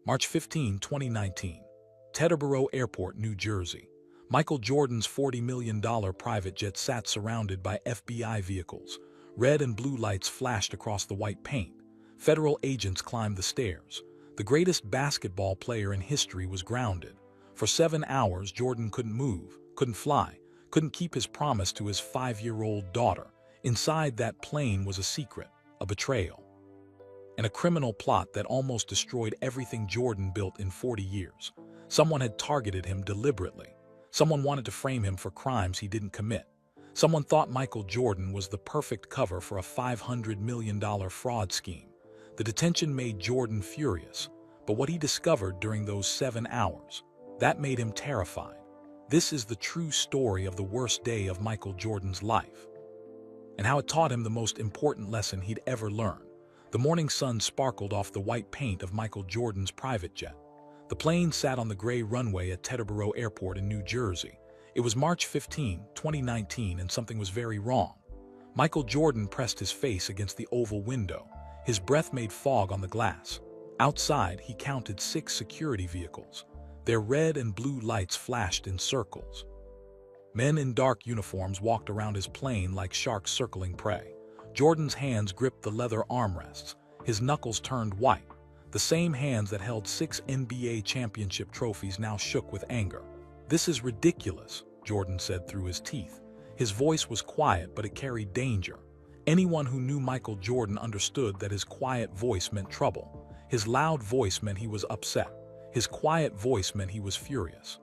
March 15, 2019. Teterboro Airport, New Jersey. Michael Jordan's $40 million private jet sat surrounded by FBI vehicles. Red and blue lights flashed across the white paint. Federal agents climbed the stairs. The greatest basketball player in history was grounded. For 7 hours, Jordan couldn't move, couldn't fly, couldn't keep his promise to his 5-year-old daughter. Inside that plane was a secret, a betrayal, and a criminal plot that almost destroyed everything Jordan built in 40 years. Someone had targeted him deliberately. Someone wanted to frame him for crimes he didn't commit. Someone thought Michael Jordan was the perfect cover for a $500 million fraud scheme. The detention made Jordan furious, but what he discovered during those 7 hours, that made him terrified. This is the true story of the worst day of Michael Jordan's life, and how it taught him the most important lesson he'd ever learn. The morning sun sparkled off the white paint of Michael Jordan's private jet. The plane sat on the gray runway at Teterboro Airport in New Jersey. It was March 15, 2019, and something was very wrong. Michael Jordan pressed his face against the oval window. His breath made fog on the glass. Outside, he counted 6 security vehicles. Their red and blue lights flashed in circles. Men in dark uniforms walked around his plane like sharks circling prey. Jordan's hands gripped the leather armrests. His knuckles turned white. The same hands that held 6 NBA championship trophies now shook with anger. "This is ridiculous," Jordan said through his teeth. His voice was quiet, but it carried danger. Anyone who knew Michael Jordan understood that his quiet voice meant trouble. His loud voice meant he was upset. His quiet voice meant he was furious.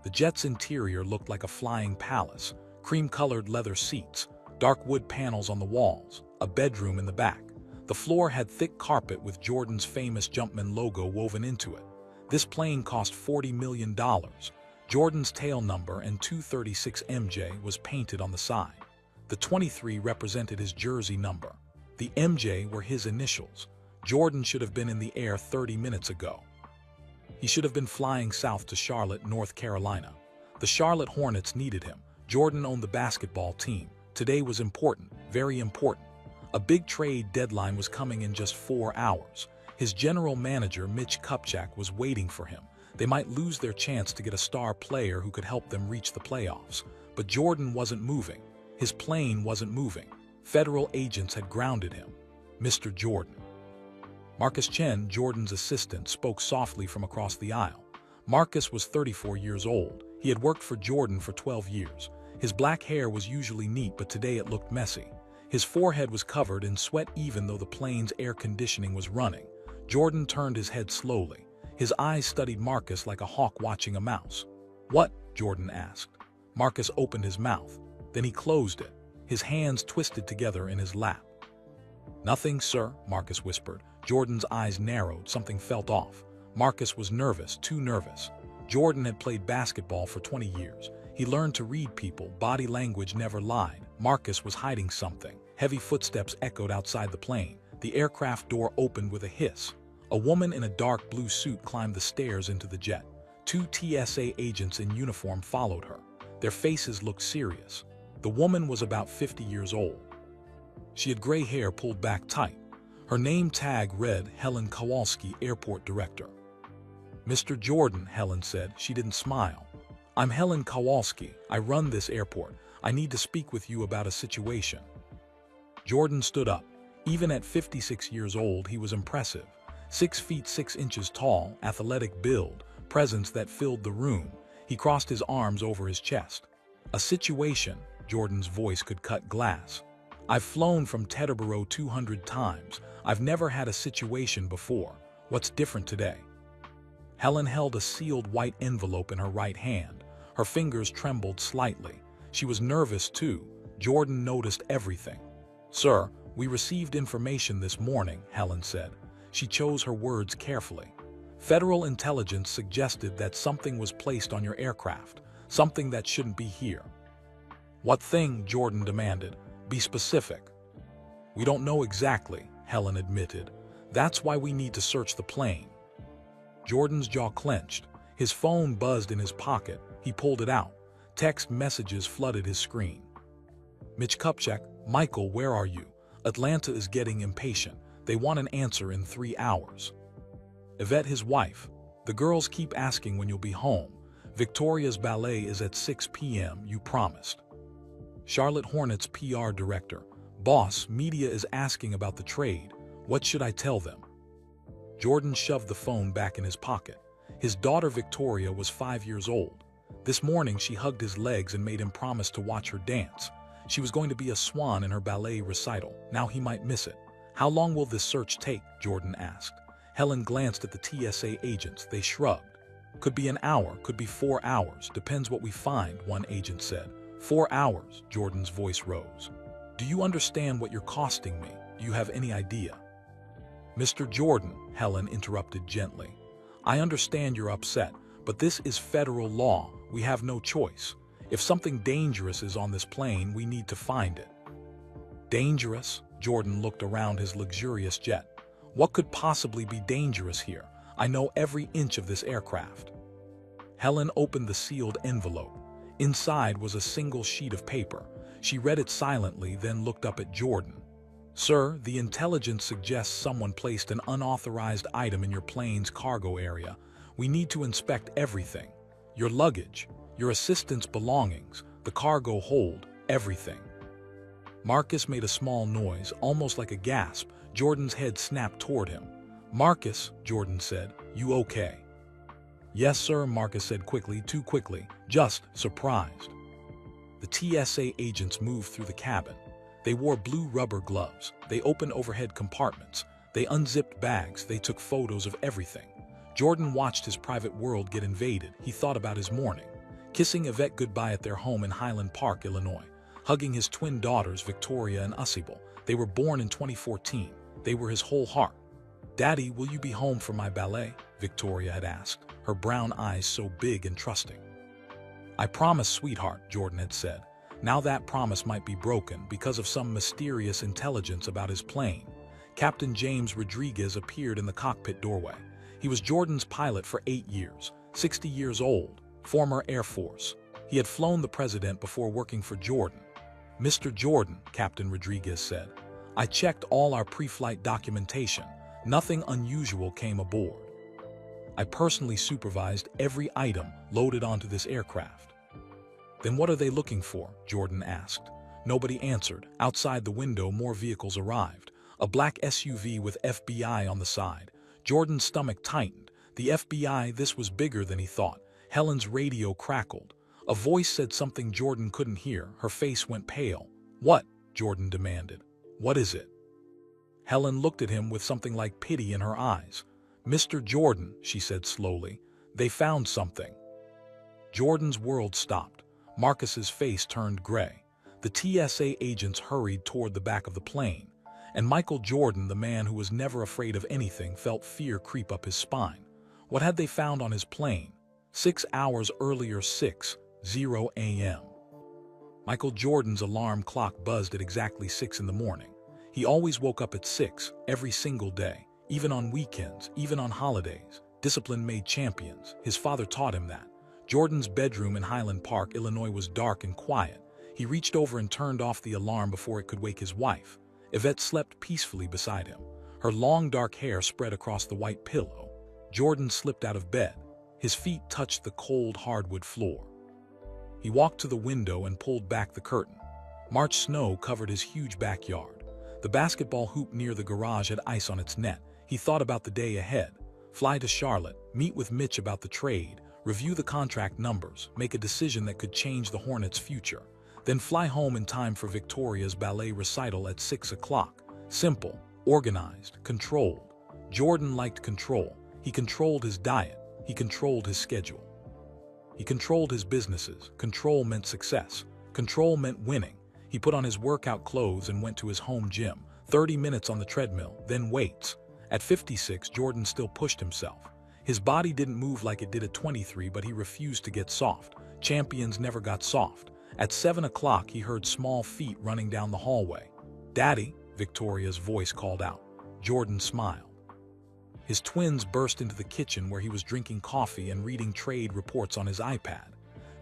The jet's interior looked like a flying palace. Cream-colored leather seats, dark wood panels on the walls, a bedroom in the back. The floor had thick carpet with Jordan's famous Jumpman logo woven into it. This plane cost $40 million. Jordan's tail number and 236 MJ was painted on the side. The 23 represented his jersey number. The MJ were his initials. Jordan should have been in the air 30 minutes ago. He should have been flying south to Charlotte, North Carolina. The Charlotte Hornets needed him. Jordan owned the basketball team. Today was important, very important. A big trade deadline was coming in just 4 hours. His general manager, Mitch Kupchak, was waiting for him. They might lose their chance to get a star player who could help them reach the playoffs. But Jordan wasn't moving. His plane wasn't moving. Federal agents had grounded him. "Mr. Jordan." Marcus Chen, Jordan's assistant, spoke softly from across the aisle. Marcus was 34 years old. He had worked for Jordan for 12 years. His black hair was usually neat, but today it looked messy. His forehead was covered in sweat even though the plane's air conditioning was running. Jordan turned his head slowly. His eyes studied Marcus like a hawk watching a mouse. "What?" Jordan asked. Marcus opened his mouth. Then he closed it. His hands twisted together in his lap. "Nothing, sir," Marcus whispered. Jordan's eyes narrowed. Something felt off. Marcus was nervous, too nervous. Jordan had played basketball for 20 years. He learned to read people. Body language never lied. Marcus was hiding something. Heavy footsteps echoed outside the plane. The aircraft door opened with a hiss. A woman in a dark blue suit climbed the stairs into the jet. 2 TSA agents in uniform followed her. Their faces looked serious. The woman was about 50 years old. She had gray hair pulled back tight. Her name tag read Helen Kowalski, Airport Director. "Mr. Jordan," Helen said. She didn't smile. "I'm Helen Kowalski. I run this airport. I need to speak with you about a situation." Jordan stood up. Even at 56 years old, he was impressive. 6 feet 6 inches tall, athletic build, presence that filled the room. He crossed his arms over his chest. "A situation," Jordan's voice could cut glass. "I've flown from Teterboro 200 times. I've never had a situation before. What's different today?" Helen held a sealed white envelope in her right hand. Her fingers trembled slightly. She was nervous too. Jordan noticed everything. "Sir, we received information this morning," Helen said. She chose her words carefully. "Federal intelligence suggested that something was placed on your aircraft, something that shouldn't be here." "What thing?" Jordan demanded. "Be specific." "We don't know exactly," Helen admitted. "That's why we need to search the plane." Jordan's jaw clenched. His phone buzzed in his pocket. He pulled it out. Text messages flooded his screen. "Mitch Kupchak, Michael, where are you? Atlanta is getting impatient. They want an answer in 3 hours." Yvette, his wife. The girls keep asking when you'll be home. Victoria's ballet is at 6 p.m., you promised. Charlotte, Hornets PR director. Boss, media is asking about the trade. What should I tell them? Jordan shoved the phone back in his pocket. His daughter Victoria was 5 years old. This morning she hugged his legs and made him promise to watch her dance. She was going to be a swan in her ballet recital. Now he might miss it. How long will this search take? Jordan asked. Helen glanced at the TSA agents. They shrugged. Could be an hour, could be 4 hours. Depends what we find, one agent said. 4 hours, Jordan's voice rose. Do you understand what you're costing me? Do you have any idea? Mr. Jordan, Helen interrupted gently. I understand you're upset, but this is federal law. We have no choice. If something dangerous is on this plane, we need to find it. Dangerous? Jordan looked around his luxurious jet. What could possibly be dangerous here? I know every inch of this aircraft. Helen opened the sealed envelope. Inside was a single sheet of paper. She read it silently, then looked up at Jordan. Sir, the intelligence suggests someone placed an unauthorized item in your plane's cargo area. We need to inspect everything. Your luggage, your assistant's belongings, the cargo hold, everything. Marcus made a small noise, almost like a gasp. Jordan's head snapped toward him. Marcus, Jordan said, you okay? Yes, sir, Marcus said quickly, too quickly, just surprised. The TSA agents moved through the cabin. They wore blue rubber gloves. They opened overhead compartments. They unzipped bags. They took photos of everything. Jordan watched his private world get invaded. He thought about his morning. Kissing Yvette goodbye at their home in Highland Park, Illinois. Hugging his twin daughters, Victoria and Usibel. They were born in 2014. They were his whole heart. Daddy, will you be home for my ballet? Victoria had asked, her brown eyes so big and trusting. I promise, sweetheart, Jordan had said. Now that promise might be broken because of some mysterious intelligence about his plane. Captain James Rodriguez appeared in the cockpit doorway. He was Jordan's pilot for 8 years, 60 years old, former Air Force. He had flown the president before working for Jordan. Mr. Jordan, Captain Rodriguez said, I checked all our pre-flight documentation. Nothing unusual came aboard. I personally supervised every item loaded onto this aircraft. Then what are they looking for? Jordan asked. Nobody answered. Outside the window, more vehicles arrived. A black SUV with FBI on the side. Jordan's stomach tightened. The FBI, this was bigger than he thought. Helen's radio crackled. A voice said something Jordan couldn't hear. Her face went pale. What? Jordan demanded. What is it? Helen looked at him with something like pity in her eyes. Mr. Jordan, she said slowly, they found something. Jordan's world stopped. Marcus's face turned gray. The TSA agents hurried toward the back of the plane, and Michael Jordan, the man who was never afraid of anything, felt fear creep up his spine. What had they found on his plane? 6 hours earlier, 6:00 a.m. Michael Jordan's alarm clock buzzed at exactly 6 in the morning. He always woke up at 6 every single day, even on weekends, even on holidays. Discipline made champions. His father taught him that. Jordan's bedroom in Highland Park, Illinois was dark and quiet. He reached over and turned off the alarm before it could wake his wife. Yvette slept peacefully beside him. Her long dark hair spread across the white pillow. Jordan slipped out of bed. His feet touched the cold hardwood floor. He walked to the window and pulled back the curtain. March snow covered his huge backyard. The basketball hoop near the garage had ice on its net. He thought about the day ahead. Fly to Charlotte, meet with Mitch about the trade, review the contract numbers, make a decision that could change the Hornets' future. Then fly home in time for Victoria's ballet recital at 6 o'clock. Simple, organized, controlled. Jordan liked control. He controlled his diet. He controlled his schedule. He controlled his businesses. Control meant success. Control meant winning. He put on his workout clothes and went to his home gym. 30 minutes on the treadmill, then weights. At 56, Jordan still pushed himself. His body didn't move like it did at 23, but he refused to get soft. Champions never got soft. At 7 o'clock, he heard small feet running down the hallway. Daddy, Victoria's voice called out. Jordan smiled. His twins burst into the kitchen where he was drinking coffee and reading trade reports on his iPad.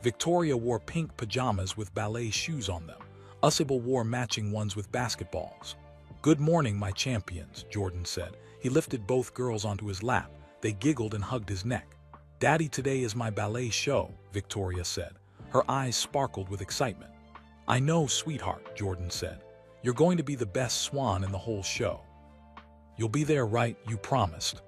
Victoria wore pink pajamas with ballet shoes on them. Usibel wore matching ones with basketballs. Good morning, my champions, Jordan said. He lifted both girls onto his lap. They giggled and hugged his neck. "Daddy, today is my ballet show," Victoria said. Her eyes sparkled with excitement. "I know, sweetheart," Jordan said. "You're going to be the best swan in the whole show." "You'll be there, right? You promised."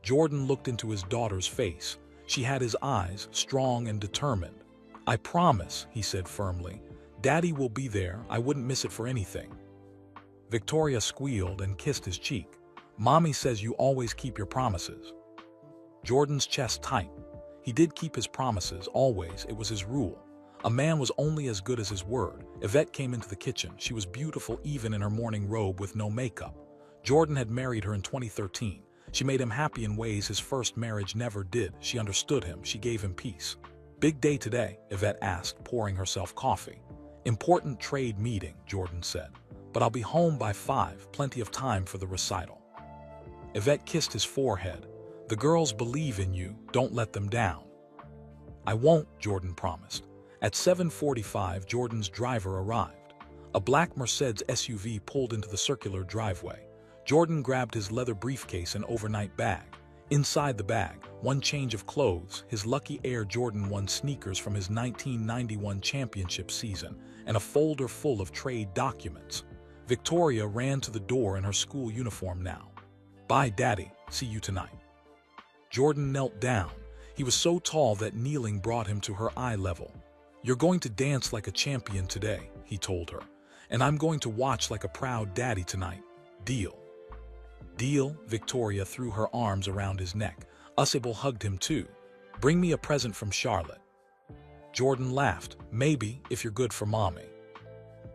Jordan looked into his daughter's face. She had his eyes, strong and determined. "I promise," he said firmly. "Daddy will be there. I wouldn't miss it for anything." Victoria squealed and kissed his cheek. "Mommy says you always keep your promises." Jordan's chest tightened. He did keep his promises, always. It was his rule. A man was only as good as his word. Yvette came into the kitchen. She was beautiful even in her morning robe with no makeup. Jordan had married her in 2013. She made him happy in ways his first marriage never did. She understood him. She gave him peace. "Big day today?" Yvette asked, pouring herself coffee. "Important trade meeting," Jordan said. "But I'll be home by 5, plenty of time for the recital." Yvette kissed his forehead. "The girls believe in you. Don't let them down." "I won't," Jordan promised. At 7:45, Jordan's driver arrived. A black Mercedes SUV pulled into the circular driveway. Jordan grabbed his leather briefcase and overnight bag. Inside the bag, one change of clothes, his lucky Air Jordan 1 sneakers from his 1991 championship season, and a folder full of trade documents. Victoria ran to the door in her school uniform now. "Bye, Daddy. See you tonight." Jordan knelt down. He was so tall that kneeling brought him to her eye level. "You're going to dance like a champion today," he told her. "And I'm going to watch like a proud daddy tonight. Deal?" "Deal?" Victoria threw her arms around his neck. Usable hugged him too. "Bring me a present from Charlotte." Jordan laughed. "Maybe, if you're good for mommy."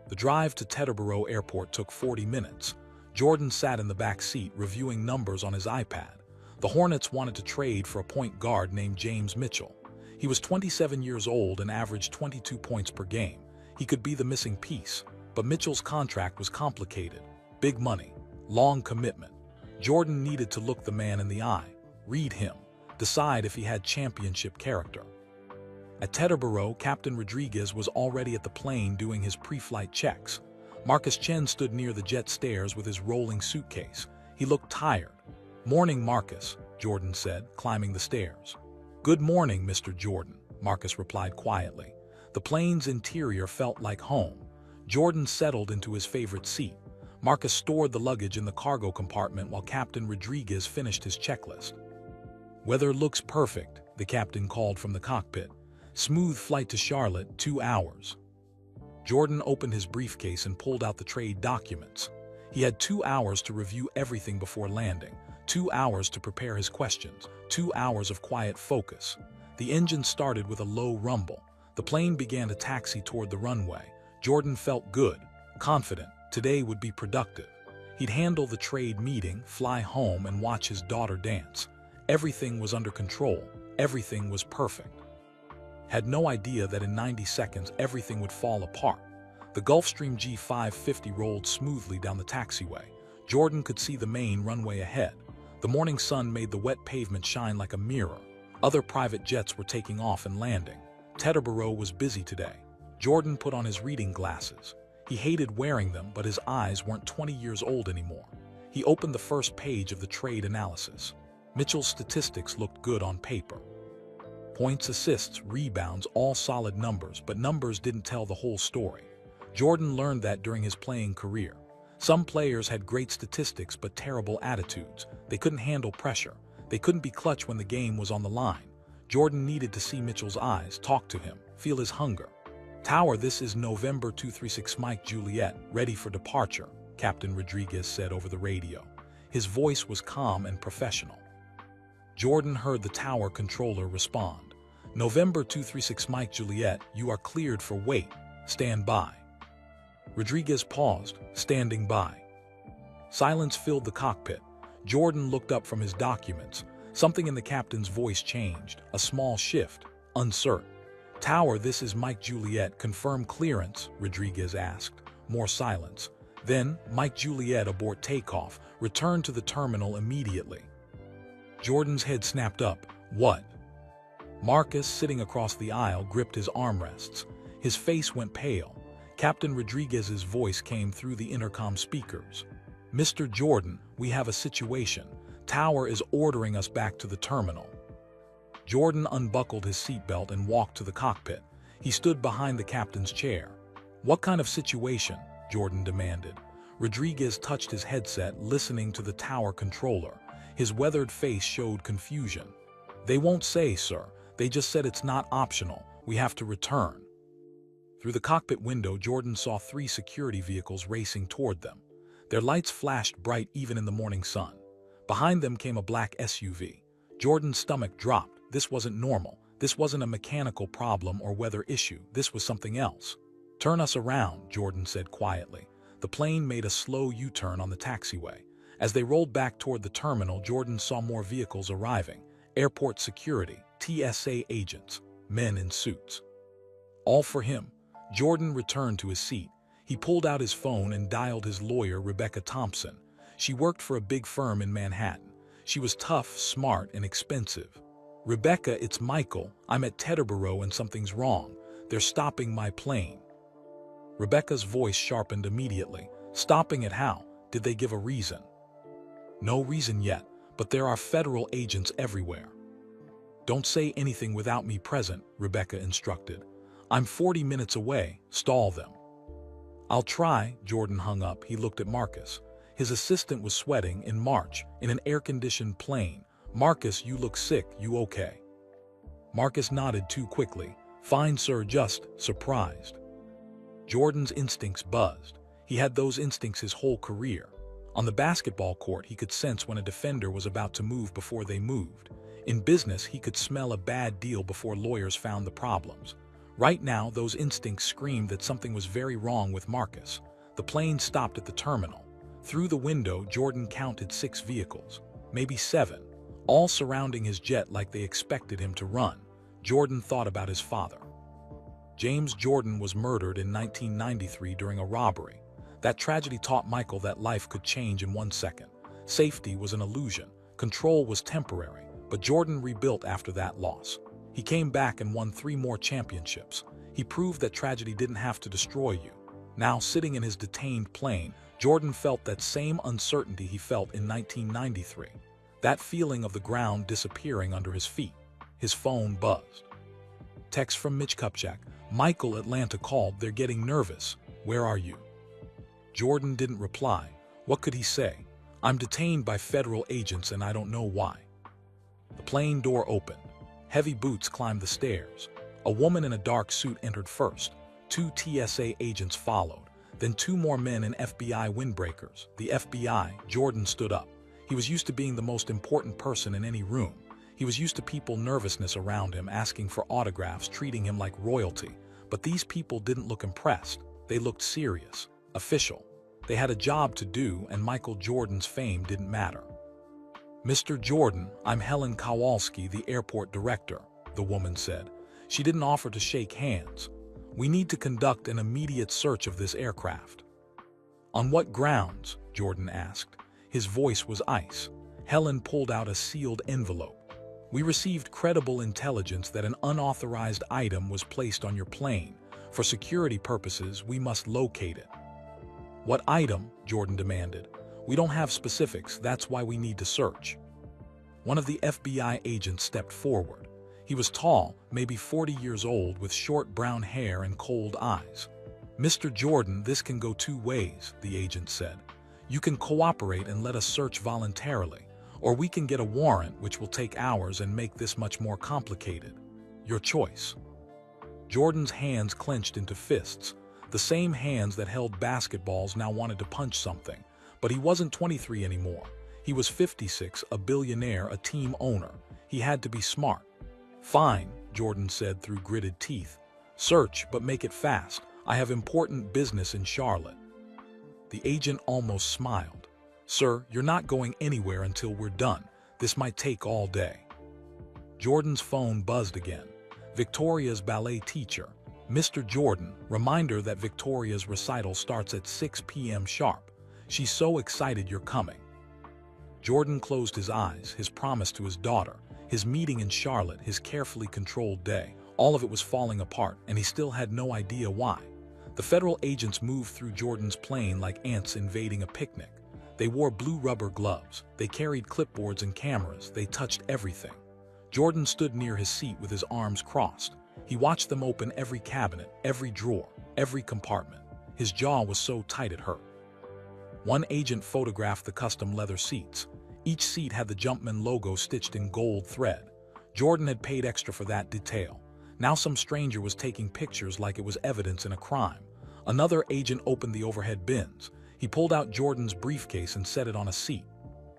The drive to Teterboro Airport took 40 minutes. Jordan sat in the back seat reviewing numbers on his iPad. The Hornets wanted to trade for a point guard named James Mitchell. He was 27 years old and averaged 22 points per game. He could be the missing piece, but Mitchell's contract was complicated. Big money, long commitment. Jordan needed to look the man in the eye, read him, decide if he had championship character. At Teterboro, Captain Rodriguez was already at the plane doing his pre-flight checks. Marcus Chen stood near the jet stairs with his rolling suitcase. He looked tired. "Morning, Marcus," Jordan said, climbing the stairs. "Good morning, Mr. Jordan," Marcus replied quietly. The plane's interior felt like home. Jordan settled into his favorite seat. Marcus stored the luggage in the cargo compartment while Captain Rodriguez finished his checklist. "Weather looks perfect," the captain called from the cockpit. "Smooth flight to Charlotte, 2 hours." Jordan opened his briefcase and pulled out the trade documents. He had 2 hours to review everything before landing, 2 hours to prepare his questions, 2 hours of quiet focus. The engine started with a low rumble. The plane began to taxi toward the runway. Jordan felt good, confident. Today would be productive. He'd handle the trade meeting, fly home, and watch his daughter dance. Everything was under control. Everything was perfect. Had no idea that in 90 seconds everything would fall apart. The Gulfstream G550 rolled smoothly down the taxiway. Jordan could see the main runway ahead. The morning sun made the wet pavement shine like a mirror. Other private jets were taking off and landing. Teterboro was busy today. Jordan put on his reading glasses. He hated wearing them, but his eyes weren't 20 years old anymore. He opened the first page of the trade analysis. Mitchell's statistics looked good on paper. Points, assists, rebounds, all solid numbers, but numbers didn't tell the whole story. Jordan learned that during his playing career. Some players had great statistics but terrible attitudes. They couldn't handle pressure. They couldn't be clutch when the game was on the line. Jordan needed to see Mitchell's eyes, talk to him, feel his hunger. "Tower, this is November 236 Mike Juliet, ready for departure," Captain Rodriguez said over the radio. His voice was calm and professional. Jordan heard the tower controller respond. "November 236 Mike Juliet, you are cleared for wait. Stand by." Rodriguez paused, standing by. Silence filled the cockpit. Jordan looked up from his documents. Something in the captain's voice changed, a small shift, uncertain. "Tower, this is Mike Juliet, confirm clearance," Rodriguez asked. More silence. Then, "Mike Juliet abort takeoff, return to the terminal immediately." Jordan's head snapped up. "What?" Marcus, sitting across the aisle, gripped his armrests. His face went pale. Captain Rodriguez's voice came through the intercom speakers. "Mr. Jordan, we have a situation. tower is ordering us back to the terminal." Jordan unbuckled his seatbelt and walked to the cockpit. He stood behind the captain's chair. "What kind of situation?" Jordan demanded. Rodriguez touched his headset, listening to the tower controller. His weathered face showed confusion. "They won't say, sir. They just said it's not optional. We have to return." Through the cockpit window, Jordan saw 3 security vehicles racing toward them. Their lights flashed bright even in the morning sun. Behind them came a black SUV. Jordan's stomach dropped. This wasn't normal. This wasn't a mechanical problem or weather issue. This was something else. "Turn us around," Jordan said quietly. The plane made a slow U-turn on the taxiway. As they rolled back toward the terminal, Jordan saw more vehicles arriving. Airport security, TSA agents, men in suits. All for him. Jordan returned to his seat. He pulled out his phone and dialed his lawyer, Rebecca Thompson. She worked for a big firm in Manhattan. She was tough, smart, and expensive. "Rebecca, it's Michael. I'm at Teterboro and something's wrong. They're stopping my plane." Rebecca's voice sharpened immediately. "Stopping it how? Did they give a reason?" "No reason yet, but there are federal agents everywhere." "Don't say anything without me present," Rebecca instructed. "I'm 40 minutes away. Stall them." "I'll try." Jordan hung up. He looked at Marcus. His assistant was sweating in March in an air-conditioned plane. "Marcus, you look sick. You okay?" Marcus nodded too quickly. "Fine, sir, just surprised." Jordan's instincts buzzed. He had those instincts his whole career. On the basketball court, he could sense when a defender was about to move before they moved. In business, he could smell a bad deal before lawyers found the problems. Right now, those instincts screamed that something was very wrong with Marcus. The plane stopped at the terminal. Through the window, Jordan counted 6 vehicles, maybe 7, all surrounding his jet like they expected him to run. Jordan thought about his father. James Jordan was murdered in 1993 during a robbery. That tragedy taught Michael that life could change in 1 second. Safety was an illusion. Control was temporary. But Jordan rebuilt after that loss. He came back and won 3 more championships. He proved that tragedy didn't have to destroy you. Now, sitting in his detained plane, Jordan felt that same uncertainty he felt in 1993. That feeling of the ground disappearing under his feet. His phone buzzed. Text from Mitch Kupchak. "Michael, Atlanta called. They're getting nervous. Where are you?" Jordan didn't reply. What could he say? "I'm detained by federal agents and I don't know why." The plane door opened. Heavy boots climbed the stairs. A woman in a dark suit entered first. 2 TSA agents followed. Then 2 more men in FBI windbreakers. The FBI. Jordan stood up. He was used to being the most important person in any room. He was used to people nervousness around him, asking for autographs, treating him like royalty. But these people didn't look impressed. They looked serious, official. They had a job to do, and Michael Jordan's fame didn't matter. "Mr. Jordan, I'm Helen Kowalski, the airport director," the woman said. She didn't offer to shake hands. "We need to conduct an immediate search of this aircraft." "On what grounds?" Jordan asked. His voice was ice. Helen pulled out a sealed envelope. "We received credible intelligence that an unauthorized item was placed on your plane. For security purposes, we must locate it." "What item?" Jordan demanded. "We don't have specifics, that's why we need to search." One of the FBI agents stepped forward. He was tall, maybe 40 years old, with short brown hair and cold eyes. "Mr. Jordan, this can go 2 ways, the agent said. "You can cooperate and let us search voluntarily, or we can get a warrant which will take hours and make this much more complicated. Your choice." Jordan's hands clenched into fists. The same hands that held basketballs now wanted to punch something. But he wasn't 23 anymore. He was 56, a billionaire, a team owner. He had to be smart. "Fine," Jordan said through gritted teeth. "Search, but make it fast. I have important business in Charlotte." The agent almost smiled. "Sir, you're not going anywhere until we're done. This might take all day." Jordan's phone buzzed again. Victoria's ballet teacher. "Mr. Jordan, reminder that Victoria's recital starts at 6 p.m. sharp. She's so excited you're coming." Jordan closed his eyes, his promise to his daughter, his meeting in Charlotte, his carefully controlled day. All of it was falling apart, and he still had no idea why. The federal agents moved through Jordan's plane like ants invading a picnic. They wore blue rubber gloves, they carried clipboards and cameras, they touched everything. Jordan stood near his seat with his arms crossed. He watched them open every cabinet, every drawer, every compartment. His jaw was so tight it hurt. One agent photographed the custom leather seats. Each seat had the Jumpman logo stitched in gold thread. Jordan had paid extra for that detail. Now some stranger was taking pictures like it was evidence in a crime. Another agent opened the overhead bins. He pulled out Jordan's briefcase and set it on a seat.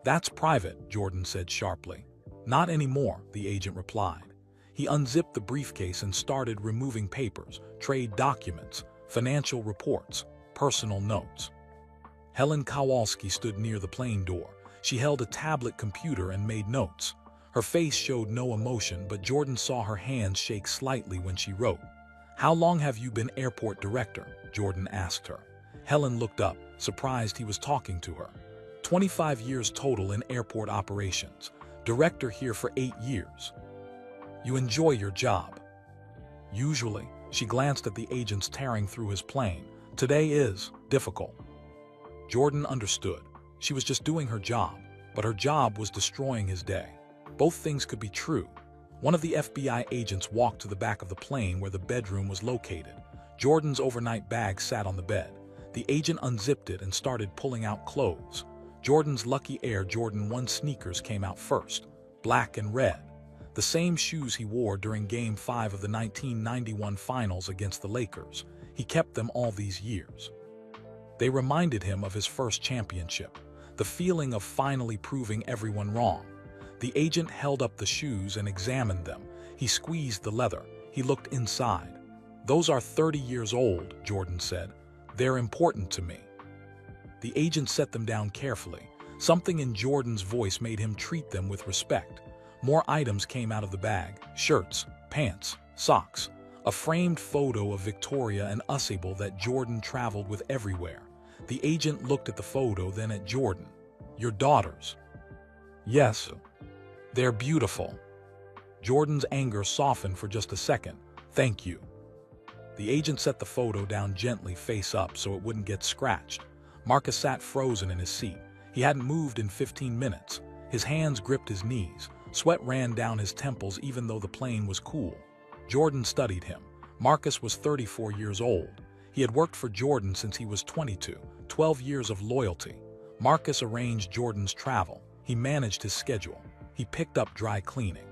"That's private," Jordan said sharply. "Not anymore," the agent replied. He unzipped the briefcase and started removing papers, trade documents, financial reports, personal notes. Helen Kowalski stood near the plane door. She held a tablet computer and made notes. Her face showed no emotion, but Jordan saw her hands shake slightly when she wrote. "How long have you been airport director?" Jordan asked her. Helen looked up, surprised he was talking to her. 25 years total in airport operations. Director here for 8 years. You enjoy your job? Usually. She glanced at the agents tearing through his plane. Today is difficult. Jordan understood. She was just doing her job, but her job was destroying his day. Both things could be true. One of the FBI agents walked to the back of the plane where the bedroom was located. Jordan's overnight bag sat on the bed. The agent unzipped it and started pulling out clothes. Jordan's lucky Air Jordan 1 sneakers came out first, black and red. The same shoes he wore during Game 5 of the 1991 Finals against the Lakers. He kept them all these years. They reminded him of his first championship, the feeling of finally proving everyone wrong. The agent held up the shoes and examined them. He squeezed the leather. He looked inside. "Those are 30 years old," Jordan said. "They're important to me." The agent set them down carefully. Something in Jordan's voice made him treat them with respect. More items came out of the bag: shirts, pants, socks. A framed photo of Victoria and Usable that Jordan traveled with everywhere. The agent looked at the photo, then at Jordan. "Your daughters?" "Yes. They're beautiful." Jordan's anger softened for just a second. "Thank you." The agent set the photo down gently face up so it wouldn't get scratched. Marcus sat frozen in his seat. He hadn't moved in 15 minutes. His hands gripped his knees. Sweat ran down his temples even though the plane was cool. Jordan studied him. Marcus was 34 years old. He had worked for Jordan since he was 22, 12 years of loyalty. Marcus arranged Jordan's travel. He managed his schedule. He picked up dry cleaning.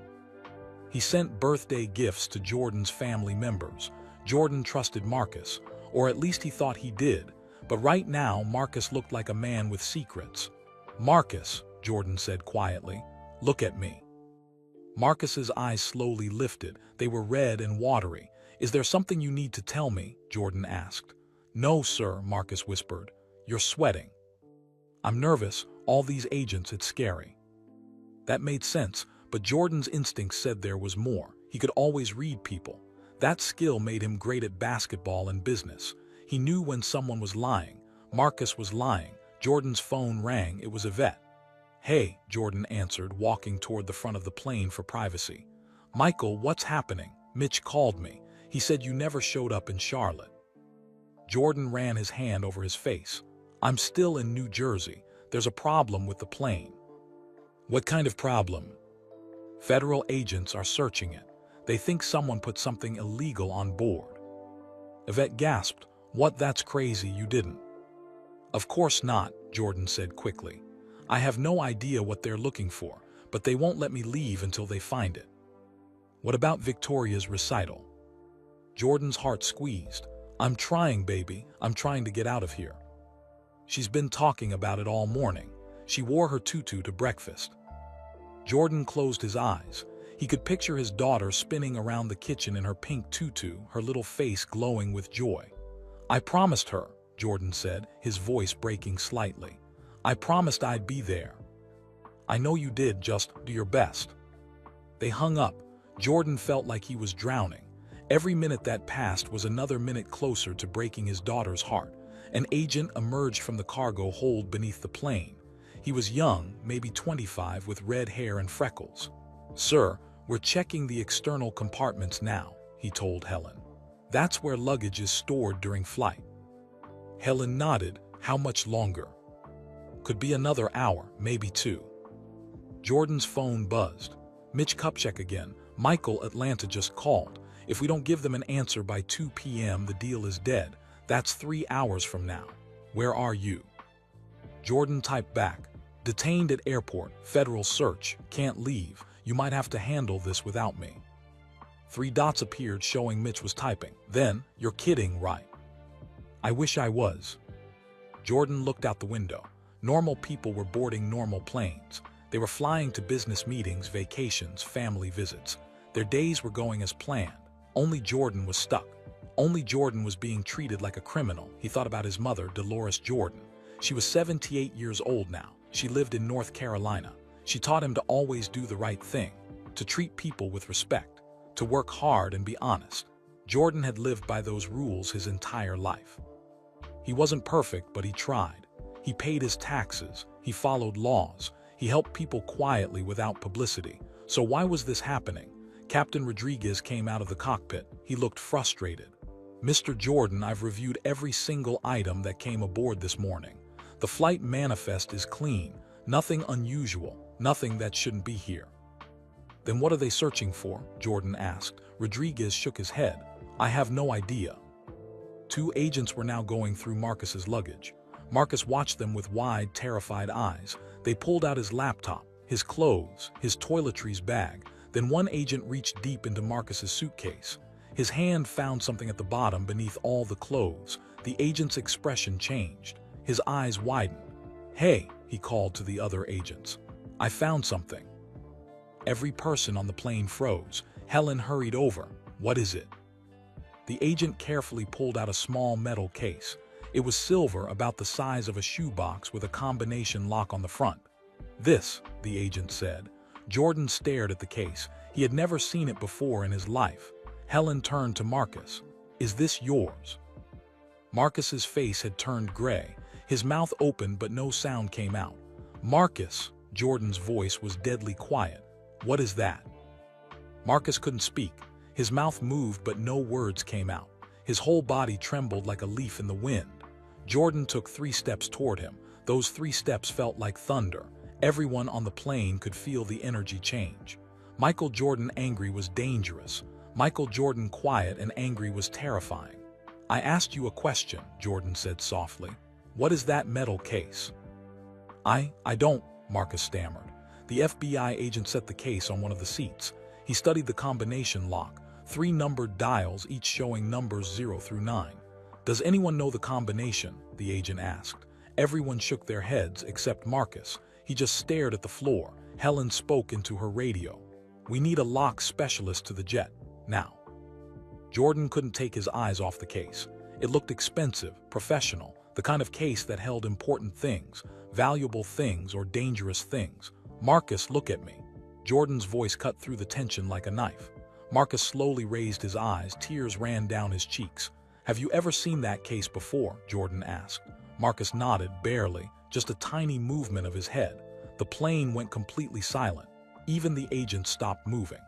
He sent birthday gifts to Jordan's family members. Jordan trusted Marcus, or at least he thought he did. But right now, Marcus looked like a man with secrets. "Marcus," Jordan said quietly, "look at me." Marcus's eyes slowly lifted. They were red and watery. "Is there something you need to tell me?" Jordan asked. "No, sir," Marcus whispered. "You're sweating." "I'm nervous. All these agents, it's scary." That made sense, but Jordan's instinct said there was more. He could always read people. That skill made him great at basketball and business. He knew when someone was lying. Marcus was lying. Jordan's phone rang. It was Yvette. "Hey," Jordan answered, walking toward the front of the plane for privacy. "Michael, what's happening? Mitch called me. He said you never showed up in Charlotte." Jordan ran his hand over his face. "I'm still in New Jersey. There's a problem with the plane." "What kind of problem?" "Federal agents are searching it. They think someone put something illegal on board." Yvette gasped. "What? That's crazy. You didn't." "Of course not," Jordan said quickly. "I have no idea what they're looking for, but they won't let me leave until they find it." "What about Victoria's recital?" Jordan's heart squeezed. "I'm trying, baby. I'm trying to get out of here. She's been talking about it all morning. She wore her tutu to breakfast." Jordan closed his eyes. He could picture his daughter spinning around the kitchen in her pink tutu, her little face glowing with joy. "I promised her," Jordan said, his voice breaking slightly. "I promised I'd be there." "I know you did. Just do your best." They hung up. Jordan felt like he was drowning. Every minute that passed was another minute closer to breaking his daughter's heart. An agent emerged from the cargo hold beneath the plane. He was young, maybe 25, with red hair and freckles. "Sir, we're checking the external compartments now," he told Helen. "That's where luggage is stored during flight." Helen nodded. "How much longer?" Could be another hour, maybe two. Jordan's phone buzzed. Mitch Kupchak again. Michael, Atlanta just called. If we don't give them an answer by 2 p.m., the deal is dead. That's 3 hours from now. Where are you? Jordan typed back. Detained at airport. Federal search. Can't leave. You might have to handle this without me. 3 dots appeared showing Mitch was typing. Then, you're kidding, right? I wish I was. Jordan looked out the window. Normal people were boarding normal planes. They were flying to business meetings, vacations, family visits. Their days were going as planned. Only Jordan was stuck. Only Jordan was being treated like a criminal. He thought about his mother, Dolores Jordan. She was 78 years old now. She lived in North Carolina. She taught him to always do the right thing, to treat people with respect, to work hard and be honest. Jordan had lived by those rules his entire life. He wasn't perfect, but he tried. He paid his taxes. He followed laws. He helped people quietly without publicity. So why was this happening? Captain Rodriguez came out of the cockpit. He looked frustrated. Mr. Jordan, I've reviewed every single item that came aboard this morning. The flight manifest is clean. Nothing unusual. Nothing that shouldn't be here. Then what are they searching for? Jordan asked. Rodriguez shook his head. I have no idea. 2 agents were now going through Marcus's luggage. Marcus watched them with wide, terrified eyes. They pulled out his laptop, his clothes, his toiletries bag. Then one agent reached deep into Marcus's suitcase. His hand found something at the bottom beneath all the clothes. The agent's expression changed. His eyes widened. Hey, he called to the other agents. I found something. Every person on the plane froze. Helen hurried over. What is it? The agent carefully pulled out a small metal case. It was silver, about the size of a shoebox with a combination lock on the front. This, the agent said. Jordan stared at the case. He had never seen it before in his life. Helen turned to Marcus. Is this yours? Marcus's face had turned gray. His mouth opened, but no sound came out. Marcus, Jordan's voice was deadly quiet. What is that? Marcus couldn't speak. His mouth moved, but no words came out. His whole body trembled like a leaf in the wind. Jordan took 3 steps toward him. Those 3 steps felt like thunder. Everyone on the plane could feel the energy change. Michael Jordan angry was dangerous. Michael Jordan quiet and angry was terrifying. I asked you a question, Jordan said softly. What is that metal case? I don't, Marcus stammered. The FBI agent set the case on one of the seats. He studied the combination lock. 3 numbered dials, each showing numbers 0 through 9. Does anyone know the combination? The agent asked. Everyone shook their heads except Marcus. He just stared at the floor. Helen spoke into her radio. We need a lock specialist to the jet, now. Jordan couldn't take his eyes off the case. It looked expensive, professional, the kind of case that held important things, valuable things or dangerous things. Marcus, look at me. Jordan's voice cut through the tension like a knife. Marcus slowly raised his eyes. Tears ran down his cheeks. Have you ever seen that case before? Jordan asked. Marcus nodded, barely, just a tiny movement of his head. The plane went completely silent. Even the agent stopped moving.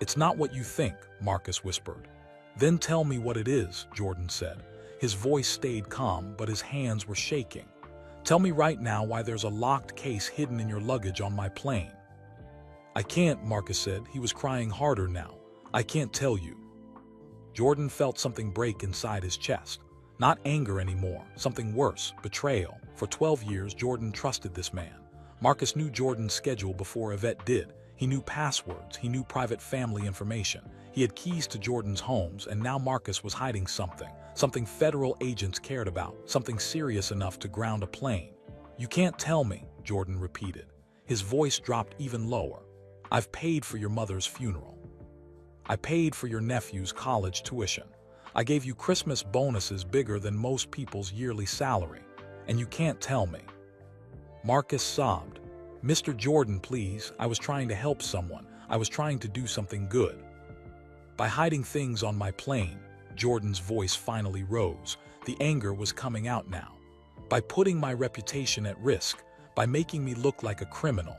It's not what you think, Marcus whispered. Then tell me what it is, Jordan said. His voice stayed calm, but his hands were shaking. Tell me right now why there's a locked case hidden in your luggage on my plane. I can't, Marcus said. He was crying harder now. I can't tell you. Jordan felt something break inside his chest. Not anger anymore, something worse, betrayal. For 12 years, Jordan trusted this man. Marcus knew Jordan's schedule before Yvette did. He knew passwords, he knew private family information. He had keys to Jordan's homes, and now Marcus was hiding something federal agents cared about, something serious enough to ground a plane. You can't tell me, Jordan repeated. His voice dropped even lower. I've paid for your mother's funeral. I paid for your nephew's college tuition. I gave you Christmas bonuses bigger than most people's yearly salary, and you can't tell me. Marcus sobbed. Mr. Jordan, please, I was trying to help someone. I was trying to do something good. By hiding things on my plane, Jordan's voice finally rose. The anger was coming out now. By putting my reputation at risk, by making me look like a criminal.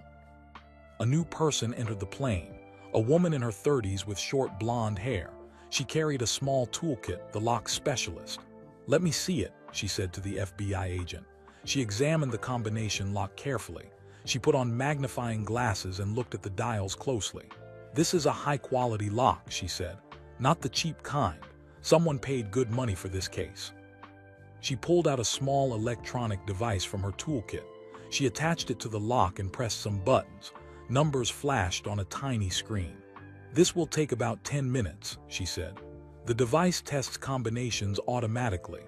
A new person entered the plane, a woman in her 30s with short blonde hair. She carried a small toolkit, the lock specialist. Let me see it, she said to the FBI agent. She examined the combination lock carefully. She put on magnifying glasses and looked at the dials closely. "This is a high-quality lock," she said. "Not the cheap kind. Someone paid good money for this case." She pulled out a small electronic device from her toolkit. She attached it to the lock and pressed some buttons. Numbers flashed on a tiny screen. "This will take about 10 minutes," she said. "The device tests combinations automatically."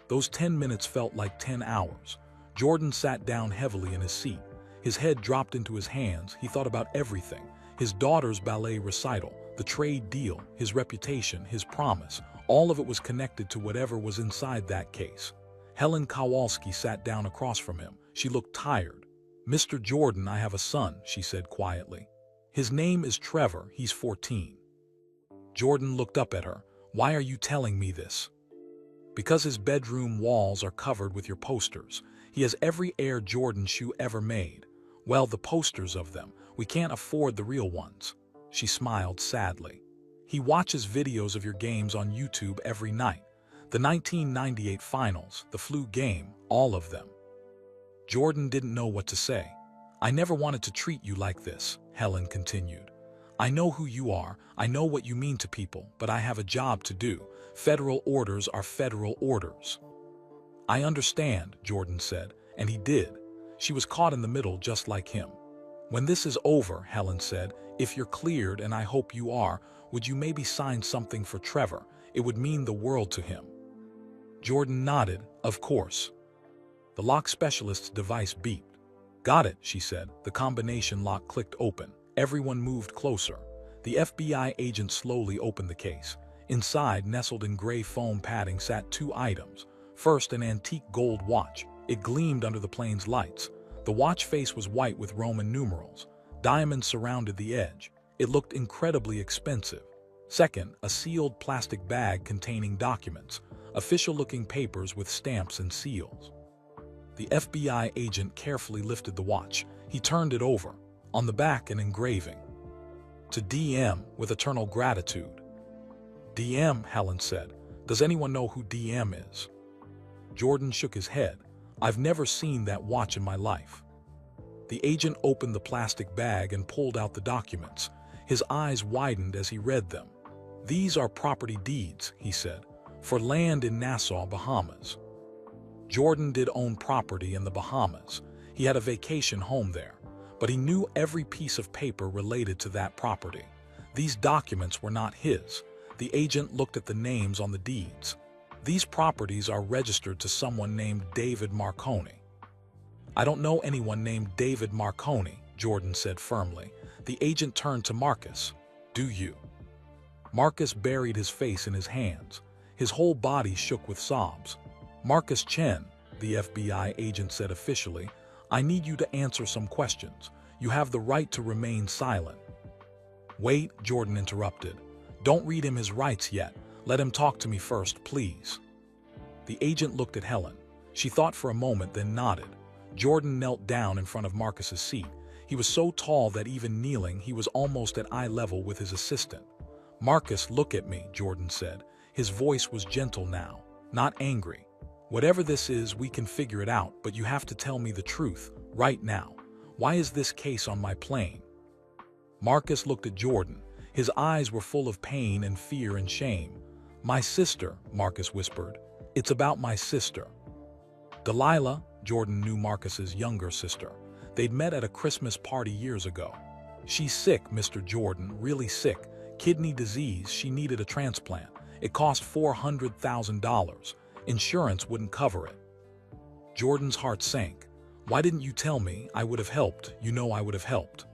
Those 10 minutes felt like 10 hours. Jordan sat down heavily in his seat. His head dropped into his hands. He thought about everything. His daughter's ballet recital, the trade deal, his reputation, his promise. All of it was connected to whatever was inside that case. Helen Kowalski sat down across from him. She looked tired. "Mr. Jordan, I have a son," she said quietly. "His name is Trevor. He's 14. Jordan looked up at her. "Why are you telling me this?" "Because his bedroom walls are covered with your posters. He has every Air Jordan shoe ever made. Well, the posters of them. We can't afford the real ones." She smiled sadly. "He watches videos of your games on YouTube every night. The 1998 finals, the flu game, all of them." Jordan didn't know what to say. "I never wanted to treat you like this," Helen continued. "I know who you are. I know what you mean to people, but I have a job to do. Federal orders are federal orders." "I understand," Jordan said, and he did. She was caught in the middle just like him. "When this is over," Helen said, "if you're cleared, and I hope you are, would you maybe sign something for Trevor? It would mean the world to him." Jordan nodded. "Of course." The lock specialist's device beeped. "Got it," she said. The combination lock clicked open. Everyone moved closer. The FBI agent slowly opened the case. Inside, nestled in gray foam padding, sat 2 items. First, an antique gold watch. It gleamed under the plane's lights. The watch face was white with Roman numerals. Diamonds surrounded the edge. It looked incredibly expensive. Second, a sealed plastic bag containing documents, official-looking papers with stamps and seals. The FBI agent carefully lifted the watch. He turned it over. On the back, an engraving. "To DM, with eternal gratitude." "DM," Helen said. "Does anyone know who DM is?" Jordan shook his head. "I've never seen that watch in my life." The agent opened the plastic bag and pulled out the documents. His eyes widened as he read them. "These are property deeds," he said, "for land in Nassau, Bahamas." Jordan did own property in the Bahamas. He had a vacation home there, but he knew every piece of paper related to that property. These documents were not his. The agent looked at the names on the deeds. "These properties are registered to someone named David Marconi." "I don't know anyone named David Marconi," Jordan said firmly. The agent turned to Marcus. "Do you?" Marcus buried his face in his hands. His whole body shook with sobs. "Marcus Chen," the FBI agent said officially, "I need you to answer some questions. You have the right to remain silent." "Wait," Jordan interrupted. "Don't read him his rights yet. Let him talk to me first, please." The agent looked at Helen. She thought for a moment, then nodded. Jordan knelt down in front of Marcus's seat. He was so tall that even kneeling, he was almost at eye level with his assistant. "Marcus, look at me," Jordan said. His voice was gentle now, not angry. "Whatever this is, we can figure it out, but you have to tell me the truth, right now. Why is this case on my plane?" Marcus looked at Jordan. His eyes were full of pain and fear and shame. "My sister," Marcus whispered. "It's about my sister." Delilah, Jordan knew Marcus's younger sister. They'd met at a Christmas party years ago. "She's sick, Mr. Jordan, really sick. Kidney disease, she needed a transplant. It cost $400,000. Insurance wouldn't cover it." Jordan's heart sank. "Why didn't you tell me? I would have helped. You know I would have helped."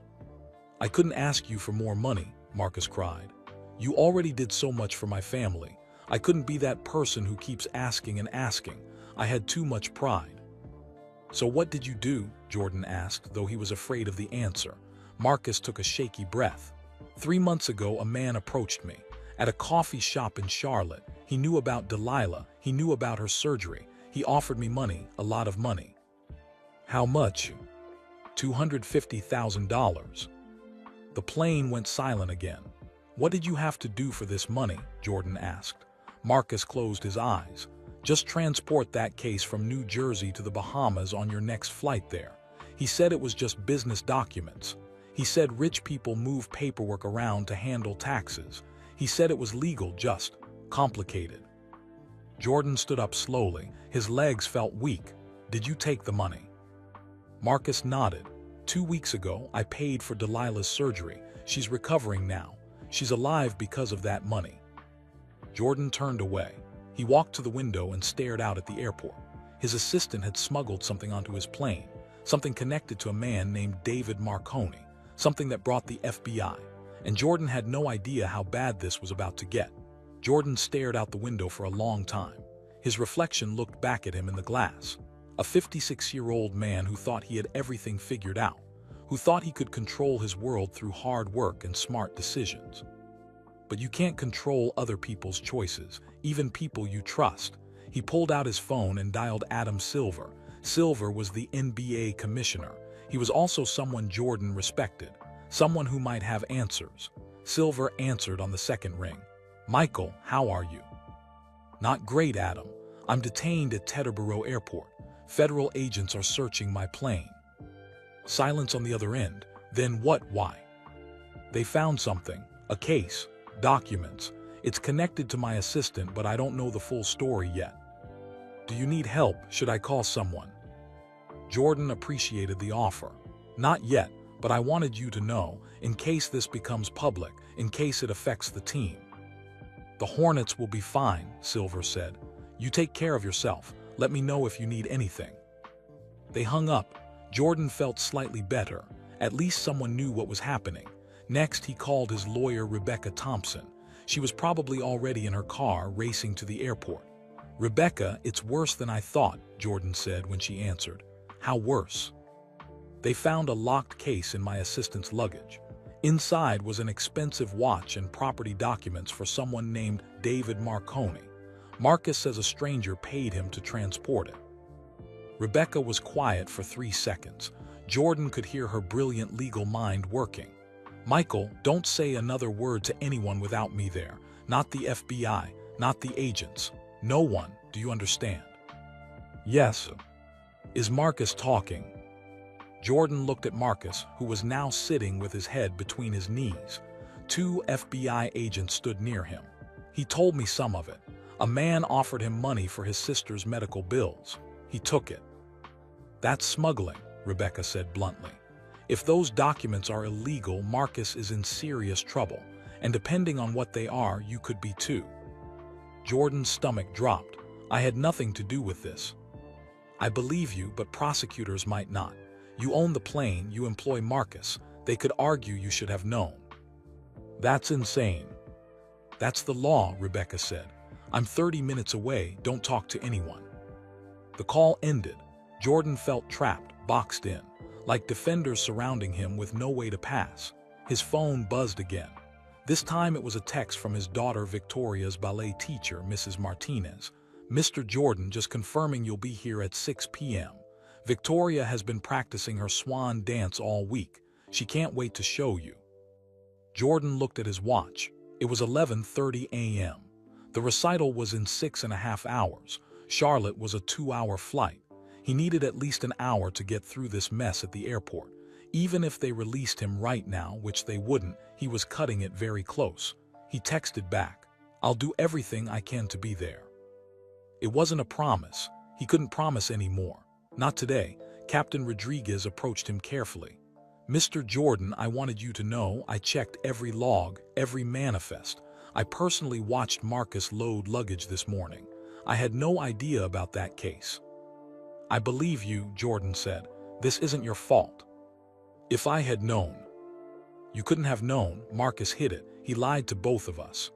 "I couldn't ask you for more money," Marcus cried. "You already did so much for my family. I couldn't be that person who keeps asking and asking. I had too much pride." "So what did you do?" Jordan asked, though he was afraid of the answer. Marcus took a shaky breath. 3 months ago, a man approached me. At a coffee shop in Charlotte. He knew about Delilah. He knew about her surgery. He offered me money, a lot of money." "How much?" $250,000. The plane went silent again. "What did you have to do for this money?" Jordan asked. Marcus closed his eyes. Just transport that case from New Jersey to the Bahamas on your next flight there. He said it was just business documents. He said rich people move paperwork around to handle taxes. He said it was legal, just complicated. Jordan stood up slowly. His legs felt weak. Did you take the money? Marcus nodded. 2 weeks ago, I paid for Delilah's surgery. She's recovering now. She's alive because of that money. Jordan turned away. He walked to the window and stared out at the airport. His assistant had smuggled something onto his plane, something connected to a man named David Marconi, something that brought the FBI, and Jordan had no idea how bad this was about to get. Jordan stared out the window for a long time. His reflection looked back at him in the glass. A 56-year-old man who thought he had everything figured out, who thought he could control his world through hard work and smart decisions. But you can't control other people's choices, even people you trust. He pulled out his phone and dialed Adam Silver. Silver was the NBA commissioner. He was also someone Jordan respected, someone who might have answers. Silver answered on the second ring. Michael, how are you? Not great, Adam. I'm detained at Teterboro Airport. Federal agents are searching my plane. Silence on the other end. Then what? Why? They found something. A case. Documents. It's connected to my assistant, but I don't know the full story yet. Do you need help? Should I call someone? Jordan appreciated the offer. Not yet, but I wanted you to know, in case this becomes public, in case it affects the team. The Hornets will be fine, Silver said. You take care of yourself. Let me know if you need anything. They hung up. Jordan felt slightly better. At least someone knew what was happening. Next, he called his lawyer, Rebecca Thompson. She was probably already in her car, racing to the airport. Rebecca, it's worse than I thought, Jordan said when she answered. How worse? They found a locked case in my assistant's luggage. Inside was an expensive watch and property documents for someone named David Marconi. Marcus says a stranger paid him to transport it. Rebecca was quiet for 3 seconds. Jordan could hear her brilliant legal mind working. Michael, don't say another word to anyone without me there. Not the FBI, not the agents. No one, do you understand? Yes. Is Marcus talking? Jordan looked at Marcus, who was now sitting with his head between his knees. 2 FBI agents stood near him. He told me some of it. A man offered him money for his sister's medical bills. He took it. That's smuggling, Rebecca said bluntly. If those documents are illegal, Marcus is in serious trouble, and depending on what they are, you could be too. Jordan's stomach dropped. I had nothing to do with this. I believe you, but prosecutors might not. You own the plane, you employ Marcus. They could argue you should have known. That's insane. That's the law, Rebecca said. I'm 30 minutes away, don't talk to anyone. The call ended. Jordan felt trapped, boxed in, like defenders surrounding him with no way to pass. His phone buzzed again. This time it was a text from his daughter Victoria's ballet teacher, Mrs. Martinez. Mr. Jordan, just confirming you'll be here at 6 p.m. Victoria has been practicing her swan dance all week. She can't wait to show you. Jordan looked at his watch. It was 11:30 a.m. The recital was in 6.5 hours. Charlotte was a 2-hour flight. He needed at least an hour to get through this mess at the airport. Even if they released him right now, which they wouldn't, he was cutting it very close. He texted back, I'll do everything I can to be there. It wasn't a promise. He couldn't promise anymore. Not today. Captain Rodriguez approached him carefully. Mr. Jordan, I wanted you to know I checked every log, every manifest. I personally watched Marcus load luggage this morning. I had no idea about that case. I believe you, Jordan said. This isn't your fault. If I had known. You couldn't have known. Marcus hid it. He lied to both of us.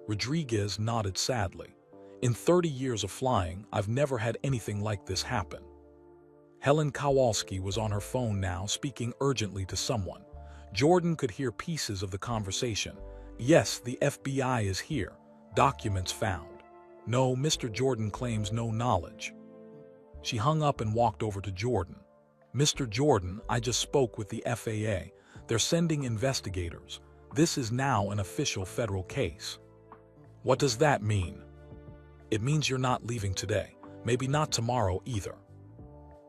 Rodriguez nodded sadly. In 30 years of flying, I've never had anything like this happen. Helen Kowalski was on her phone now, speaking urgently to someone. Jordan could hear pieces of the conversation. Yes, the FBI is here. Documents found. No, Mr. Jordan claims no knowledge. She hung up and walked over to Jordan. Mr. Jordan, I just spoke with the FAA. They're sending investigators. This is now an official federal case. What does that mean? It means you're not leaving today. Maybe not tomorrow either.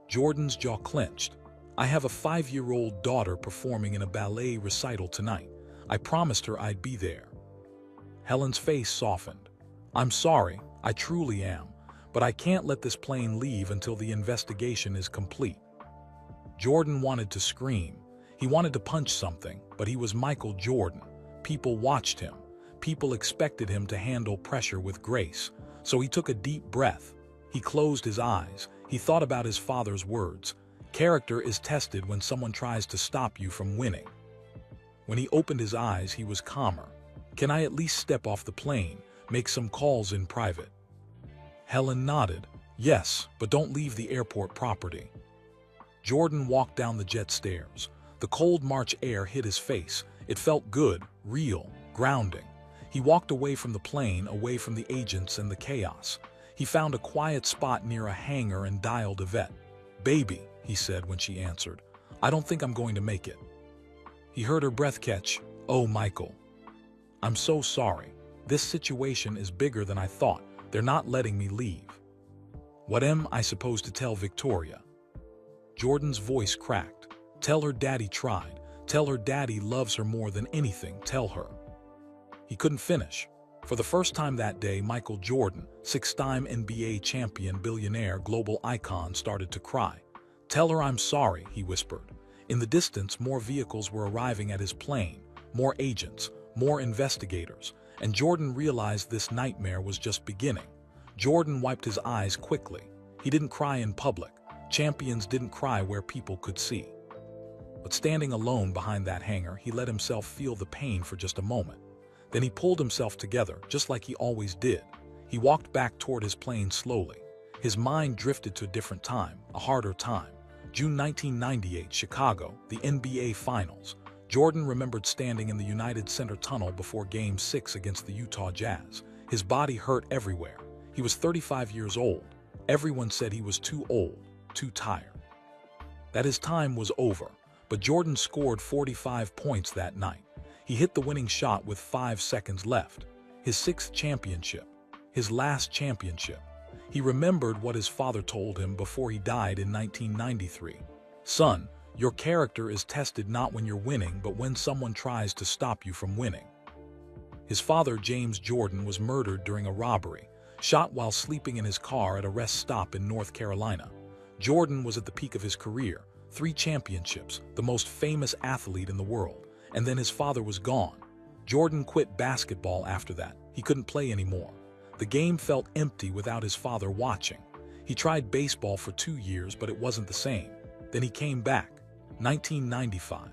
Jordan's jaw clenched. I have a 5-year-old daughter performing in a ballet recital tonight. I promised her I'd be there. Helen's face softened. I'm sorry, I truly am, but I can't let this plane leave until the investigation is complete. Jordan wanted to scream. He wanted to punch something, but he was Michael Jordan. People watched him. People expected him to handle pressure with grace. So he took a deep breath. He closed his eyes. He thought about his father's words. Character is tested when someone tries to stop you from winning. When he opened his eyes, he was calmer. Can I at least step off the plane, make some calls in private? Helen nodded. Yes, but don't leave the airport property. Jordan walked down the jet stairs. The cold March air hit his face. It felt good, real, grounding. He walked away from the plane, away from the agents and the chaos. He found a quiet spot near a hangar and dialed Yvette. Baby, he said when she answered, I don't think I'm going to make it. He heard her breath catch. Oh, Michael. I'm so sorry. This situation is bigger than I thought. They're not letting me leave. What am I supposed to tell Victoria? Jordan's voice cracked. Tell her daddy tried. Tell her daddy loves her more than anything. Tell her. He couldn't finish. For the first time that day, Michael Jordan, 6-time NBA champion, billionaire, global icon, started to cry. Tell her I'm sorry, he whispered. In the distance, more vehicles were arriving at his plane, more agents, more investigators, and Jordan realized this nightmare was just beginning. Jordan wiped his eyes quickly. He didn't cry in public. Champions didn't cry where people could see. But standing alone behind that hangar, he let himself feel the pain for just a moment. Then he pulled himself together, just like he always did. He walked back toward his plane slowly. His mind drifted to a different time, a harder time. June 1998, Chicago, the NBA Finals. Jordan remembered standing in the United Center tunnel before Game 6 against the Utah Jazz. His body hurt everywhere. He was 35 years old. Everyone said he was too old, too tired. That his time was over. But Jordan scored 45 points that night. He hit the winning shot with 5 seconds left. His 6th championship. His last championship. He remembered what his father told him before he died in 1993. Son, your character is tested not when you're winning, but when someone tries to stop you from winning. His father, James Jordan, was murdered during a robbery, shot while sleeping in his car at a rest stop in North Carolina. Jordan was at the peak of his career, 3 championships, the most famous athlete in the world, and then his father was gone. Jordan quit basketball after that. He couldn't play anymore. The game felt empty without his father watching. He tried baseball for 2 years, but it wasn't the same. Then he came back, 1995.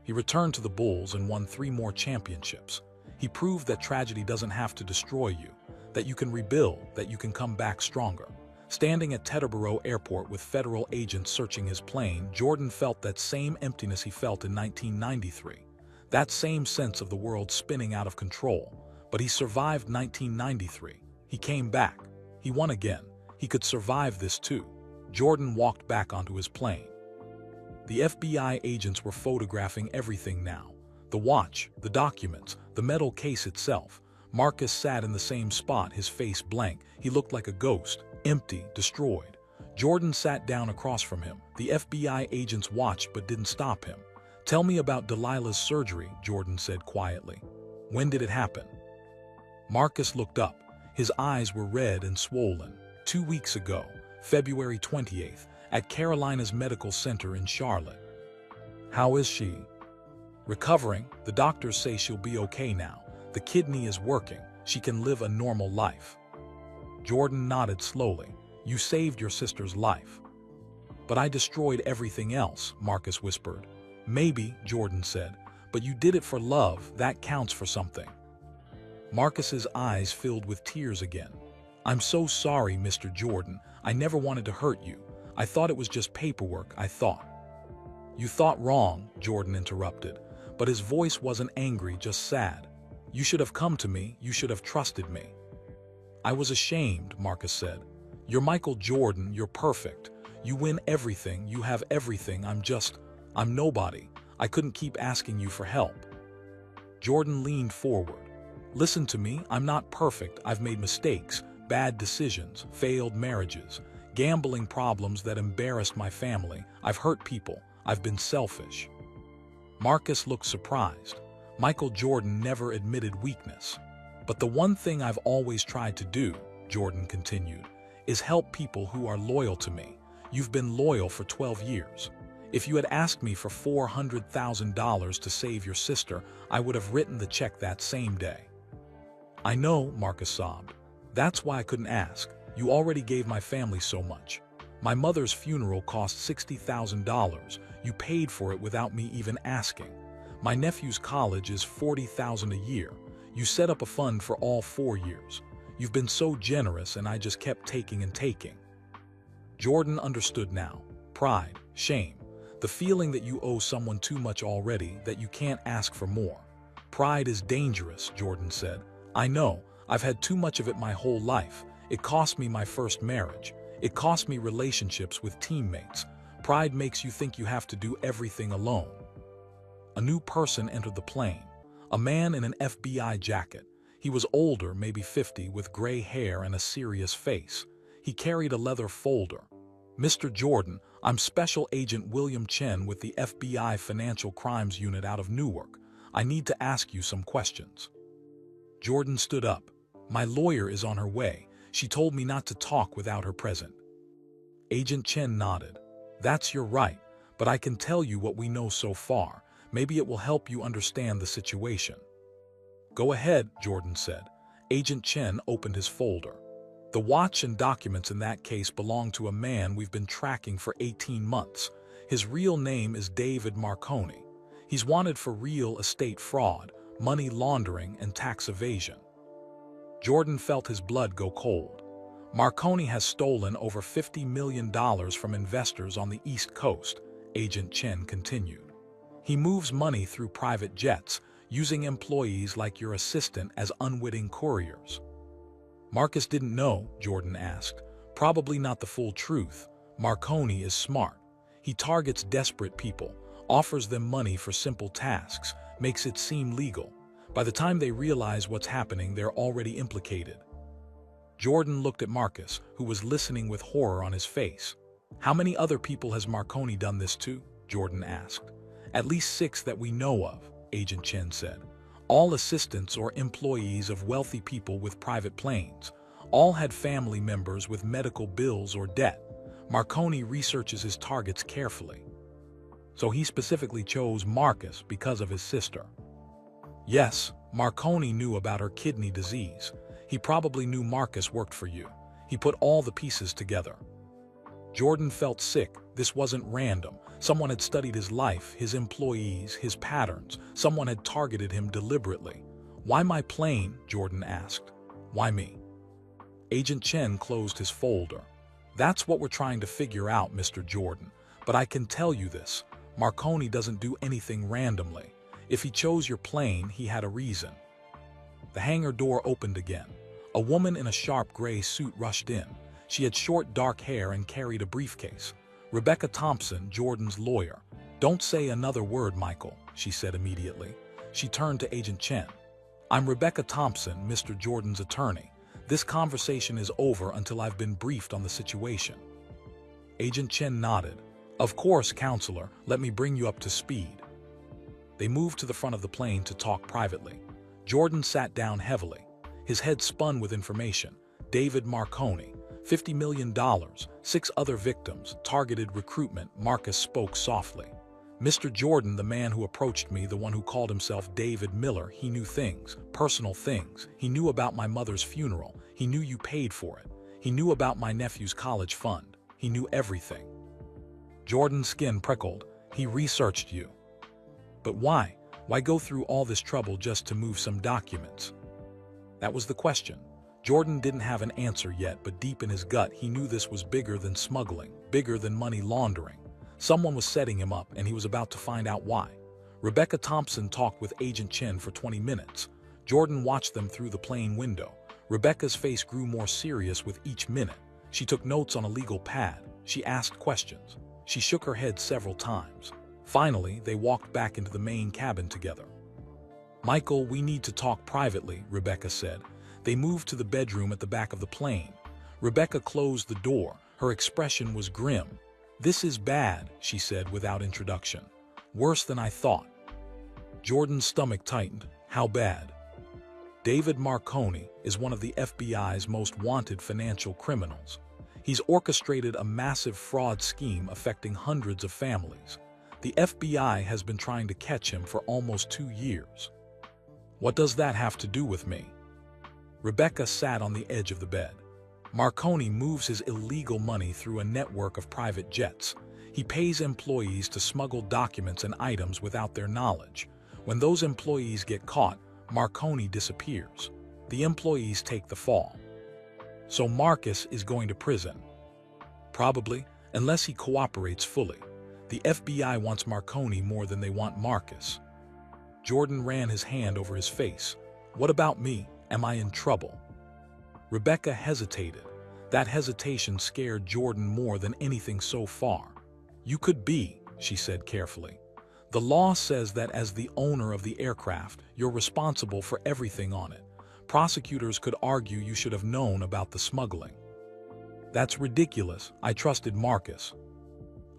He returned to the Bulls and won 3 more championships. He proved that tragedy doesn't have to destroy you, that you can rebuild, that you can come back stronger. Standing at Teterboro Airport with federal agents searching his plane, Jordan felt that same emptiness he felt in 1993. That same sense of the world spinning out of control. But he survived 1993. He came back. He won again. He could survive this too. Jordan walked back onto his plane. The FBI agents were photographing everything now. The watch, the documents, the metal case itself. Marcus sat in the same spot, his face blank. He looked like a ghost, empty, destroyed. Jordan sat down across from him. The FBI agents watched but didn't stop him. Tell me about Delilah's surgery, Jordan said quietly. When did it happen? Marcus looked up. His eyes were red and swollen. 2 weeks ago, February 28th, at Carolina's Medical Center in Charlotte. How is she? Recovering. The doctors say she'll be okay now. The kidney is working. She can live a normal life. Jordan nodded slowly. You saved your sister's life. But I destroyed everything else, Marcus whispered. Maybe, Jordan said, but you did it for love. That counts for something. Marcus's eyes filled with tears again. I'm so sorry, Mr. Jordan. I never wanted to hurt you. I thought it was just paperwork, I thought. You thought wrong, Jordan interrupted, but his voice wasn't angry, just sad. You should have come to me. You should have trusted me. I was ashamed, Marcus said. You're Michael Jordan. You're perfect. You win everything. You have everything. I'm nobody. I couldn't keep asking you for help. Jordan leaned forward. Listen to me. I'm not perfect. I've made mistakes. bad decisions, failed marriages, gambling problems that embarrassed my family. I've hurt people. I've been selfish. Marcus looked surprised. Michael Jordan never admitted weakness. But the one thing I've always tried to do, Jordan continued, is help people who are loyal to me. You've been loyal for 12 years. If you had asked me for $400,000 to save your sister, I would have written the check that same day. I know, Marcus sobbed. That's why I couldn't ask. You already gave my family so much. My mother's funeral cost $60,000. You paid for it without me even asking. My nephew's college is $40,000 a year. You set up a fund for all 4 years. You've been so generous, and I just kept taking and taking. Jordan understood now. Pride, shame, the feeling that you owe someone too much already, that you can't ask for more. Pride is dangerous, Jordan said. I know. I've had too much of it my whole life. It cost me my first marriage. It cost me relationships with teammates. Pride makes you think you have to do everything alone. A new person entered the plane. A man in an FBI jacket. He was older, maybe 50, with gray hair and a serious face. He carried a leather folder. Mr. Jordan, I'm Special Agent William Chen with the FBI Financial Crimes Unit out of Newark. I need to ask you some questions. Jordan stood up. My lawyer is on her way. She told me not to talk without her present. Agent Chen nodded. That's your right, but I can tell you what we know so far. Maybe it will help you understand the situation. Go ahead, Jordan said. Agent Chen opened his folder. The watch and documents in that case belong to a man we've been tracking for 18 months. His real name is David Marconi. He's wanted for real estate fraud, money laundering, and tax evasion. Jordan felt his blood go cold. Marconi has stolen over $50 million from investors on the East Coast, Agent Chen continued. He moves money through private jets, using employees like your assistant as unwitting couriers. Marcus didn't know, Jordan asked. Probably not the full truth. Marconi is smart. He targets desperate people, offers them money for simple tasks, makes it seem legal. By the time they realize what's happening, they're already implicated. Jordan looked at Marcus, who was listening with horror on his face. How many other people has Marconi done this to? Jordan asked. At least 6 that we know of, Agent Chen said. All assistants or employees of wealthy people with private planes. All had family members with medical bills or debt. Marconi researches his targets carefully. So he specifically chose Marcus because of his sister. Yes, Marconi knew about her kidney disease. He probably knew Marcus worked for you. He put all the pieces together. Jordan felt sick. This wasn't random. Someone had studied his life, his employees, his patterns. Someone had targeted him deliberately. Why my plane? Jordan asked. Why me? Agent Chen closed his folder. That's what we're trying to figure out, Mr. Jordan. But I can tell you this. Marconi doesn't do anything randomly. If he chose your plane, he had a reason. The hangar door opened again. A woman in a sharp gray suit rushed in. She had short, dark hair and carried a briefcase. Rebecca Thompson, Jordan's lawyer. Don't say another word, Michael, she said immediately. She turned to Agent Chen. I'm Rebecca Thompson, Mr. Jordan's attorney. This conversation is over until I've been briefed on the situation. Agent Chen nodded. Of course, counselor, let me bring you up to speed. They moved to the front of the plane to talk privately. Jordan sat down heavily. His head spun with information. David Marconi. $50 million, 6 other victims, targeted recruitment. Marcus spoke softly. Mr. Jordan, the man who approached me, the one who called himself David Miller, he knew things, personal things. He knew about my mother's funeral. He knew you paid for it. He knew about my nephew's college fund. He knew everything. Jordan's skin prickled. He researched you. But why? Why go through all this trouble just to move some documents? That was the question. Jordan didn't have an answer yet, but deep in his gut, he knew this was bigger than smuggling, bigger than money laundering. Someone was setting him up, and he was about to find out why. Rebecca Thompson talked with Agent Chen for 20 minutes. Jordan watched them through the plane window. Rebecca's face grew more serious with each minute. She took notes on a legal pad. She asked questions. She shook her head several times. Finally, they walked back into the main cabin together. Michael, we need to talk privately, Rebecca said. They moved to the bedroom at the back of the plane. Rebecca closed the door. Her expression was grim. "This is bad," she said without introduction. "Worse than I thought." Jordan's stomach tightened. "How bad?" David Marconi is one of the FBI's most wanted financial criminals. He's orchestrated a massive fraud scheme affecting hundreds of families. The FBI has been trying to catch him for almost 2 years. "What does that have to do with me?" Rebecca sat on the edge of the bed. "Marconi moves his illegal money through a network of private jets. He pays employees to smuggle documents and items without their knowledge. When those employees get caught, Marconi disappears. The employees take the fall. So Marcus is going to prison. Probably, unless he cooperates fully. The FBI wants Marconi more than they want Marcus." Jordan ran his hand over his face. "What about me? Am I in trouble?" Rebecca hesitated. That hesitation scared Jordan more than anything so far. "You could be," she said carefully. "The law says that as the owner of the aircraft, you're responsible for everything on it. Prosecutors could argue you should have known about the smuggling." "That's ridiculous. I trusted Marcus."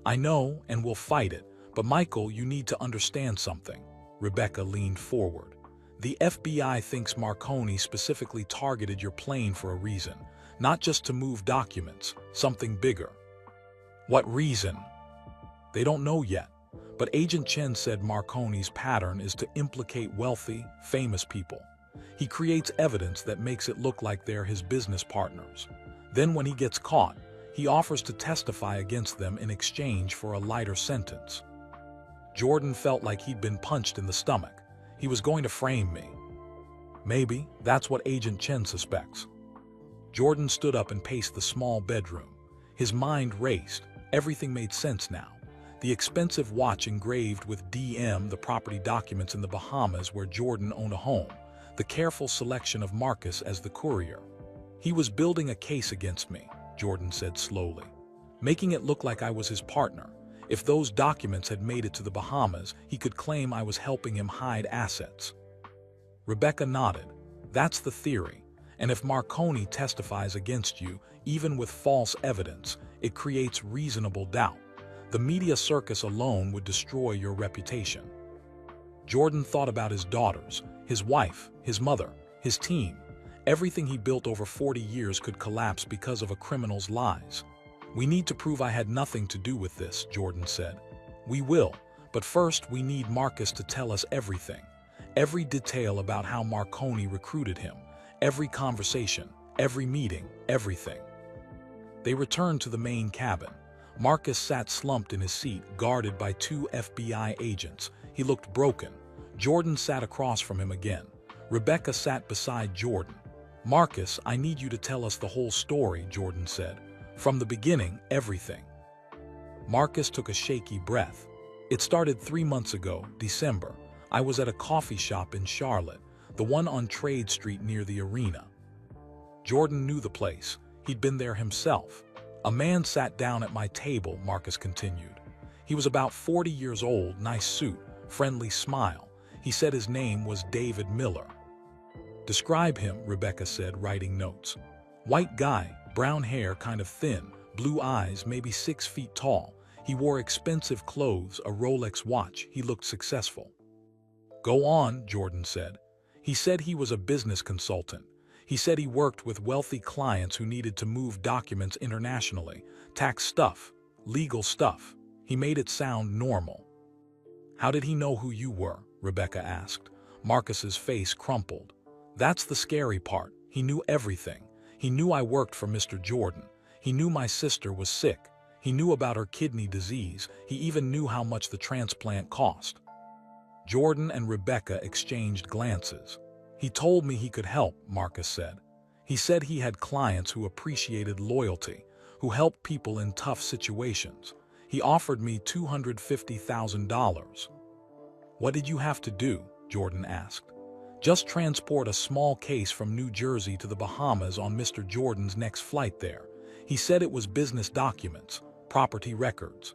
"I know, and we'll fight it, but Michael, you need to understand something." Rebecca leaned forward. "The FBI thinks Marconi specifically targeted your plane for a reason, not just to move documents, something bigger." "What reason?" "They don't know yet, but Agent Chen said Marconi's pattern is to implicate wealthy, famous people. He creates evidence that makes it look like they're his business partners. Then when he gets caught, he offers to testify against them in exchange for a lighter sentence." Jordan felt like he'd been punched in the stomach. He was going to frame me. "Maybe that's what Agent Chen suspects." Jordan stood up and paced the small bedroom. His mind raced. Everything made sense now. The expensive watch engraved with DM, the property documents in the Bahamas where Jordan owned a home, the careful selection of Marcus as the courier. "He was building a case against me," Jordan said slowly, "making it look like I was his partner. If those documents had made it to the Bahamas, he could claim I was helping him hide assets." Rebecca nodded. "That's the theory. And if Marconi testifies against you, even with false evidence, it creates reasonable doubt. The media circus alone would destroy your reputation." Jordan thought about his daughters, his wife, his mother, his team. Everything he built over 40 years could collapse because of a criminal's lies. "We need to prove I had nothing to do with this," Jordan said. "We will, but first we need Marcus to tell us everything. Every detail about how Marconi recruited him, every conversation, every meeting, everything." They returned to the main cabin. Marcus sat slumped in his seat, guarded by 2 FBI agents. He looked broken. Jordan sat across from him again. Rebecca sat beside Jordan. "Marcus, I need you to tell us the whole story," Jordan said. "From the beginning, everything." Marcus took a shaky breath. "It started 3 months ago, December. I was at a coffee shop in Charlotte, the one on Trade Street near the arena." Jordan knew the place. He'd been there himself. "A man sat down at my table," Marcus continued. "He was about 40 years old, nice suit, friendly smile. He said his name was David Miller." "Describe him," Rebecca said, writing notes. "White guy, brown hair, kind of thin, blue eyes, maybe 6 feet tall. He wore expensive clothes, a Rolex watch. He looked successful." "Go on," Jordan said. "He said he was a business consultant. He said he worked with wealthy clients who needed to move documents internationally, tax stuff, legal stuff. He made it sound normal." "How did he know who you were?" Rebecca asked. Marcus's face crumpled. "That's the scary part. He knew everything. He knew I worked for Mr. Jordan. He knew my sister was sick. He knew about her kidney disease. He even knew how much the transplant cost." Jordan and Rebecca exchanged glances. "He told me he could help," Marcus said. "He said he had clients who appreciated loyalty, who helped people in tough situations. He offered me $250,000. "What did you have to do?" Jordan asked. "Just transport a small case from New Jersey to the Bahamas on Mr. Jordan's next flight there. He said it was business documents, property records.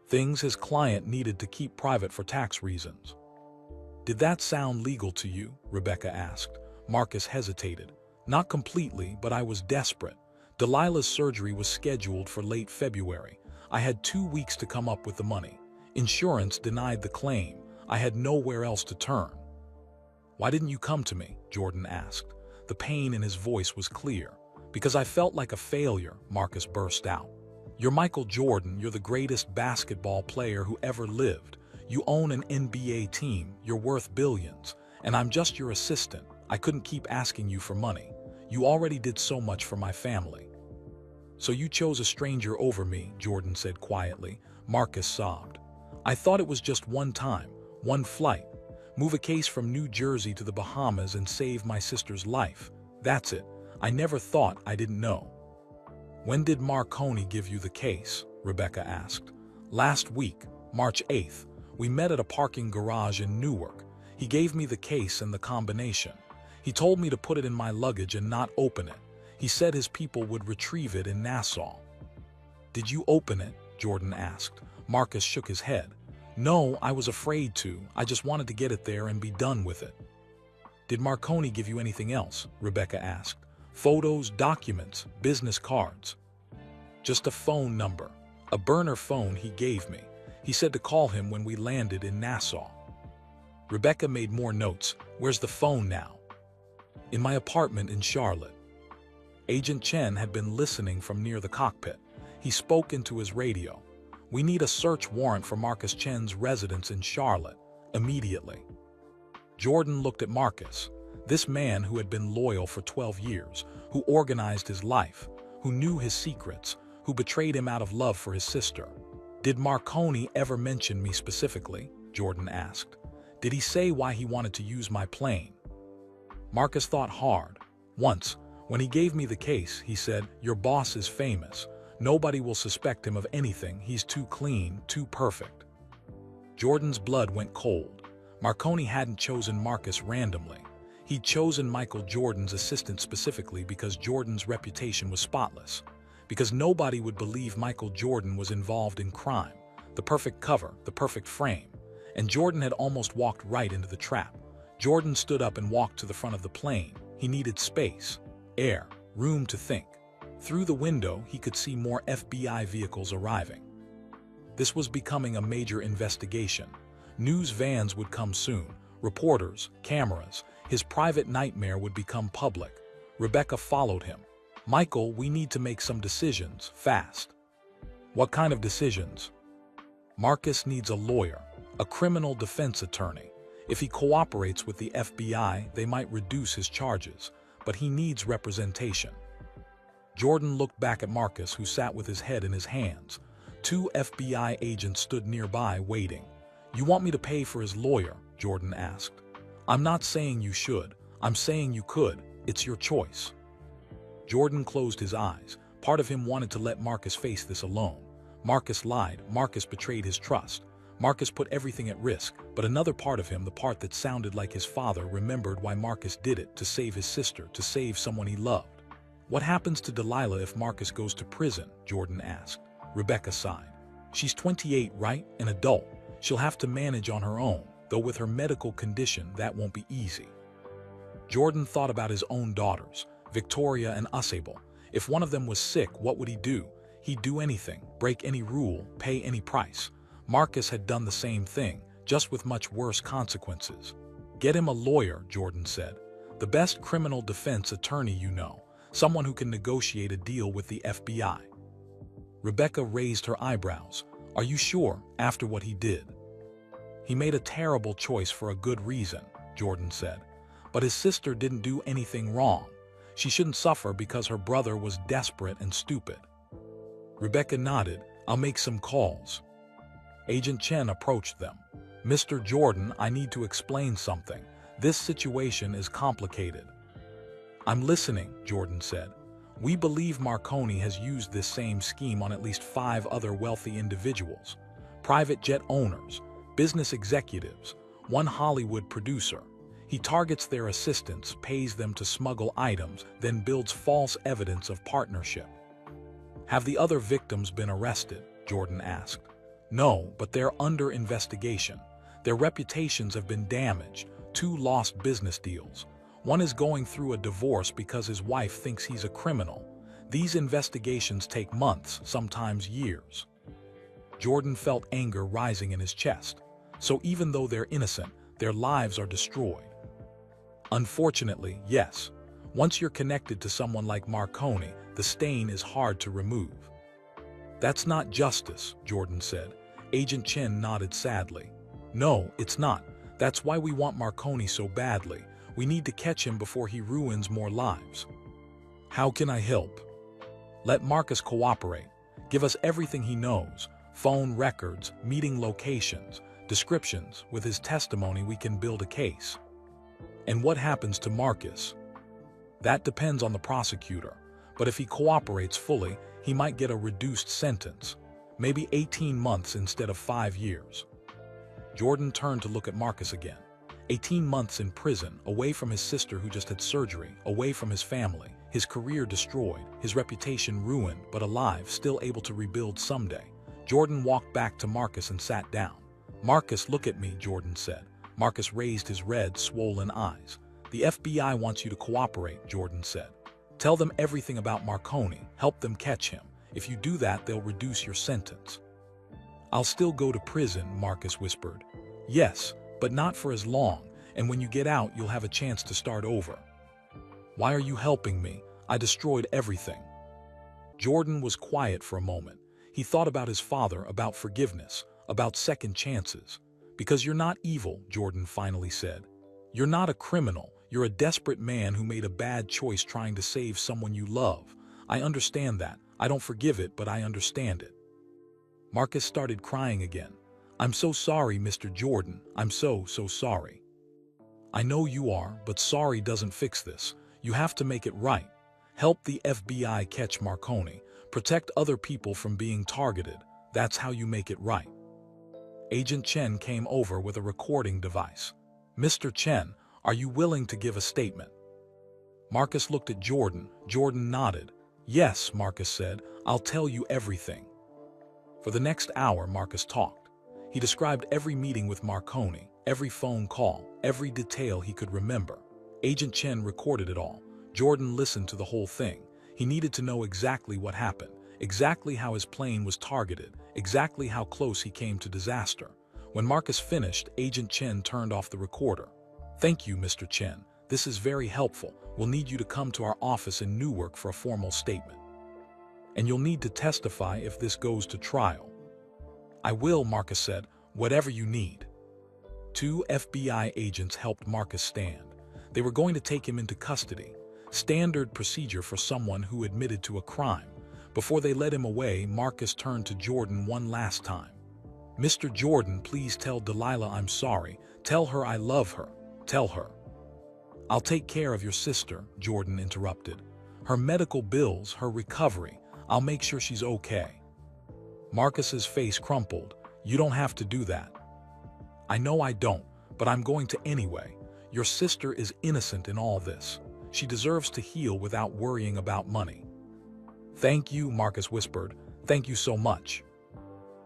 Things his client needed to keep private for tax reasons." "Did that sound legal to you?" Rebecca asked. Marcus hesitated. Not completely, but I was desperate. Delilah's surgery was scheduled for late February. I had 2 weeks to come up with the money. Insurance denied the claim. I had nowhere else to turn. "Why didn't you come to me?" Jordan asked. The pain in his voice was clear. "Because I felt like a failure," Marcus burst out. "You're Michael Jordan. You're the greatest basketball player who ever lived. You own an NBA team. You're worth billions. And I'm just your assistant. I couldn't keep asking you for money. You already did so much for my family." "So you chose a stranger over me," Jordan said quietly. Marcus sobbed. "I thought it was just one time, one flight. Move a case from New Jersey to the Bahamas and save my sister's life. That's it. I never thought I didn't know." "When did Marconi give you the case?" Rebecca asked. "Last week, March 8th. We met at a parking garage in Newark. He gave me the case and the combination. He told me to put it in my luggage and not open it. He said his people would retrieve it in Nassau." "Did you open it?" Jordan asked. Marcus shook his head. "No, I was afraid to. I just wanted to get it there and be done with it." "Did Marconi give you anything else?" Rebecca asked. "Photos, documents, business cards?" "Just a phone number. A burner phone he gave me. He said to call him when we landed in Nassau." Rebecca made more notes. "Where's the phone now?" "In my apartment in Charlotte." Agent Chen had been listening from near the cockpit. He spoke into his radio. "We need a search warrant for Marcus Chen's residence in Charlotte, immediately." Jordan looked at Marcus. This man who had been loyal for 12 years, who organized his life, who knew his secrets, who betrayed him out of love for his sister. "Did Marconi ever mention me specifically?" Jordan asked. "Did he say why he wanted to use my plane?" Marcus thought hard. "Once, when he gave me the case, he said, 'Your boss is famous. Nobody will suspect him of anything. He's too clean, too perfect.'" Jordan's blood went cold. Marconi hadn't chosen Marcus randomly. He'd chosen Michael Jordan's assistant specifically because Jordan's reputation was spotless. Because nobody would believe Michael Jordan was involved in crime. The perfect cover, the perfect frame. And Jordan had almost walked right into the trap. Jordan stood up and walked to the front of the plane. He needed space, air, room to think. Through the window, he could see more FBI vehicles arriving. This was becoming a major investigation. News vans would come soon, reporters, cameras. His private nightmare would become public. Rebecca followed him. "Michael, we need to make some decisions, fast." "What kind of decisions?" "Marcus needs a lawyer, a criminal defense attorney. If he cooperates with the FBI, they might reduce his charges, but he needs representation." Jordan looked back at Marcus, who sat with his head in his hands. 2 FBI agents stood nearby, waiting. "You want me to pay for his lawyer?" Jordan asked. "I'm not saying you should. I'm saying you could. It's your choice." Jordan closed his eyes. Part of him wanted to let Marcus face this alone. Marcus lied. Marcus betrayed his trust. Marcus put everything at risk, but another part of him, the part that sounded like his father, remembered why Marcus did it, to save his sister, to save someone he loved. "What happens to Delilah if Marcus goes to prison?" Jordan asked. Rebecca sighed. "She's 28, right? An adult. She'll have to manage on her own, though with her medical condition, that won't be easy." Jordan thought about his own daughters, Victoria and Usable. If one of them was sick, what would he do? He'd do anything, break any rule, pay any price. Marcus had done the same thing, just with much worse consequences. "Get him a lawyer," Jordan said. "The best criminal defense attorney you know. Someone who can negotiate a deal with the FBI." Rebecca raised her eyebrows. "Are you sure, after what he did?" "He made a terrible choice for a good reason," Jordan said. "But his sister didn't do anything wrong. She shouldn't suffer because her brother was desperate and stupid." Rebecca nodded. "I'll make some calls." Agent Chen approached them. "Mr. Jordan, I need to explain something. This situation is complicated." "I'm listening," Jordan said. "We believe Marconi has used this same scheme on at least 5 other wealthy individuals. Private jet owners, business executives, one Hollywood producer. He targets their assistants, pays them to smuggle items, then builds false evidence of partnership." "Have the other victims been arrested?" Jordan asked. "No, but they're under investigation. Their reputations have been damaged, 2 lost business deals. One is going through a divorce because his wife thinks he's a criminal. These investigations take months, sometimes years. Jordan felt anger rising in his chest. So even though they're innocent, their lives are destroyed. Unfortunately, yes. Once you're connected to someone like Marconi, the stain is hard to remove. That's not justice, Jordan said. Agent Chen nodded sadly. No, it's not. That's why we want Marconi so badly. We need to catch him before he ruins more lives. How can I help? Let Marcus cooperate. Give us everything he knows. Phone records, meeting locations, descriptions. With his testimony, we can build a case. And what happens to Marcus? That depends on the prosecutor. But if he cooperates fully, he might get a reduced sentence. Maybe 18 months instead of 5 years. Jordan turned to look at Marcus again. 18 months in prison, away from his sister who just had surgery, away from his family, his career destroyed, his reputation ruined, but alive, still able to rebuild someday. Jordan walked back to Marcus and sat down. Marcus, look at me, Jordan said. Marcus raised his red, swollen eyes. The FBI wants you to cooperate, Jordan said. Tell them everything about Marconi, help them catch him. If you do that, they'll reduce your sentence. I'll still go to prison, Marcus whispered. Yes, but not for as long, and when you get out, you'll have a chance to start over. Why are you helping me? I destroyed everything. Jordan was quiet for a moment. He thought about his father, about forgiveness, about second chances. Because you're not evil, Jordan finally said. You're not a criminal. You're a desperate man who made a bad choice trying to save someone you love. I understand that. I don't forgive it, but I understand it. Marcus started crying again. I'm so sorry, Mr. Jordan. I'm so sorry. I know you are, but sorry doesn't fix this. You have to make it right. Help the FBI catch Marconi. Protect other people from being targeted. That's how you make it right. Agent Chen came over with a recording device. Mr. Chen, are you willing to give a statement? Marcus looked at Jordan. Jordan nodded. Yes, Marcus said. I'll tell you everything. For the next hour, Marcus talked. He described every meeting with Marconi, every phone call, every detail he could remember. Agent Chen recorded it all. Jordan listened to the whole thing. He needed to know exactly what happened, exactly how his plane was targeted, exactly how close he came to disaster. When Marcus finished, Agent Chen turned off the recorder. Thank you, Mr. Chen. This is very helpful. We'll need you to come to our office in Newark for a formal statement. And you'll need to testify if this goes to trial. I will, Marcus said, whatever you need. 2 FBI agents helped Marcus stand. They were going to take him into custody. Standard procedure for someone who admitted to a crime. Before they led him away, Marcus turned to Jordan one last time. Mr. Jordan, please tell Delilah I'm sorry. Tell her I love her. Tell her. I'll take care of your sister, Jordan interrupted. Her medical bills, her recovery. I'll make sure she's okay. Marcus's face crumpled. You don't have to do that. I know I don't, but I'm going to anyway. Your sister is innocent in all this. She deserves to heal without worrying about money. Thank you, Marcus whispered. Thank you so much.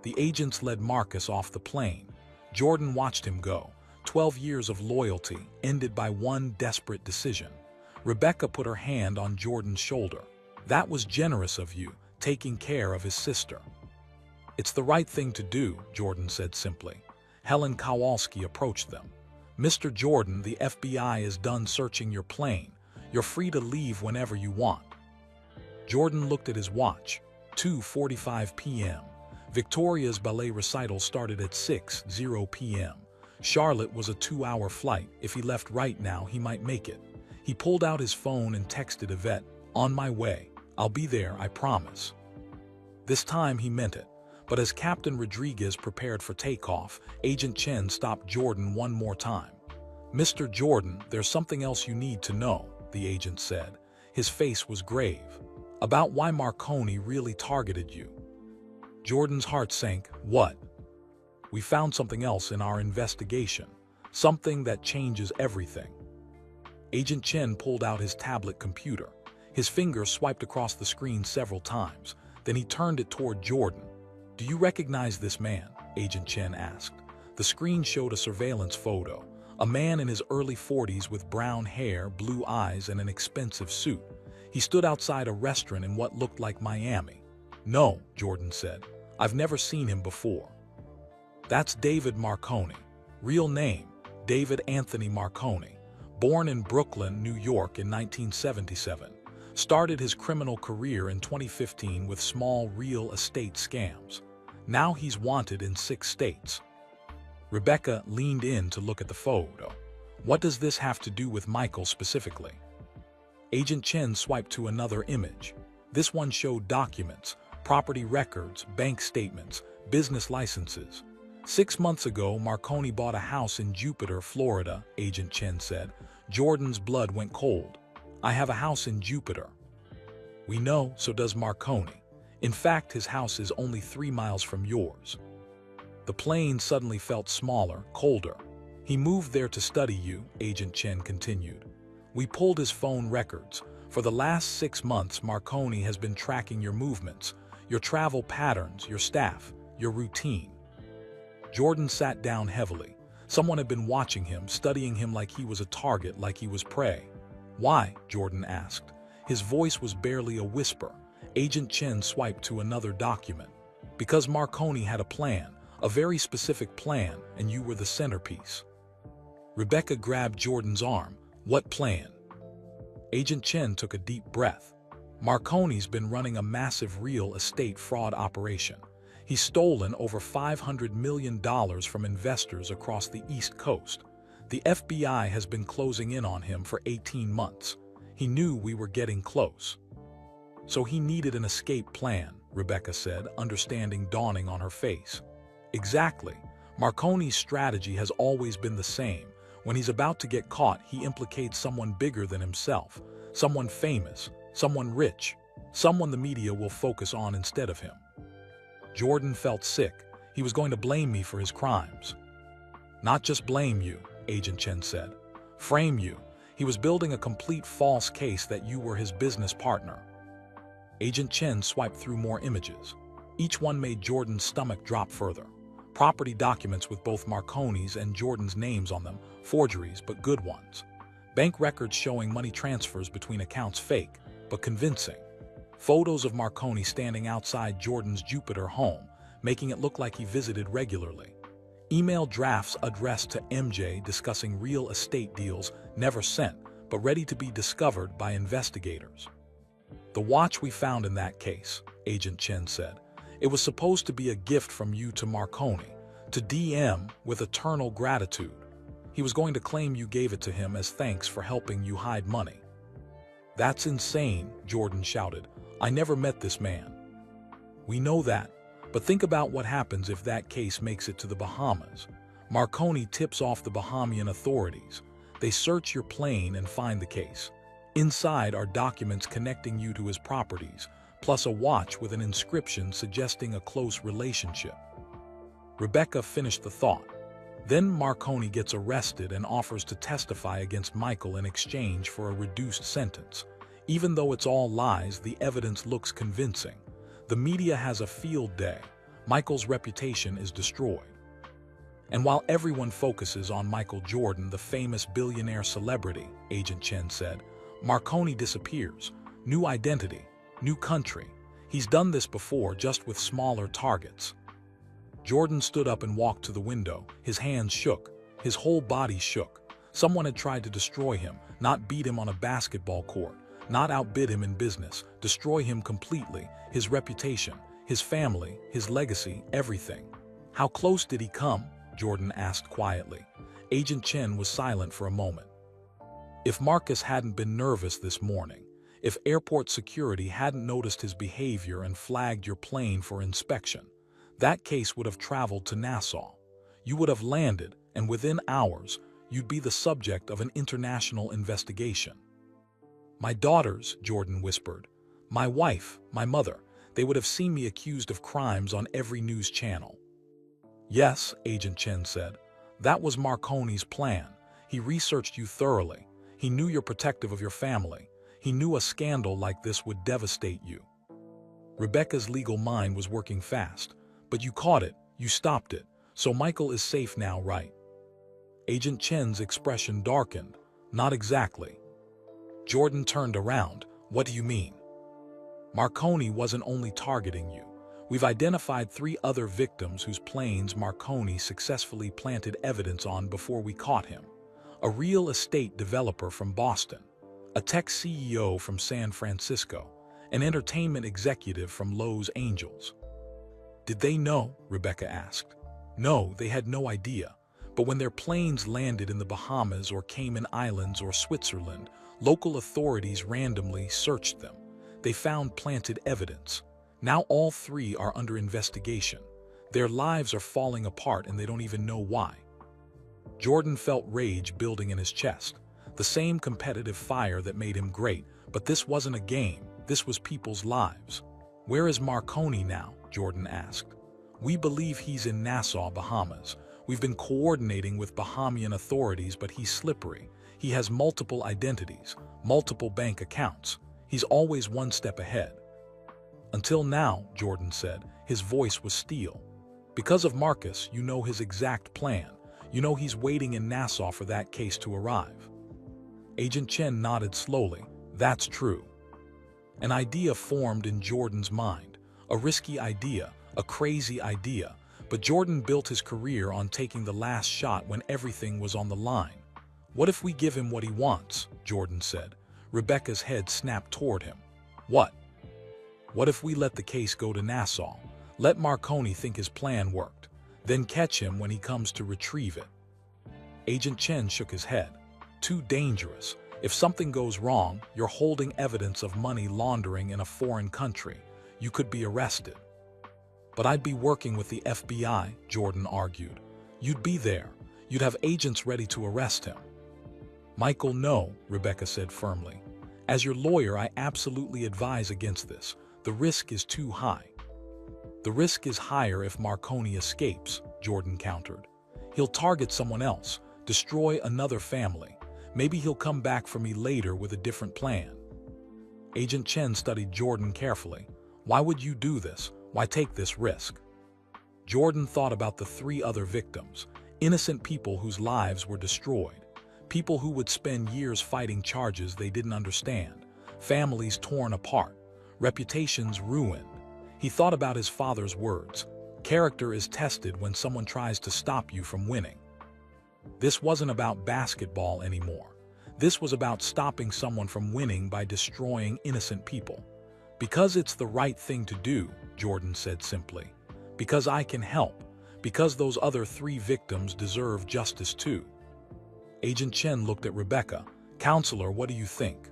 The agents led Marcus off the plane. Jordan watched him go. 12 years of loyalty ended by one desperate decision. Rebecca put her hand on Jordan's shoulder. That was generous of you, taking care of his sister. It's the right thing to do, Jordan said simply. Helen Kowalski approached them. Mr. Jordan, the FBI is done searching your plane. You're free to leave whenever you want. Jordan looked at his watch. 2:45 p.m. Victoria's ballet recital started at 6:00 p.m. Charlotte was a 2-hour flight. If he left right now, he might make it. He pulled out his phone and texted Yvette, on my way. I'll be there, I promise. This time he meant it. But as Captain Rodriguez prepared for takeoff, Agent Chen stopped Jordan one more time. Mr. Jordan, there's something else you need to know, the agent said. His face was grave. About why Marconi really targeted you. Jordan's heart sank. What? We found something else in our investigation. Something that changes everything. Agent Chen pulled out his tablet computer. His finger swiped across the screen several times. Then he turned it toward Jordan. Do you recognize this man? Agent Chen asked. The screen showed a surveillance photo. A man in his early 40s with brown hair, blue eyes, and an expensive suit. He stood outside a restaurant in what looked like Miami. "No," Jordan said. "I've never seen him before." "That's David Marconi. Real name, David Anthony Marconi. Born in Brooklyn, New York in 1977. Started his criminal career in 2015 with small real estate scams. Now he's wanted in 6 states. Rebecca leaned in to look at the photo. "What does this have to do with Michael specifically?" Agent Chen swiped to another image. This one showed documents, property records, bank statements, business licenses. 6 months ago, Marconi bought a house in Jupiter, Florida, Agent Chen said. Jordan's blood went cold. "I have a house in Jupiter." "We know, so does Marconi. In fact, his house is only 3 miles from yours." The plane suddenly felt smaller, colder. "He moved there to study you," Agent Chen continued. "We pulled his phone records. For the last 6 months, Marconi has been tracking your movements, your travel patterns, your staff, your routine." Jordan sat down heavily. Someone had been watching him, studying him like he was a target, like he was prey. "Why?" Jordan asked. His voice was barely a whisper. Agent Chen swiped to another document. "Because Marconi had a plan, a very specific plan, and you were the centerpiece." Rebecca grabbed Jordan's arm. "What plan?" Agent Chen took a deep breath. "Marconi's been running a massive real estate fraud operation. He's stolen over $500 million from investors across the East Coast. The FBI has been closing in on him for 18 months. He knew we were getting close. So he needed an escape plan," Rebecca said, understanding dawning on her face. "Exactly. Marconi's strategy has always been the same. When he's about to get caught, he implicates someone bigger than himself, someone famous, someone rich, someone the media will focus on instead of him." Jordan felt sick. He was going to blame me for his crimes. "Not just blame you," Agent Chen said. "Frame you. He was building a complete false case that you were his business partner." Agent Chen swiped through more images. Each one made Jordan's stomach drop further. Property documents with both Marconi's and Jordan's names on them, forgeries but good ones. Bank records showing money transfers between accounts, fake but convincing. Photos of Marconi standing outside Jordan's Jupiter home, making it look like he visited regularly. Email drafts addressed to MJ discussing real estate deals never sent, but ready to be discovered by investigators. "The watch we found in that case," Agent Chen said. "It was supposed to be a gift from you to Marconi, to DM with eternal gratitude. He was going to claim you gave it to him as thanks for helping you hide money." "That's insane," Jordan shouted. "I never met this man." "We know that, but think about what happens if that case makes it to the Bahamas. Marconi tips off the Bahamian authorities. They search your plane and find the case. Inside are documents connecting you to his properties, plus a watch with an inscription suggesting a close relationship." Rebecca finished the thought. "Then Marconi gets arrested and offers to testify against Michael in exchange for a reduced sentence. Even though it's all lies, the evidence looks convincing. The media has a field day. Michael's reputation is destroyed." "And while everyone focuses on Michael Jordan, the famous billionaire celebrity," Agent Chen said, "Marconi disappears. New identity, new country. He's done this before, just with smaller targets." Jordan stood up and walked to the window. His hands shook. His whole body shook. Someone had tried to destroy him, not beat him on a basketball court, not outbid him in business, destroy him completely, his reputation, his family, his legacy, everything. "How close did he come?" Jordan asked quietly. Agent Chen was silent for a moment. "If Marcus hadn't been nervous this morning, if airport security hadn't noticed his behavior and flagged your plane for inspection, that case would have traveled to Nassau. You would have landed, and within hours, you'd be the subject of an international investigation." "My daughters," Jordan whispered. "My wife, my mother, they would have seen me accused of crimes on every news channel." "Yes," Agent Chen said. "That was Marconi's plan. He researched you thoroughly. He knew you're protective of your family. He knew a scandal like this would devastate you." Rebecca's legal mind was working fast. "But you caught it, you stopped it, so Michael is safe now, right?" Agent Chen's expression darkened. Not exactly. Jordan turned around. What do you mean? Marconi wasn't only targeting you. We've identified 3 other victims whose planes Marconi successfully planted evidence on before we caught him. A real estate developer from Boston, a tech CEO from San Francisco, an entertainment executive from Los Angeles. Did they know? Rebecca asked. No, they had no idea. But when their planes landed in the Bahamas or Cayman Islands or Switzerland, local authorities randomly searched them. They found planted evidence. Now all 3 are under investigation. Their lives are falling apart and they don't even know why. Jordan felt rage building in his chest. The same competitive fire that made him great, but this wasn't a game. This was people's lives. Where is Marconi now? Jordan asked. We believe he's in Nassau, Bahamas. We've been coordinating with Bahamian authorities, but he's slippery. He has multiple identities, multiple bank accounts. He's always one step ahead. Until now, Jordan said, his voice was steel. Because of Marcus, you know his exact plan. You know he's waiting in Nassau for that case to arrive. Agent Chen nodded slowly. That's true. An idea formed in Jordan's mind. A risky idea, a crazy idea. But Jordan built his career on taking the last shot when everything was on the line. What if we give him what he wants? Jordan said. Rebecca's head snapped toward him. What? What if we let the case go to Nassau? Let Marconi think his plan worked. Then catch him when he comes to retrieve it. Agent Chen shook his head. Too dangerous. If something goes wrong, you're holding evidence of money laundering in a foreign country. You could be arrested. But I'd be working with the FBI, Jordan argued. You'd be there. You'd have agents ready to arrest him. Michael, no, Rebecca said firmly. As your lawyer, I absolutely advise against this. The risk is too high. The risk is higher if Marconi escapes, Jordan countered. He'll target someone else, destroy another family. Maybe he'll come back for me later with a different plan. Agent Chen studied Jordan carefully. Why would you do this? Why take this risk? Jordan thought about the 3 other victims, innocent people whose lives were destroyed, people who would spend years fighting charges they didn't understand, families torn apart, reputations ruined. He thought about his father's words. Character is tested when someone tries to stop you from winning. This wasn't about basketball anymore. This was about stopping someone from winning by destroying innocent people. Because it's the right thing to do, Jordan said simply. Because I can help. Because those other 3 victims deserve justice too. Agent Chen looked at Rebecca. Counselor, what do you think?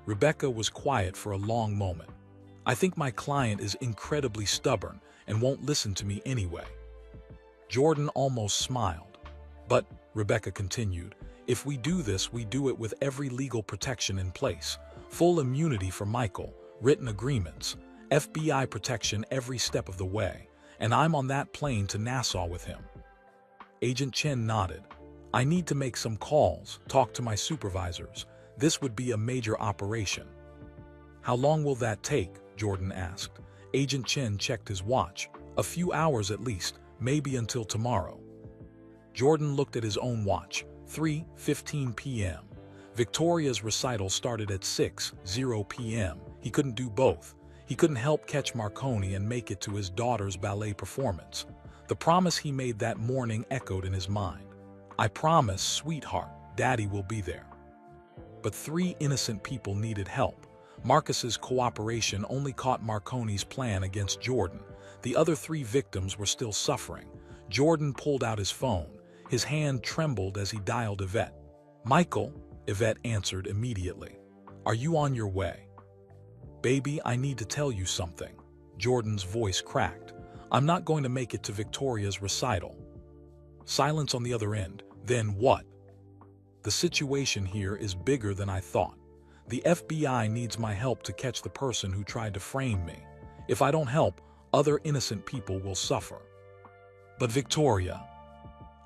Rebecca was quiet for a long moment. I think my client is incredibly stubborn and won't listen to me anyway. Jordan almost smiled. But, Rebecca continued, if we do this, we do it with every legal protection in place. Full immunity for Michael, written agreements, FBI protection every step of the way, and I'm on that plane to Nassau with him. Agent Chen nodded. I need to make some calls, talk to my supervisors. This would be a major operation. How long will that take? Jordan asked. Agent Chen checked his watch. A few hours at least, maybe until tomorrow. Jordan looked at his own watch. 3:15 p.m. Victoria's recital started at 6:00 p.m. He couldn't do both. He couldn't help catch Marconi and make it to his daughter's ballet performance. The promise he made that morning echoed in his mind. I promise, sweetheart, Daddy will be there. But 3 innocent people needed help. Marcus's cooperation only caught Marconi's plan against Jordan. The other 3 victims were still suffering. Jordan pulled out his phone. His hand trembled as he dialed Yvette. Michael, Yvette answered immediately. Are you on your way? Baby, I need to tell you something. Jordan's voice cracked. I'm not going to make it to Victoria's recital. Silence on the other end. Then what? The situation here is bigger than I thought. The FBI needs my help to catch the person who tried to frame me. If I don't help, other innocent people will suffer. But Victoria...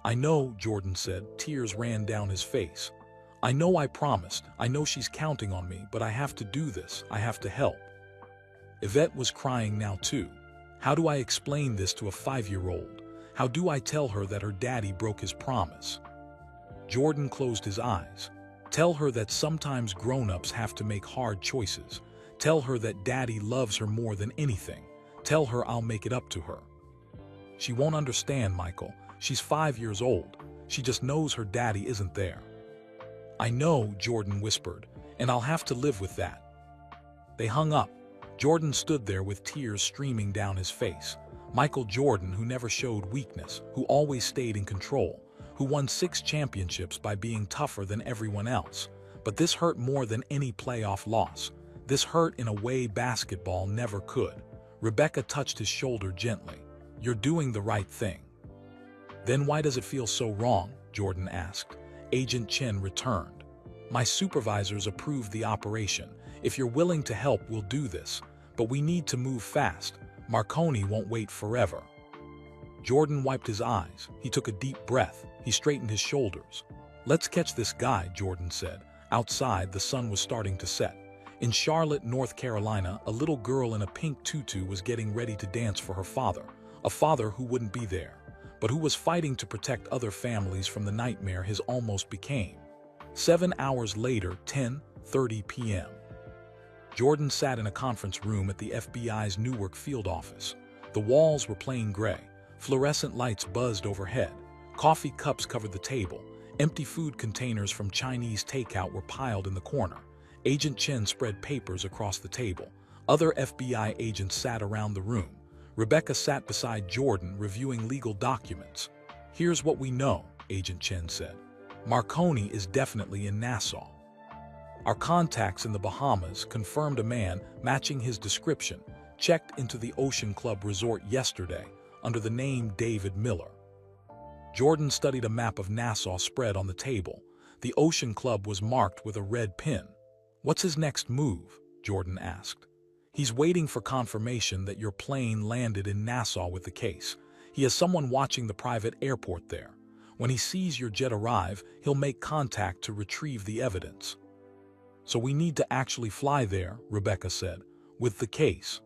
I know, Jordan said. Tears ran down his face. I know I promised. I know she's counting on me, but I have to do this. I have to help. Yvette was crying now too. How do I explain this to a 5-year-old? How do I tell her that her daddy broke his promise? Jordan closed his eyes. Tell her that sometimes grown-ups have to make hard choices. Tell her that Daddy loves her more than anything. Tell her I'll make it up to her. She won't understand, Michael. She's 5 years old. She just knows her daddy isn't there. I know, Jordan whispered, and I'll have to live with that. They hung up. Jordan stood there with tears streaming down his face. Michael Jordan, who never showed weakness, who always stayed in control, who won 6 championships by being tougher than everyone else. But this hurt more than any playoff loss. This hurt in a way basketball never could. Rebecca touched his shoulder gently. You're doing the right thing. Then why does it feel so wrong? Jordan asked. Agent Chen returned. My supervisors approved the operation. If you're willing to help, we'll do this. But we need to move fast. Marconi won't wait forever. Jordan wiped his eyes. He took a deep breath. He straightened his shoulders. Let's catch this guy, Jordan said. Outside, the sun was starting to set. In Charlotte, North Carolina, a little girl in a pink tutu was getting ready to dance for her father, a father who wouldn't be there, but who was fighting to protect other families from the nightmare his almost became. 7 hours later, 10:30 p.m. Jordan sat in a conference room at the FBI's Newark field office. The walls were plain gray. Fluorescent lights buzzed overhead. Coffee cups covered the table. Empty food containers from Chinese takeout were piled in the corner. Agent Chen spread papers across the table. Other FBI agents sat around the room. Rebecca sat beside Jordan, reviewing legal documents. Here's what we know, Agent Chen said. Marconi is definitely in Nassau. Our contacts in the Bahamas confirmed a man matching his description checked into the Ocean Club resort yesterday under the name David Miller. Jordan studied a map of Nassau spread on the table. The Ocean Club was marked with a red pin. What's his next move? Jordan asked. He's waiting for confirmation that your plane landed in Nassau with the case. He has someone watching the private airport there. When he sees your jet arrive, he'll make contact to retrieve the evidence. So we need to actually fly there, Rebecca said, with the case.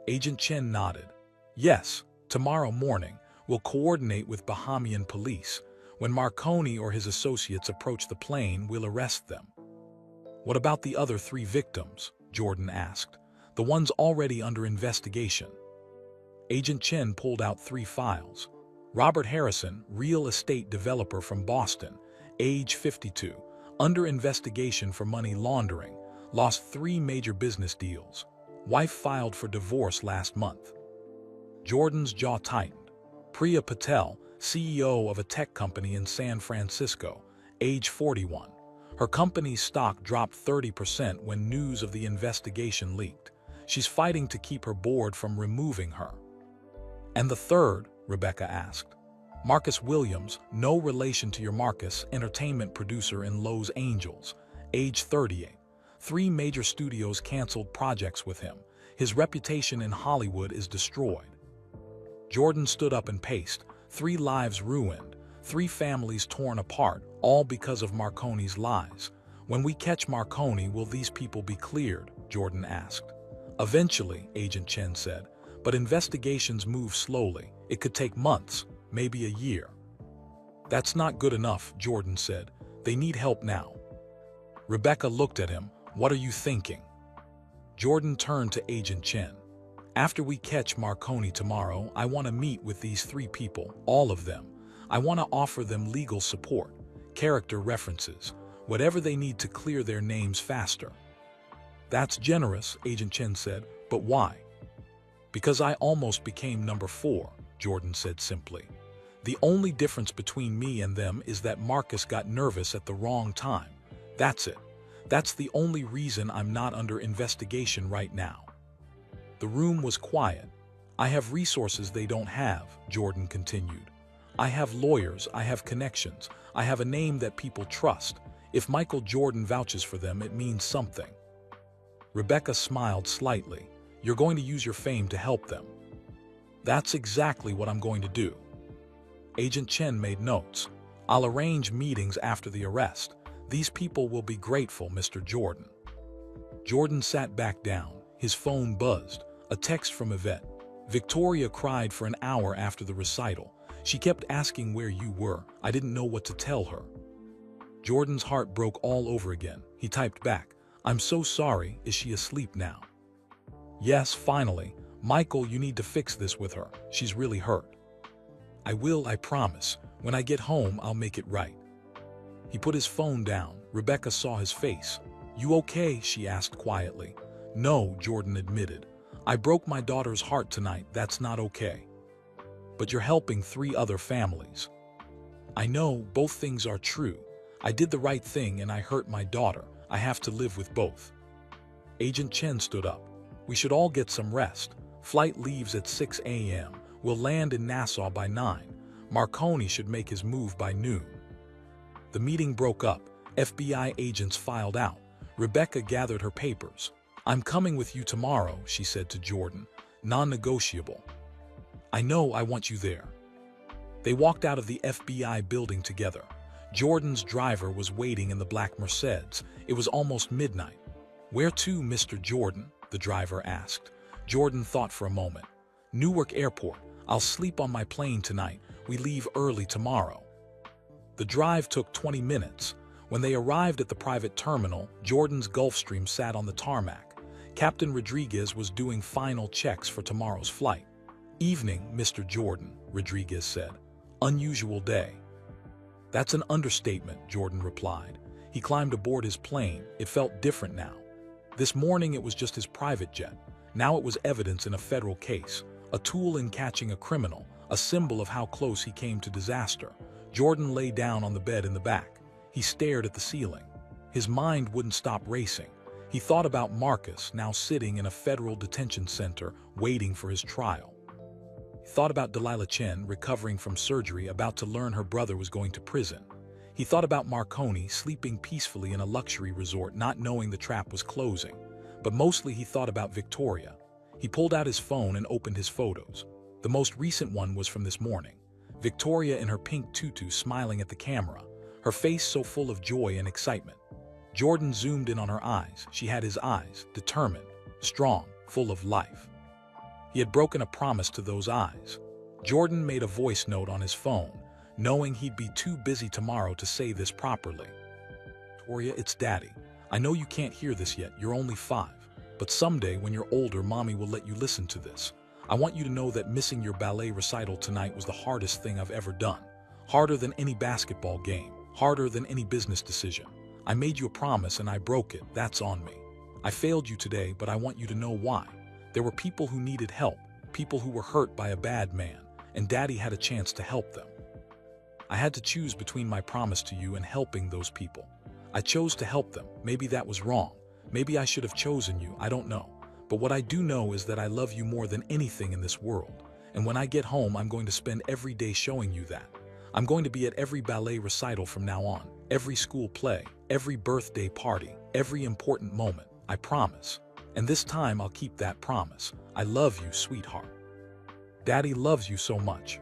Agent Chen nodded. Yes, tomorrow morning, we'll coordinate with Bahamian police. When Marconi or his associates approach the plane, we'll arrest them. What about the other 3 victims? Jordan asked. The ones already under investigation. Agent Chen pulled out 3 files. Robert Harrison, real estate developer from Boston, age 52, under investigation for money laundering, lost 3 major business deals. Wife filed for divorce last month. Jordan's jaw tightened. Priya Patel, CEO of a tech company in San Francisco, age 41. Her company's stock dropped 30% when news of the investigation leaked. She's fighting to keep her board from removing her. And the third, Rebecca asked. Marcus Williams, no relation to your Marcus, entertainment producer in Los Angeles, age 38. 3 major studios canceled projects with him. His reputation in Hollywood is destroyed. Jordan stood up and paced. 3 lives ruined, 3 families torn apart, all because of Marconi's lies. When we catch Marconi, will these people be cleared? Jordan asked. Eventually, Agent Chen said, but investigations move slowly. It could take months, maybe a year. That's not good enough, Jordan said. They need help now. Rebecca looked at him. What are you thinking? Jordan turned to Agent Chen. After we catch Marconi tomorrow, I want to meet with these 3 people, all of them. I want to offer them legal support, character references, whatever they need to clear their names faster. That's generous, Agent Chen said, but why? Because I almost became number 4, Jordan said simply. The only difference between me and them is that Marcus got nervous at the wrong time. That's it. That's the only reason I'm not under investigation right now. The room was quiet. I have resources they don't have, Jordan continued. I have lawyers, I have connections, I have a name that people trust. If Michael Jordan vouches for them, it means something. Rebecca smiled slightly. You're going to use your fame to help them. That's exactly what I'm going to do. Agent Chen made notes. I'll arrange meetings after the arrest. These people will be grateful, Mr. Jordan. Jordan sat back down. His phone buzzed. A text from Yvette. Victoria cried for an hour after the recital. She kept asking where you were. I didn't know what to tell her. Jordan's heart broke all over again. He typed back, "I'm so sorry, is she asleep now?" "Yes, finally. Michael, you need to fix this with her. She's really hurt." "I will, I promise. When I get home, I'll make it right." He put his phone down. Rebecca saw his face. "You okay?" she asked quietly. "No," Jordan admitted. "I broke my daughter's heart tonight. That's not okay." "But you're helping 3 other families." "I know, both things are true. I did the right thing and I hurt my daughter. I have to live with both." Agent Chen stood up. "We should all get some rest. Flight leaves at 6 a.m. We'll land in Nassau by 9. Marconi should make his move by noon." The meeting broke up. FBI agents filed out. Rebecca gathered her papers. "I'm coming with you tomorrow," she said to Jordan. "Non-negotiable." "I know, I want you there." They walked out of the FBI building together. Jordan's driver was waiting in the black Mercedes. It was almost midnight. "Where to, Mr. Jordan?" the driver asked. Jordan thought for a moment. "Newark Airport. I'll sleep on my plane tonight. We leave early tomorrow." The drive took 20 minutes. When they arrived at the private terminal, Jordan's Gulfstream sat on the tarmac. Captain Rodriguez was doing final checks for tomorrow's flight. "Evening, Mr. Jordan," Rodriguez said. "Unusual day." "That's an understatement," Jordan replied. He climbed aboard his plane. It felt different now. This morning it was just his private jet. Now it was evidence in a federal case, a tool in catching a criminal, a symbol of how close he came to disaster. Jordan lay down on the bed in the back. He stared at the ceiling. His mind wouldn't stop racing. He thought about Marcus, now sitting in a federal detention center, waiting for his trial. He thought about Delilah Chen, recovering from surgery, about to learn her brother was going to prison. He thought about Marconi, sleeping peacefully in a luxury resort, not knowing the trap was closing. But mostly he thought about Victoria. He pulled out his phone and opened his photos. The most recent one was from this morning. Victoria in her pink tutu smiling at the camera, her face so full of joy and excitement. Jordan zoomed in on her eyes. She had his eyes, determined, strong, full of life. He had broken a promise to those eyes. Jordan made a voice note on his phone, knowing he'd be too busy tomorrow to say this properly. "Victoria, it's Daddy. I know you can't hear this yet, you're only 5. But someday, when you're older, Mommy will let you listen to this. I want you to know that missing your ballet recital tonight was the hardest thing I've ever done. Harder than any basketball game. Harder than any business decision. I made you a promise and I broke it. That's on me. I failed you today, but I want you to know why. There were people who needed help, people who were hurt by a bad man, and Daddy had a chance to help them. I had to choose between my promise to you and helping those people. I chose to help them. Maybe that was wrong. Maybe I should have chosen you, I don't know. But what I do know is that I love you more than anything in this world. And when I get home, I'm going to spend every day showing you that. I'm going to be at every ballet recital from now on, every school play, every birthday party, every important moment. I promise. And this time I'll keep that promise. I love you, sweetheart. Daddy loves you so much."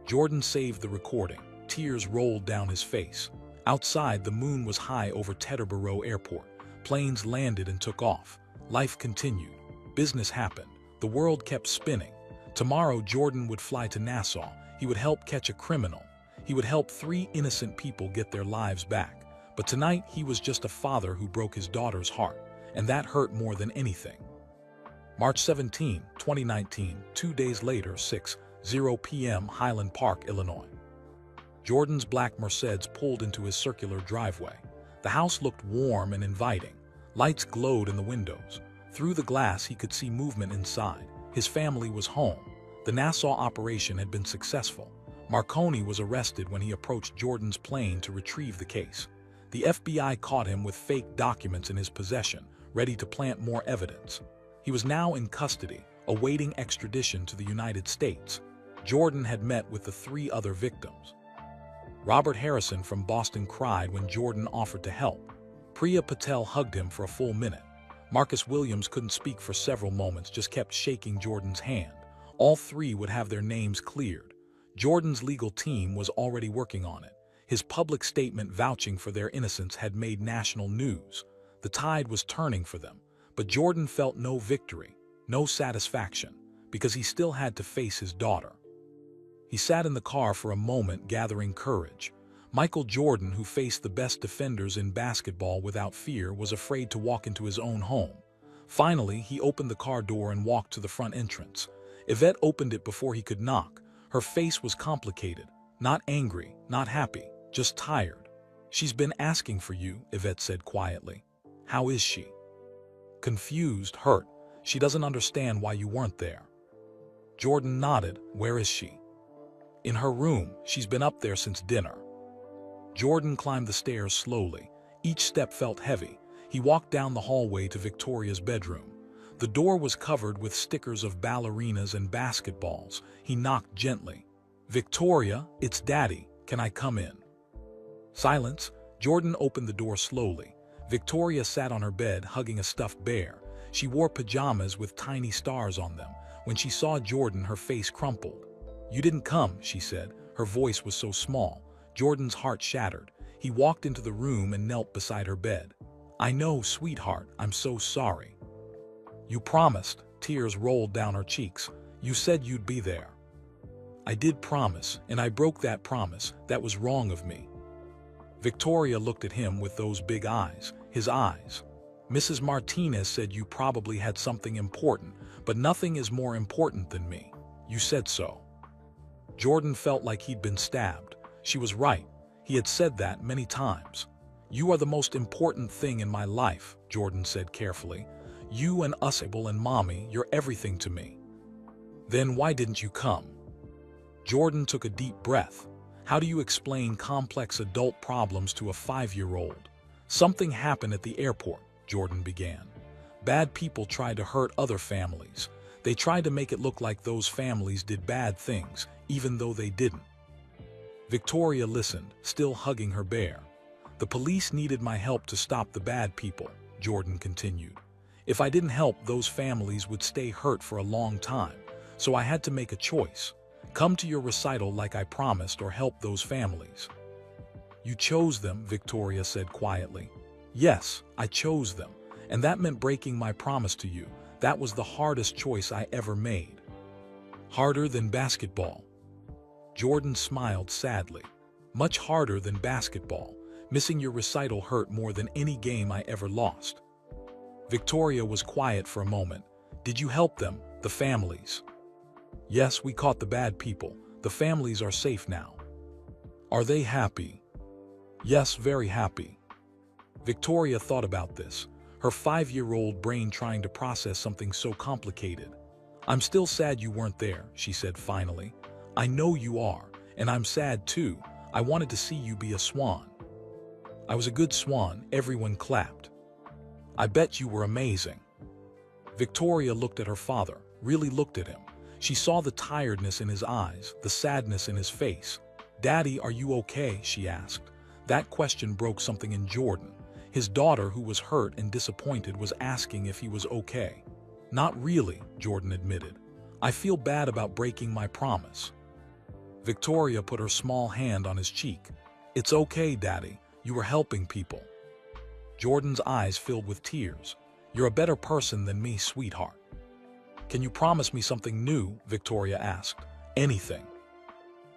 Jordan saved the recording. Tears rolled down his face. Outside, the moon was high over Teterboro Airport. Planes landed and took off. Life continued. Business happened. The world kept spinning. Tomorrow, Jordan would fly to Nassau. He would help catch a criminal. He would help 3 innocent people get their lives back. But tonight, he was just a father who broke his daughter's heart, and that hurt more than anything. March 17, 2019, 2 days later, 6:00 p.m., Highland Park, Illinois. Jordan's black Mercedes pulled into his circular driveway. The house looked warm and inviting. Lights glowed in the windows. Through the glass, he could see movement inside. His family was home. The Nassau operation had been successful. Marconi was arrested when he approached Jordan's plane to retrieve the case. The FBI caught him with fake documents in his possession, ready to plant more evidence. He was now in custody, awaiting extradition to the United States. Jordan had met with the 3 other victims. Robert Harrison from Boston cried when Jordan offered to help. Priya Patel hugged him for a full minute. Marcus Williams couldn't speak for several moments, just kept shaking Jordan's hand. All 3 would have their names cleared. Jordan's legal team was already working on it. His public statement vouching for their innocence had made national news. The tide was turning for them, but Jordan felt no victory, no satisfaction, because he still had to face his daughter. He sat in the car for a moment, gathering courage. Michael Jordan, who faced the best defenders in basketball without fear, was afraid to walk into his own home. Finally, he opened the car door and walked to the front entrance. Yvette opened it before he could knock. Her face was complicated. Not angry, not happy, just tired. "She's been asking for you," Yvette said quietly. "How is she?" "Confused, hurt. She doesn't understand why you weren't there." Jordan nodded. "Where is she?" "In her room. She's been up there since dinner." Jordan climbed the stairs slowly. Each step felt heavy. He walked down the hallway to Victoria's bedroom. The door was covered with stickers of ballerinas and basketballs. He knocked gently. "Victoria, it's Daddy. Can I come in?" Silence. Jordan opened the door slowly. Victoria sat on her bed, hugging a stuffed bear. She wore pajamas with tiny stars on them. When she saw Jordan, her face crumpled. "You didn't come," she said. Her voice was so small. Jordan's heart shattered. He walked into the room and knelt beside her bed. "I know, sweetheart. I'm so sorry." "You promised." Tears rolled down her cheeks. "You said you'd be there." "I did promise, and I broke that promise. That was wrong of me." Victoria looked at him with those big eyes, his eyes. "Mrs. Martinez said you probably had something important, but nothing is more important than me. You said so." Jordan felt like he'd been stabbed. She was right. He had said that many times. "You are the most important thing in my life," Jordan said carefully. "You and Usable and Mommy, you're everything to me." "Then why didn't you come?" Jordan took a deep breath. How do you explain complex adult problems to a 5-year-old? "Something happened at the airport," Jordan began. "Bad people tried to hurt other families. They tried to make it look like those families did bad things, even though they didn't." Victoria listened, still hugging her bear. "The police needed my help to stop the bad people," Jordan continued. "If I didn't help, those families would stay hurt for a long time. So I had to make a choice. Come to your recital like I promised, or help those families." "You chose them," Victoria said quietly. "Yes, I chose them. And that meant breaking my promise to you. That was the hardest choice I ever made." "Harder than basketball?" Jordan smiled sadly. "Much harder than basketball. Missing your recital hurt more than any game I ever lost." Victoria was quiet for a moment. "Did you help them, the families?" "Yes, we caught the bad people. The families are safe now." "Are they happy?" "Yes, very happy." Victoria thought about this, her 5-year-old brain trying to process something so complicated. "I'm still sad you weren't there," she said finally. "I know you are, and I'm sad too. I wanted to see you be a swan." "I was a good swan," everyone clapped. "I bet you were amazing." Victoria looked at her father, really looked at him. She saw the tiredness in his eyes, the sadness in his face. "Daddy, are you okay?" she asked. That question broke something in Jordan. His daughter, who was hurt and disappointed, was asking if he was okay. "Not really," Jordan admitted. "I feel bad about breaking my promise." Victoria put her small hand on his cheek. "It's okay, Daddy. You were helping people." Jordan's eyes filled with tears. "You're a better person than me, sweetheart." "Can you promise me something new?" Victoria asked. "Anything."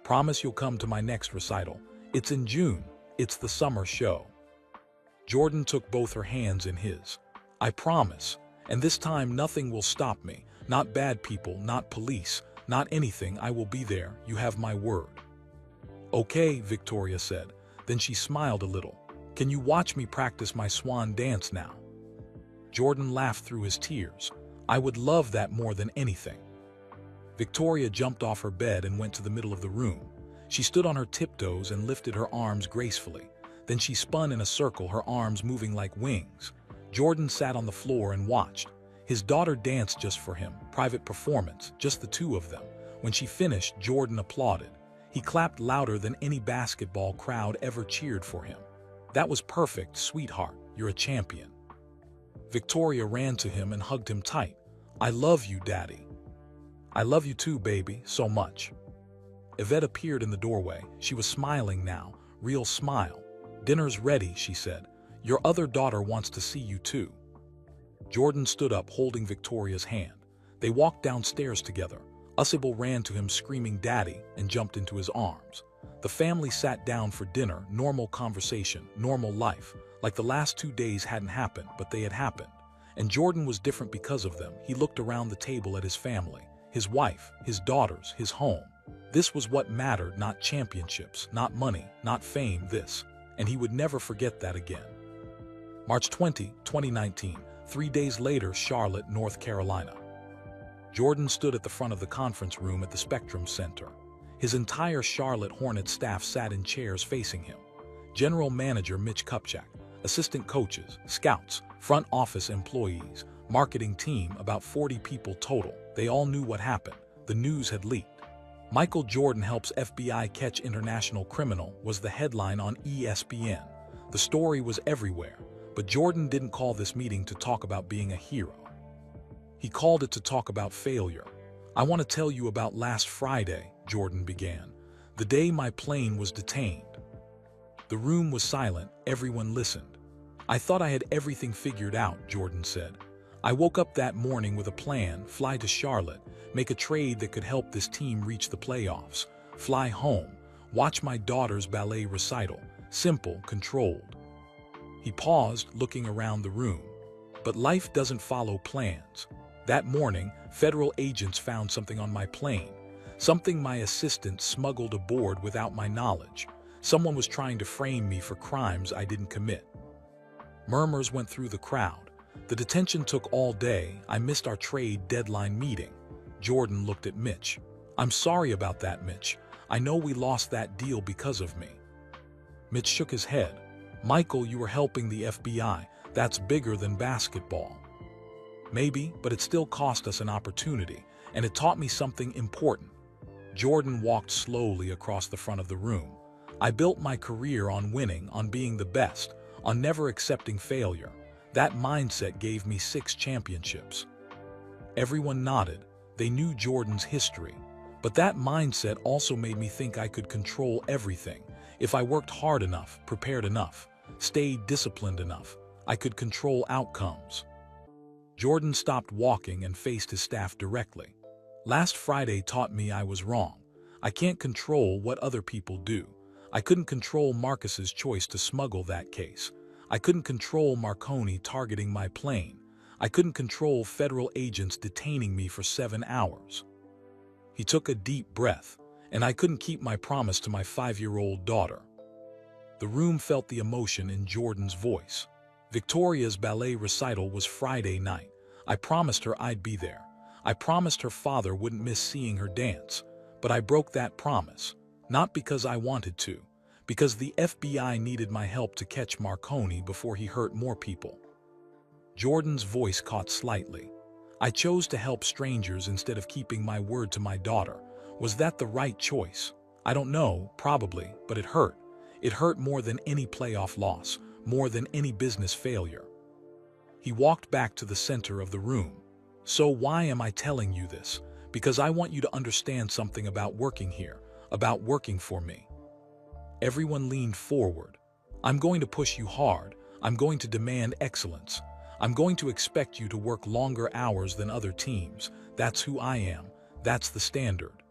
"Promise you'll come to my next recital. It's in June. It's the summer show." Jordan took both her hands in his. "I promise. And this time nothing will stop me. Not bad people, not police, not anything. I will be there. You have my word." "Okay," Victoria said. Then she smiled a little. "Can you watch me practice my swan dance now?" Jordan laughed through his tears. "I would love that more than anything." Victoria jumped off her bed and went to the middle of the room. She stood on her tiptoes and lifted her arms gracefully. Then she spun in a circle, her arms moving like wings. Jordan sat on the floor and watched. His daughter danced just for him, private performance, just the two of them. When she finished, Jordan applauded. He clapped louder than any basketball crowd ever cheered for him. "That was perfect, sweetheart. You're a champion." Victoria ran to him and hugged him tight. "I love you, Daddy." "I love you too, baby, so much." Yvette appeared in the doorway. She was smiling now, real smile. "Dinner's ready," she said. "Your other daughter wants to see you too." Jordan stood up, holding Victoria's hand. They walked downstairs together. Usable ran to him screaming "Daddy" and jumped into his arms. The family sat down for dinner, normal conversation, normal life. Like the last 2 days hadn't happened, but they had happened. And Jordan was different because of them. He looked around the table at his family, his wife, his daughters, his home. This was what mattered, not championships, not money, not fame, this. And he would never forget that again. March 20, 2019, 3 days later, Charlotte, North Carolina. Jordan stood at the front of the conference room at the Spectrum Center. His entire Charlotte Hornets staff sat in chairs facing him. General Manager Mitch Kupchak, assistant coaches, scouts, front office employees, marketing team, about 40 people total. They all knew what happened. The news had leaked. Michael Jordan helps FBI catch international criminal was the headline on ESPN. The story was everywhere, but Jordan didn't call this meeting to talk about being a hero. He called it to talk about failure. "I want to tell you about last Friday," Jordan began, "the day my plane was detained." The room was silent, everyone listened. "I thought I had everything figured out," Jordan said. "I woke up that morning with a plan, fly to Charlotte, make a trade that could help this team reach the playoffs, fly home, watch my daughter's ballet recital, simple, controlled." He paused, looking around the room. But life doesn't follow plans. That morning, federal agents found something on my plane, something my assistant smuggled aboard without my knowledge. Someone was trying to frame me for crimes I didn't commit. Murmurs went through the crowd. The detention took all day. I missed our trade deadline meeting. Jordan looked at Mitch. "I'm sorry about that, Mitch. I know we lost that deal because of me." Mitch shook his head. "Michael, you were helping the FBI. That's bigger than basketball." "Maybe, but it still cost us an opportunity, and it taught me something important." Jordan walked slowly across the front of the room. "I built my career on winning, on being the best, on never accepting failure. That mindset gave me 6 championships." Everyone nodded. They knew Jordan's history. But that mindset also made me think I could control everything. If I worked hard enough, prepared enough, stayed disciplined enough, I could control outcomes. Jordan stopped walking and faced his staff directly. "Last Friday taught me I was wrong. I can't control what other people do. I couldn't control Marcus's choice to smuggle that case. I couldn't control Marconi targeting my plane. I couldn't control federal agents detaining me for 7 hours." He took a deep breath. "And I couldn't keep my promise to my 5-year-old daughter." The room felt the emotion in Jordan's voice. "Victoria's ballet recital was Friday night. I promised her I'd be there. I promised her father wouldn't miss seeing her dance. But I broke that promise. Not because I wanted to, because the FBI needed my help to catch Marconi before he hurt more people." Jordan's voice caught slightly. "I chose to help strangers instead of keeping my word to my daughter. Was that the right choice? I don't know, probably, but it hurt. It hurt more than any playoff loss, more than any business failure." He walked back to the center of the room. "So why am I telling you this? Because I want you to understand something about working here, about working for me." Everyone leaned forward. "I'm going to push you hard. I'm going to demand excellence. I'm going to expect you to work longer hours than other teams. That's who I am. That's the standard."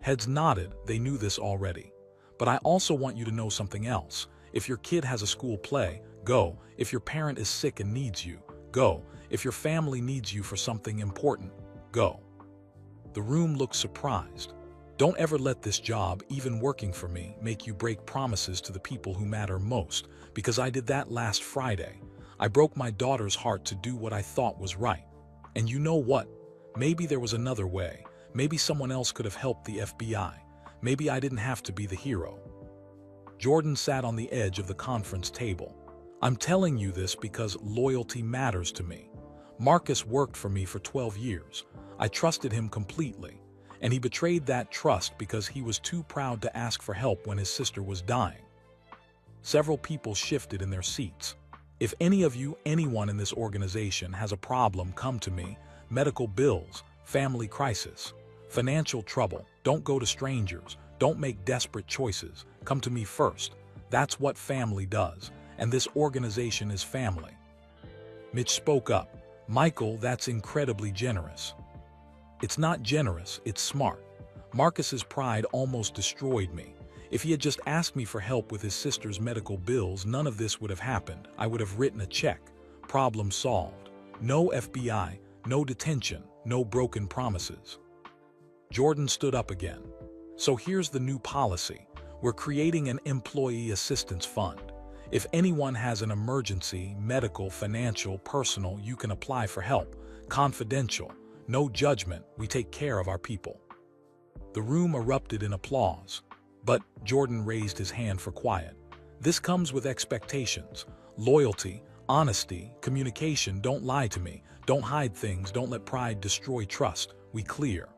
Heads nodded. They knew this already. "But I also want you to know something else. If your kid has a school play, go. If your parent is sick and needs you, go. If your family needs you for something important, go." The room looked surprised. "Don't ever let this job, even working for me, make you break promises to the people who matter most, because I did that last Friday. I broke my daughter's heart to do what I thought was right. And you know what? Maybe there was another way. Maybe someone else could have helped the FBI. Maybe I didn't have to be the hero." Jordan sat on the edge of the conference table. "I'm telling you this because loyalty matters to me. Marcus worked for me for 12 years. I trusted him completely. And he betrayed that trust because he was too proud to ask for help when his sister was dying." Several people shifted in their seats. "If any of you, anyone in this organization has a problem, come to me. Medical bills, family crisis, financial trouble, don't go to strangers. Don't make desperate choices. Come to me first. That's what family does, and this organization is family." Mitch spoke up. "Michael, that's incredibly generous." "It's not generous, it's smart. Marcus's pride almost destroyed me. If he had just asked me for help with his sister's medical bills, none of this would have happened. I would have written a check. Problem solved. No FBI, no detention, no broken promises. Jordan stood up again. So here's the new policy. We're creating an employee assistance fund. If anyone has an emergency, medical, financial, personal, you can apply for help. Confidential. No judgment. We take care of our people. The room erupted in applause. But Jordan raised his hand for quiet. This comes with expectations. Loyalty, honesty, communication. Don't lie to me. Don't hide things. Don't let pride destroy trust. We clear.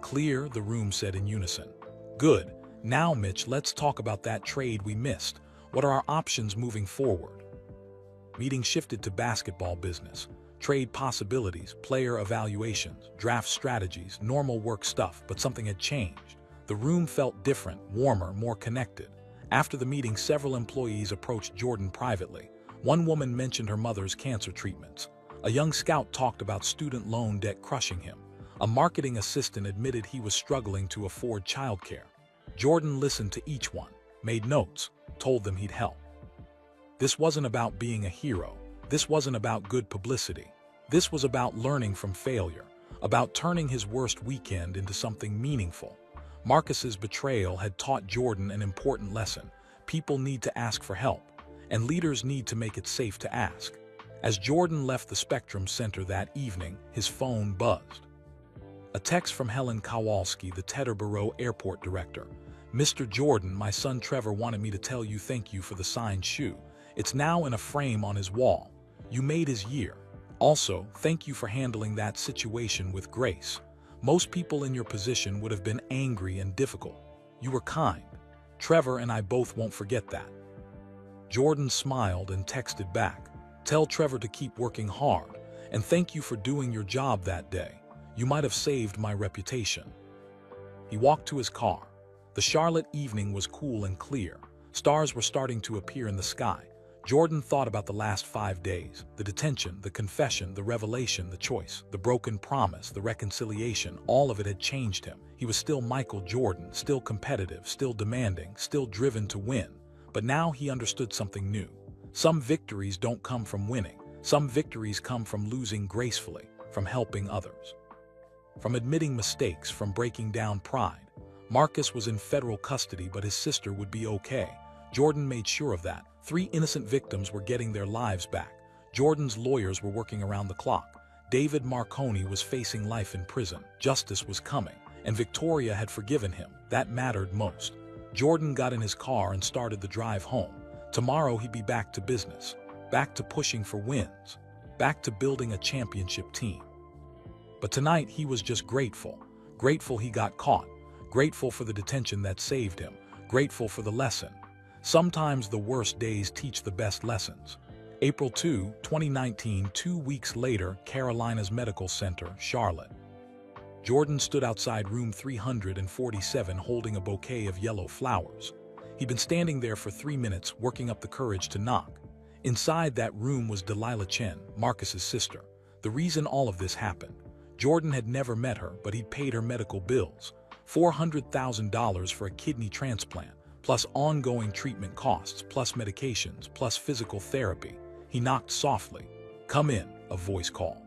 Clear, the room said in unison. Good. Now, Mitch, let's talk about that trade we missed. What are our options moving forward? Meeting shifted to basketball business. Trade possibilities, player evaluations, draft strategies, normal work stuff, but something had changed. The room felt different, warmer, more connected. After the meeting, several employees approached Jordan privately. One woman mentioned her mother's cancer treatments. A young scout talked about student loan debt crushing him. A marketing assistant admitted he was struggling to afford childcare. Jordan listened to each one, made notes, told them he'd help. This wasn't about being a hero. This wasn't about good publicity. This was about learning from failure, about turning his worst weekend into something meaningful. Marcus's betrayal had taught Jordan an important lesson. People need to ask for help, and leaders need to make it safe to ask. As Jordan left the Spectrum Center that evening, his phone buzzed. A text from Helen Kowalski, the Teterboro Airport director. Mr. Jordan, my son Trevor wanted me to tell you thank you for the signed shoe. It's now in a frame on his wall. You made his year. Also, thank you for handling that situation with grace. Most people in your position would have been angry and difficult. You were kind. Trevor and I both won't forget that. Jordan smiled and texted back. Tell Trevor to keep working hard, and thank you for doing your job that day. You might have saved my reputation. He walked to his car. The Charlotte evening was cool and clear. Stars were starting to appear in the sky. Jordan thought about the last 5 days, the detention, the confession, the revelation, the choice, the broken promise, the reconciliation. All of it had changed him. He was still Michael Jordan, still competitive, still demanding, still driven to win. But now he understood something new. Some victories don't come from winning. Some victories come from losing gracefully, from helping others, from admitting mistakes, from breaking down pride. Marcus was in federal custody, but his sister would be okay. Jordan made sure of that. 3 innocent victims were getting their lives back. Jordan's lawyers were working around the clock. David Marconi was facing life in prison. Justice was coming, and Victoria had forgiven him. That mattered most. Jordan got in his car and started the drive home. Tomorrow he'd be back to business, back to pushing for wins, back to building a championship team. But tonight he was just grateful. Grateful he got caught. Grateful for the detention that saved him. Grateful for the lesson. Sometimes the worst days teach the best lessons. April 2, 2019, 2 weeks later, Carolina's Medical Center, Charlotte. Jordan stood outside room 347 holding a bouquet of yellow flowers. He'd been standing there for 3 minutes, working up the courage to knock. Inside that room was Delilah Chen, Marcus's sister. The reason all of this happened. Jordan had never met her, but he'd paid her medical bills. $400,000 for a kidney transplant, plus ongoing treatment costs, plus medications, plus physical therapy. He knocked softly. "Come in," a voice called.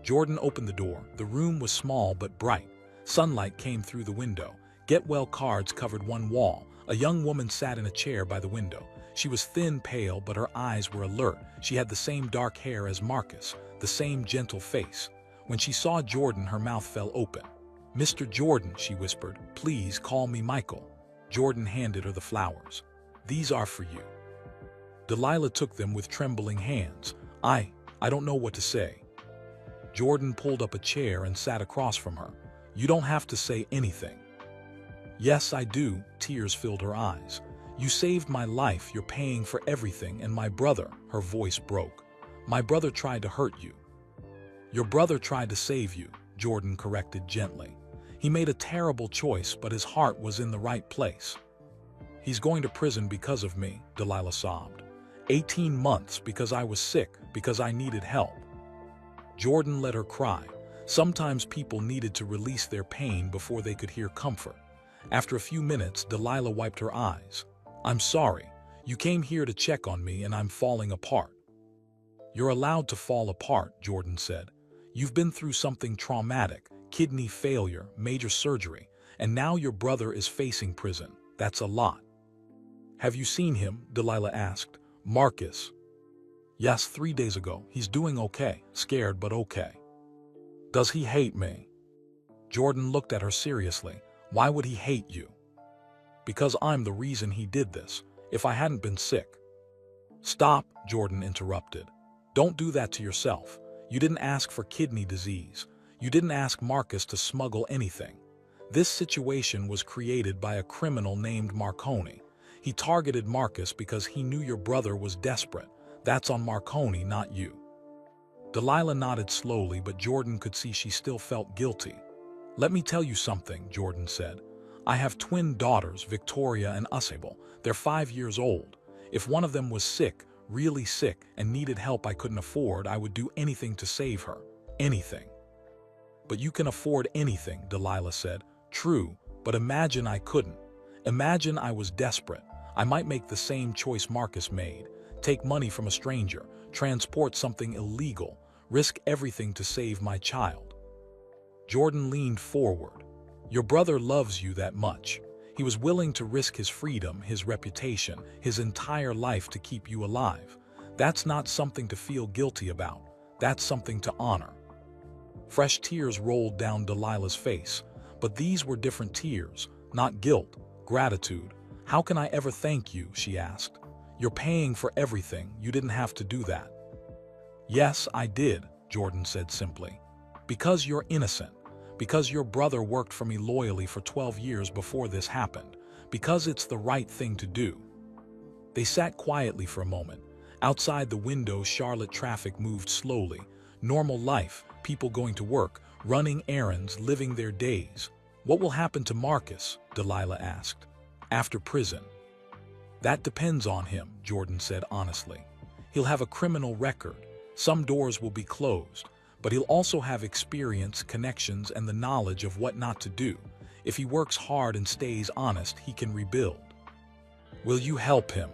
Jordan opened the door. The room was small but bright. Sunlight came through the window. Get well cards covered one wall. A young woman sat in a chair by the window. She was thin, pale, but her eyes were alert. She had the same dark hair as Marcus, the same gentle face. When she saw Jordan, her mouth fell open. "Mr. Jordan," she whispered, "please call me Michael." Jordan handed her the flowers. "These are for you." Delilah took them with trembling hands. I don't know what to say." Jordan pulled up a chair and sat across from her. "You don't have to say anything." "Yes, I do." Tears filled her eyes. "You saved my life, you're paying for everything, and my brother," her voice broke. "My brother tried to hurt you." "Your brother tried to save you," Jordan corrected gently. "He made a terrible choice, but his heart was in the right place." "He's going to prison because of me," Delilah sobbed. 18 months because I was sick, because I needed help." Jordan let her cry. Sometimes people needed to release their pain before they could hear comfort. After a few minutes, Delilah wiped her eyes. "I'm sorry. You came here to check on me and I'm falling apart." "You're allowed to fall apart," Jordan said. "You've been through something traumatic, kidney failure, major surgery, and now your brother is facing prison. That's a lot." "Have you seen him?" Delilah asked. "Marcus." "Yes, 3 days ago. He's doing okay. Scared, but okay." "Does he hate me?" Jordan looked at her seriously. "Why would he hate you?" "Because I'm the reason he did this. If I hadn't been sick." "Stop," Jordan interrupted. "Don't do that to yourself. You didn't ask for kidney disease. You didn't ask Marcus to smuggle anything. This situation was created by a criminal named Marconi. He targeted Marcus because he knew your brother was desperate. That's on Marconi, not you." Delilah nodded slowly, but Jordan could see she still felt guilty. "Let me tell you something," Jordan said. "I have twin daughters, Victoria and Usable. They're 5 years old. If one of them was sick, really sick, and needed help I couldn't afford, I would do anything to save her. Anything." "But you can afford anything," Delilah said. "True, but imagine I couldn't. Imagine I was desperate. I might make the same choice Marcus made. Take money from a stranger, transport something illegal, risk everything to save my child." Jordan leaned forward. "Your brother loves you that much. He was willing to risk his freedom, his reputation, his entire life to keep you alive. That's not something to feel guilty about. That's something to honor." Fresh tears rolled down Delilah's face, but these were different tears, not guilt, gratitude. "How can I ever thank you?" she asked. "You're paying for everything. You didn't have to do that." "Yes, I did," Jordan said simply. "Because you're innocent. Because your brother worked for me loyally for 12 years before this happened. Because it's the right thing to do." They sat quietly for a moment. Outside the window, Charlotte traffic moved slowly. Normal life, people going to work, running errands, living their days. "What will happen to Marcus?" Delilah asked. "After prison?" "That depends on him," Jordan said honestly. "He'll have a criminal record. Some doors will be closed. But he'll also have experience, connections, and the knowledge of what not to do. If he works hard and stays honest, he can rebuild." "Will you help him?"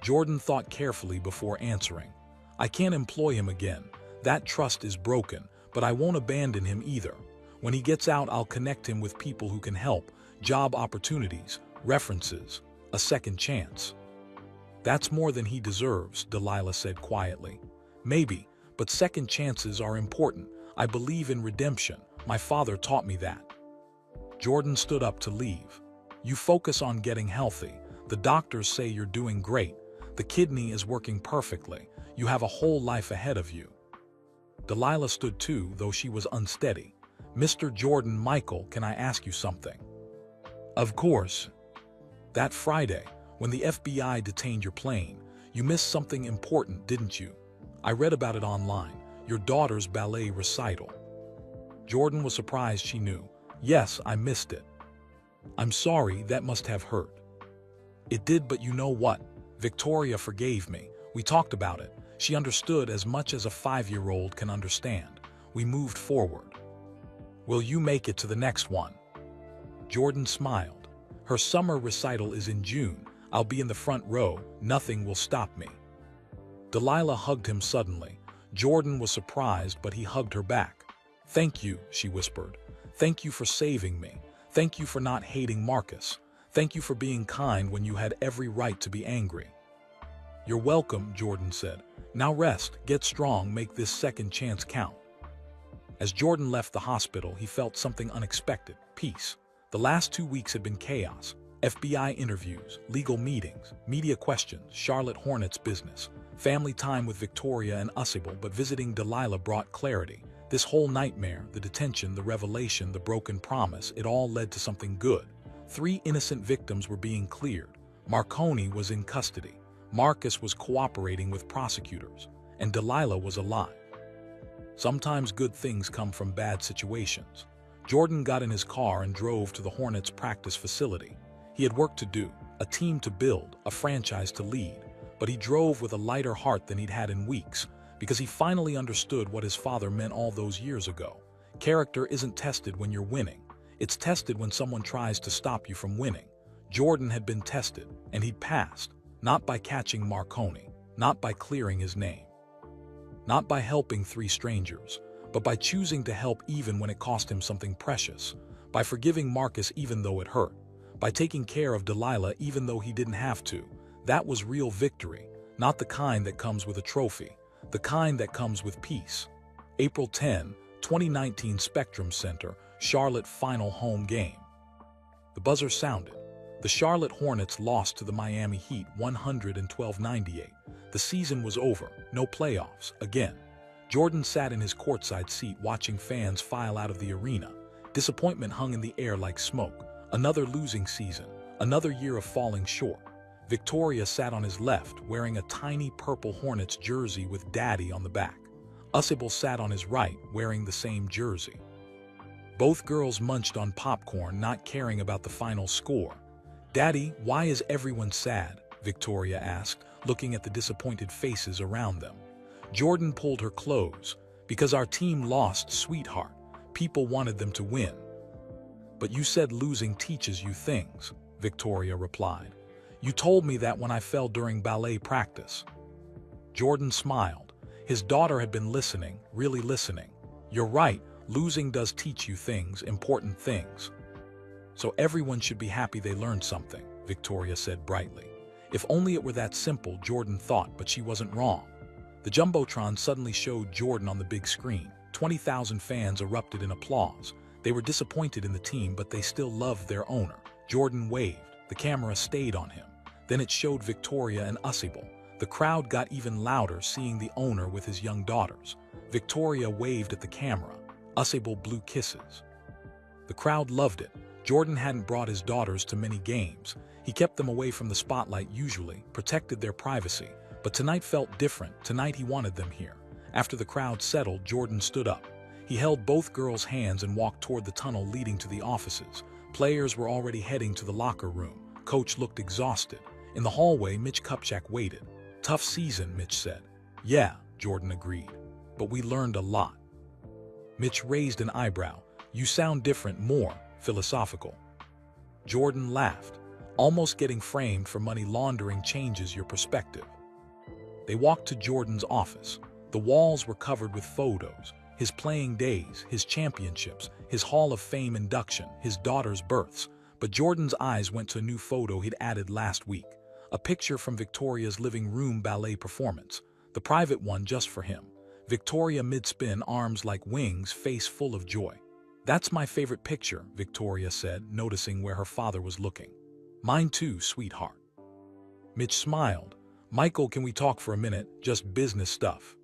Jordan thought carefully before answering. "I can't employ him again. That trust is broken, but I won't abandon him either. When he gets out, I'll connect him with people who can help, job opportunities, references, a second chance." "That's more than he deserves," Delilah said quietly. "Maybe. But second chances are important. I believe in redemption. My father taught me that." Jordan stood up to leave. "You focus on getting healthy. The doctors say you're doing great. The kidney is working perfectly. You have a whole life ahead of you." Delilah stood too, though she was unsteady. "Mr. Jordan, Michael, can I ask you something?" "Of course." "That Friday, when the FBI detained your plane, you missed something important, didn't you? I read about it online, your daughter's ballet recital." Jordan was surprised she knew. "Yes, I missed it." "I'm sorry, that must have hurt." "It did, but you know what? Victoria forgave me. We talked about it. She understood as much as a 5-year-old can understand. We moved forward." "Will you make it to the next one?" Jordan smiled. "Her summer recital is in June. I'll be in the front row. Nothing will stop me." Delilah hugged him suddenly. Jordan was surprised, but he hugged her back. "Thank you," she whispered. "Thank you for saving me. Thank you for not hating Marcus. Thank you for being kind when you had every right to be angry." "You're welcome," Jordan said. "Now rest, get strong, make this second chance count." As Jordan left the hospital, he felt something unexpected: peace. The last 2 weeks had been chaos. FBI interviews, legal meetings, media questions, Charlotte Hornets business, family time with Victoria and Usable, but visiting Delilah brought clarity. This whole nightmare, the detention, the revelation, the broken promise, it all led to something good. 3 innocent victims were being cleared. Marconi was in custody. Marcus was cooperating with prosecutors. And Delilah was alive. Sometimes good things come from bad situations. Jordan got in his car and drove to the Hornets practice facility. He had work to do, a team to build, a franchise to lead. But he drove with a lighter heart than he'd had in weeks, because he finally understood what his father meant all those years ago. Character isn't tested when you're winning. It's tested when someone tries to stop you from winning. Jordan had been tested, and he'd passed, not by catching Marconi, not by clearing his name, not by helping 3 strangers, but by choosing to help even when it cost him something precious, by forgiving Marcus even though it hurt, by taking care of Delilah even though he didn't have to. That was real victory, not the kind that comes with a trophy, the kind that comes with peace. April 10, 2019, Spectrum Center, Charlotte final home game. The buzzer sounded. The Charlotte Hornets lost to the Miami Heat 112-98. The season was over, no playoffs, again. Jordan sat in his courtside seat watching fans file out of the arena. Disappointment hung in the air like smoke. Another losing season, another year of falling short. Victoria sat on his left, wearing a tiny purple Hornets jersey with Daddy on the back. Usable sat on his right, wearing the same jersey. Both girls munched on popcorn, not caring about the final score. "Daddy, why is everyone sad?" Victoria asked, looking at the disappointed faces around them. Jordan pulled her close. "Because our team lost, sweetheart. People wanted them to win." "But you said losing teaches you things," Victoria replied. "You told me that when I fell during ballet practice." Jordan smiled. His daughter had been listening, really listening. "You're right, losing does teach you things, important things. So everyone should be happy they learned something," Victoria said brightly. If only it were that simple, Jordan thought, but she wasn't wrong. The Jumbotron suddenly showed Jordan on the big screen. 20,000 fans erupted in applause. They were disappointed in the team, but they still loved their owner. Jordan waved. The camera stayed on him. Then it showed Victoria and Usable. The crowd got even louder seeing the owner with his young daughters. Victoria waved at the camera. Usable blew kisses. The crowd loved it. Jordan hadn't brought his daughters to many games. He kept them away from the spotlight usually, protected their privacy. But tonight felt different. Tonight he wanted them here. After the crowd settled, Jordan stood up. He held both girls' hands and walked toward the tunnel leading to the offices. Players were already heading to the locker room. Coach looked exhausted. In the hallway, Mitch Kupchak waited. "Tough season," Mitch said. "Yeah," Jordan agreed. "But we learned a lot." Mitch raised an eyebrow. "You sound different, more philosophical." Jordan laughed. "Almost getting framed for money laundering changes your perspective." They walked to Jordan's office. The walls were covered with photos. His playing days, his championships, his Hall of Fame induction, his daughter's births. But Jordan's eyes went to a new photo he'd added last week. A picture from Victoria's living room ballet performance. The private one just for him. Victoria mid-spin, arms like wings, face full of joy. "That's my favorite picture," Victoria said, noticing where her father was looking. "Mine too, sweetheart." Mitch smiled. "Michael, can we talk for a minute? Just business stuff."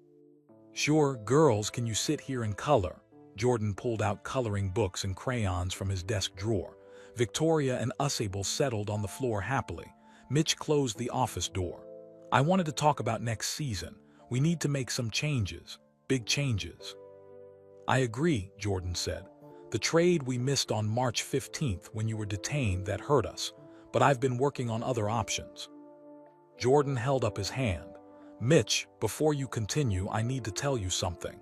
"Sure, girls, can you sit here and color?" Jordan pulled out coloring books and crayons from his desk drawer. Victoria and Usable settled on the floor happily. Mitch closed the office door. "I wanted to talk about next season. We need to make some changes. Big changes." "I agree," Jordan said. "The trade we missed on March 15th when you were detained, that hurt us. But I've been working on other options." Jordan held up his hand. "Mitch, before you continue, I need to tell you something."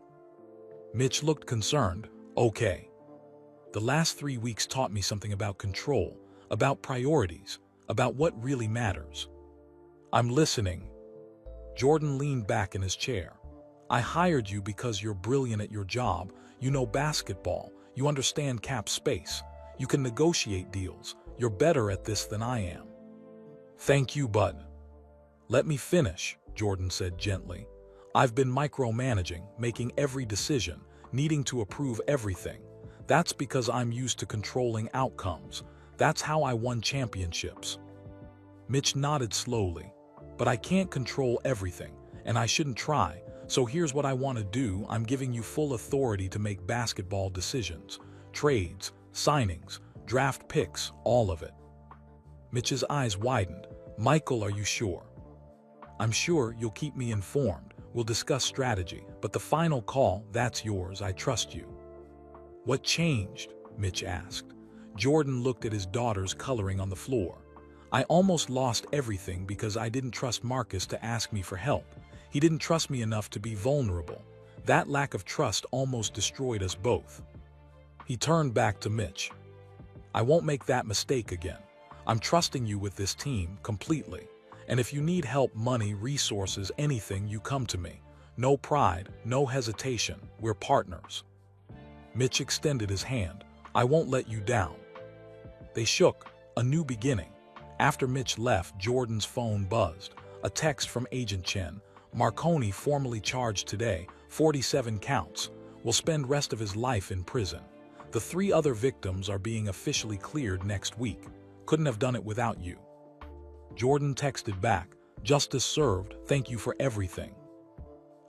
Mitch looked concerned. "Okay." "The last 3 weeks taught me something about control, about priorities, about what really matters." "I'm listening." Jordan leaned back in his chair. "I hired you because you're brilliant at your job. You know basketball. You understand cap space. You can negotiate deals. You're better at this than I am." "Thank you, bud." "Let me finish," Jordan said gently. "I've been micromanaging, making every decision, needing to approve everything. That's because I'm used to controlling outcomes. That's how I won championships." Mitch nodded slowly. "But I can't control everything, and I shouldn't try. So here's what I want to do. I'm giving you full authority to make basketball decisions. Trades, signings, draft picks, all of it." Mitch's eyes widened. "Michael, are you sure?" "I'm sure. You'll keep me informed. We'll discuss strategy. But the final call, that's yours. I trust you." "What changed?" Mitch asked. Jordan looked at his daughters coloring on the floor. "I almost lost everything because I didn't trust Marcus to ask me for help. He didn't trust me enough to be vulnerable. That lack of trust almost destroyed us both." He turned back to Mitch. I won't make that mistake again. I'm trusting you with this team completely. And if you need help, money, resources, anything, you come to me. No pride, no hesitation. We're partners." Mitch extended his hand. "I won't let you down." They shook. A new beginning. After Mitch left, Jordan's phone buzzed. A text from Agent Chen. "Marconi formally charged today, 47 counts. Will spend rest of his life in prison. The 3 other victims are being officially cleared next week. Couldn't have done it without you." Jordan texted back, "Justice served, thank you for everything."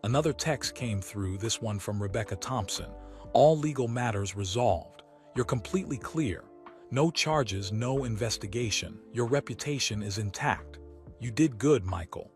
Another text came through, this one from Rebecca Thompson. "All legal matters resolved. You're completely clear. No charges, no investigation. Your reputation is intact. You did good, Michael."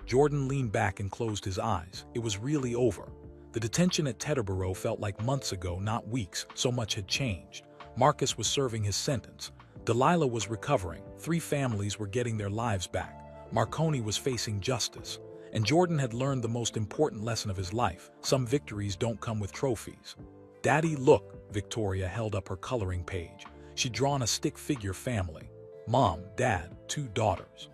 Jordan leaned back and closed his eyes. It was really over. The detention at Teterboro felt like months ago, not weeks. So much had changed. Marcus was serving his sentence. Delilah was recovering. 3 families were getting their lives back. Marconi was facing justice. And Jordan had learned the most important lesson of his life. Some victories don't come with trophies. "Daddy, look." Victoria held up her coloring page. She'd drawn a stick figure family. Mom, Dad, 2 daughters.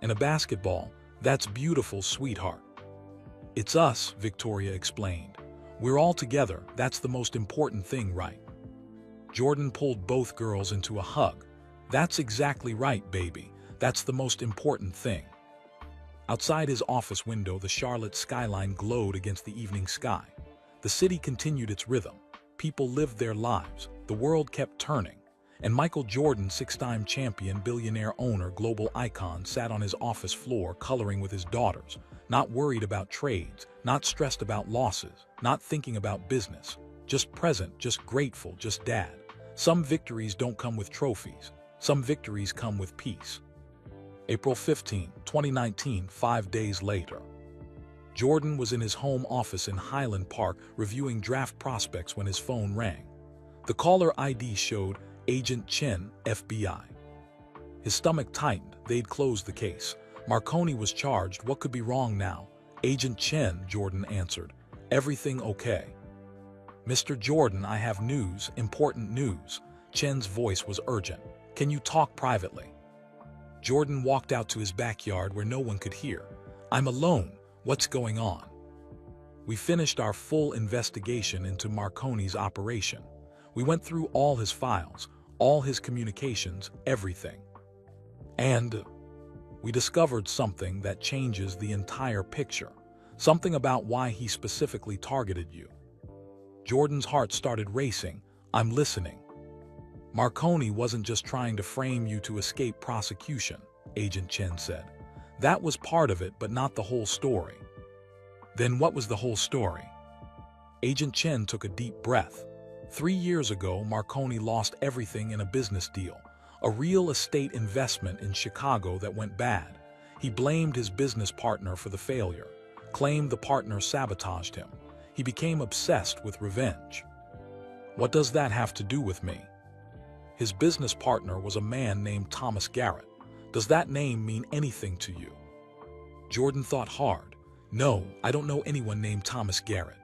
And a basketball. "That's beautiful, sweetheart." "It's us," Victoria explained. "We're all together. That's the most important thing, right?" Jordan pulled both girls into a hug. "That's exactly right, baby. That's the most important thing." Outside his office window, the Charlotte skyline glowed against the evening sky. The city continued its rhythm. People lived their lives. The world kept turning. And Michael Jordan, 6-time champion, billionaire owner, global icon, sat on his office floor coloring with his daughters, not worried about trades, not stressed about losses, not thinking about business. Just present, just grateful, just dad. Some victories don't come with trophies. Some victories come with peace. April 15, 2019, 5 days later. Jordan was in his home office in Highland Park reviewing draft prospects when his phone rang. The caller ID showed Agent Chen, FBI. His stomach tightened. They'd closed the case. Marconi was charged. What could be wrong now? "Agent Chen," Jordan answered. "Everything okay?" "Mr. Jordan, I have news, important news." Chen's voice was urgent. "Can you talk privately?" Jordan walked out to his backyard where no one could hear. "I'm alone. What's going on?" "We finished our full investigation into Marconi's operation. We went through all his files, all his communications, everything. And we discovered something that changes the entire picture. Something about why he specifically targeted you." Jordan's heart started racing. "I'm listening." "Marconi wasn't just trying to frame you to escape prosecution," Agent Chen said. "That was part of it, but not the whole story." "Then what was the whole story?" Agent Chen took a deep breath. 3 years ago, Marconi lost everything in a business deal, a real estate investment in Chicago that went bad. He blamed his business partner for the failure, claimed the partner sabotaged him. He became obsessed with revenge. "What does that have to do with me?" "His business partner was a man named Thomas Garrett. Does that name mean anything to you?" Jordan thought hard. "No, I don't know anyone named Thomas Garrett."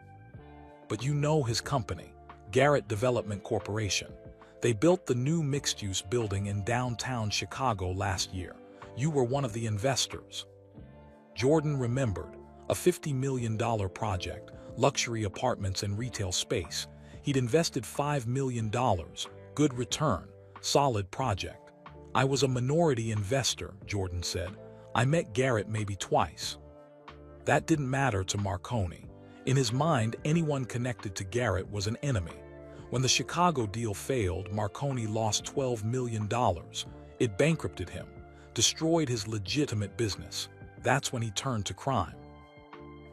"But you know his company, Garrett Development Corporation. They built the new mixed-use building in downtown Chicago last year. You were one of the investors." Jordan remembered. A $50 million project, luxury apartments and retail space. He'd invested $5 million. Good return. Solid project. "I was a minority investor," Jordan said. "I met Garrett maybe twice." That didn't matter to Marconi. In his mind, anyone connected to Garrett was an enemy. When the Chicago deal failed, Marconi lost $12 million. It bankrupted him, destroyed his legitimate business. That's when he turned to crime.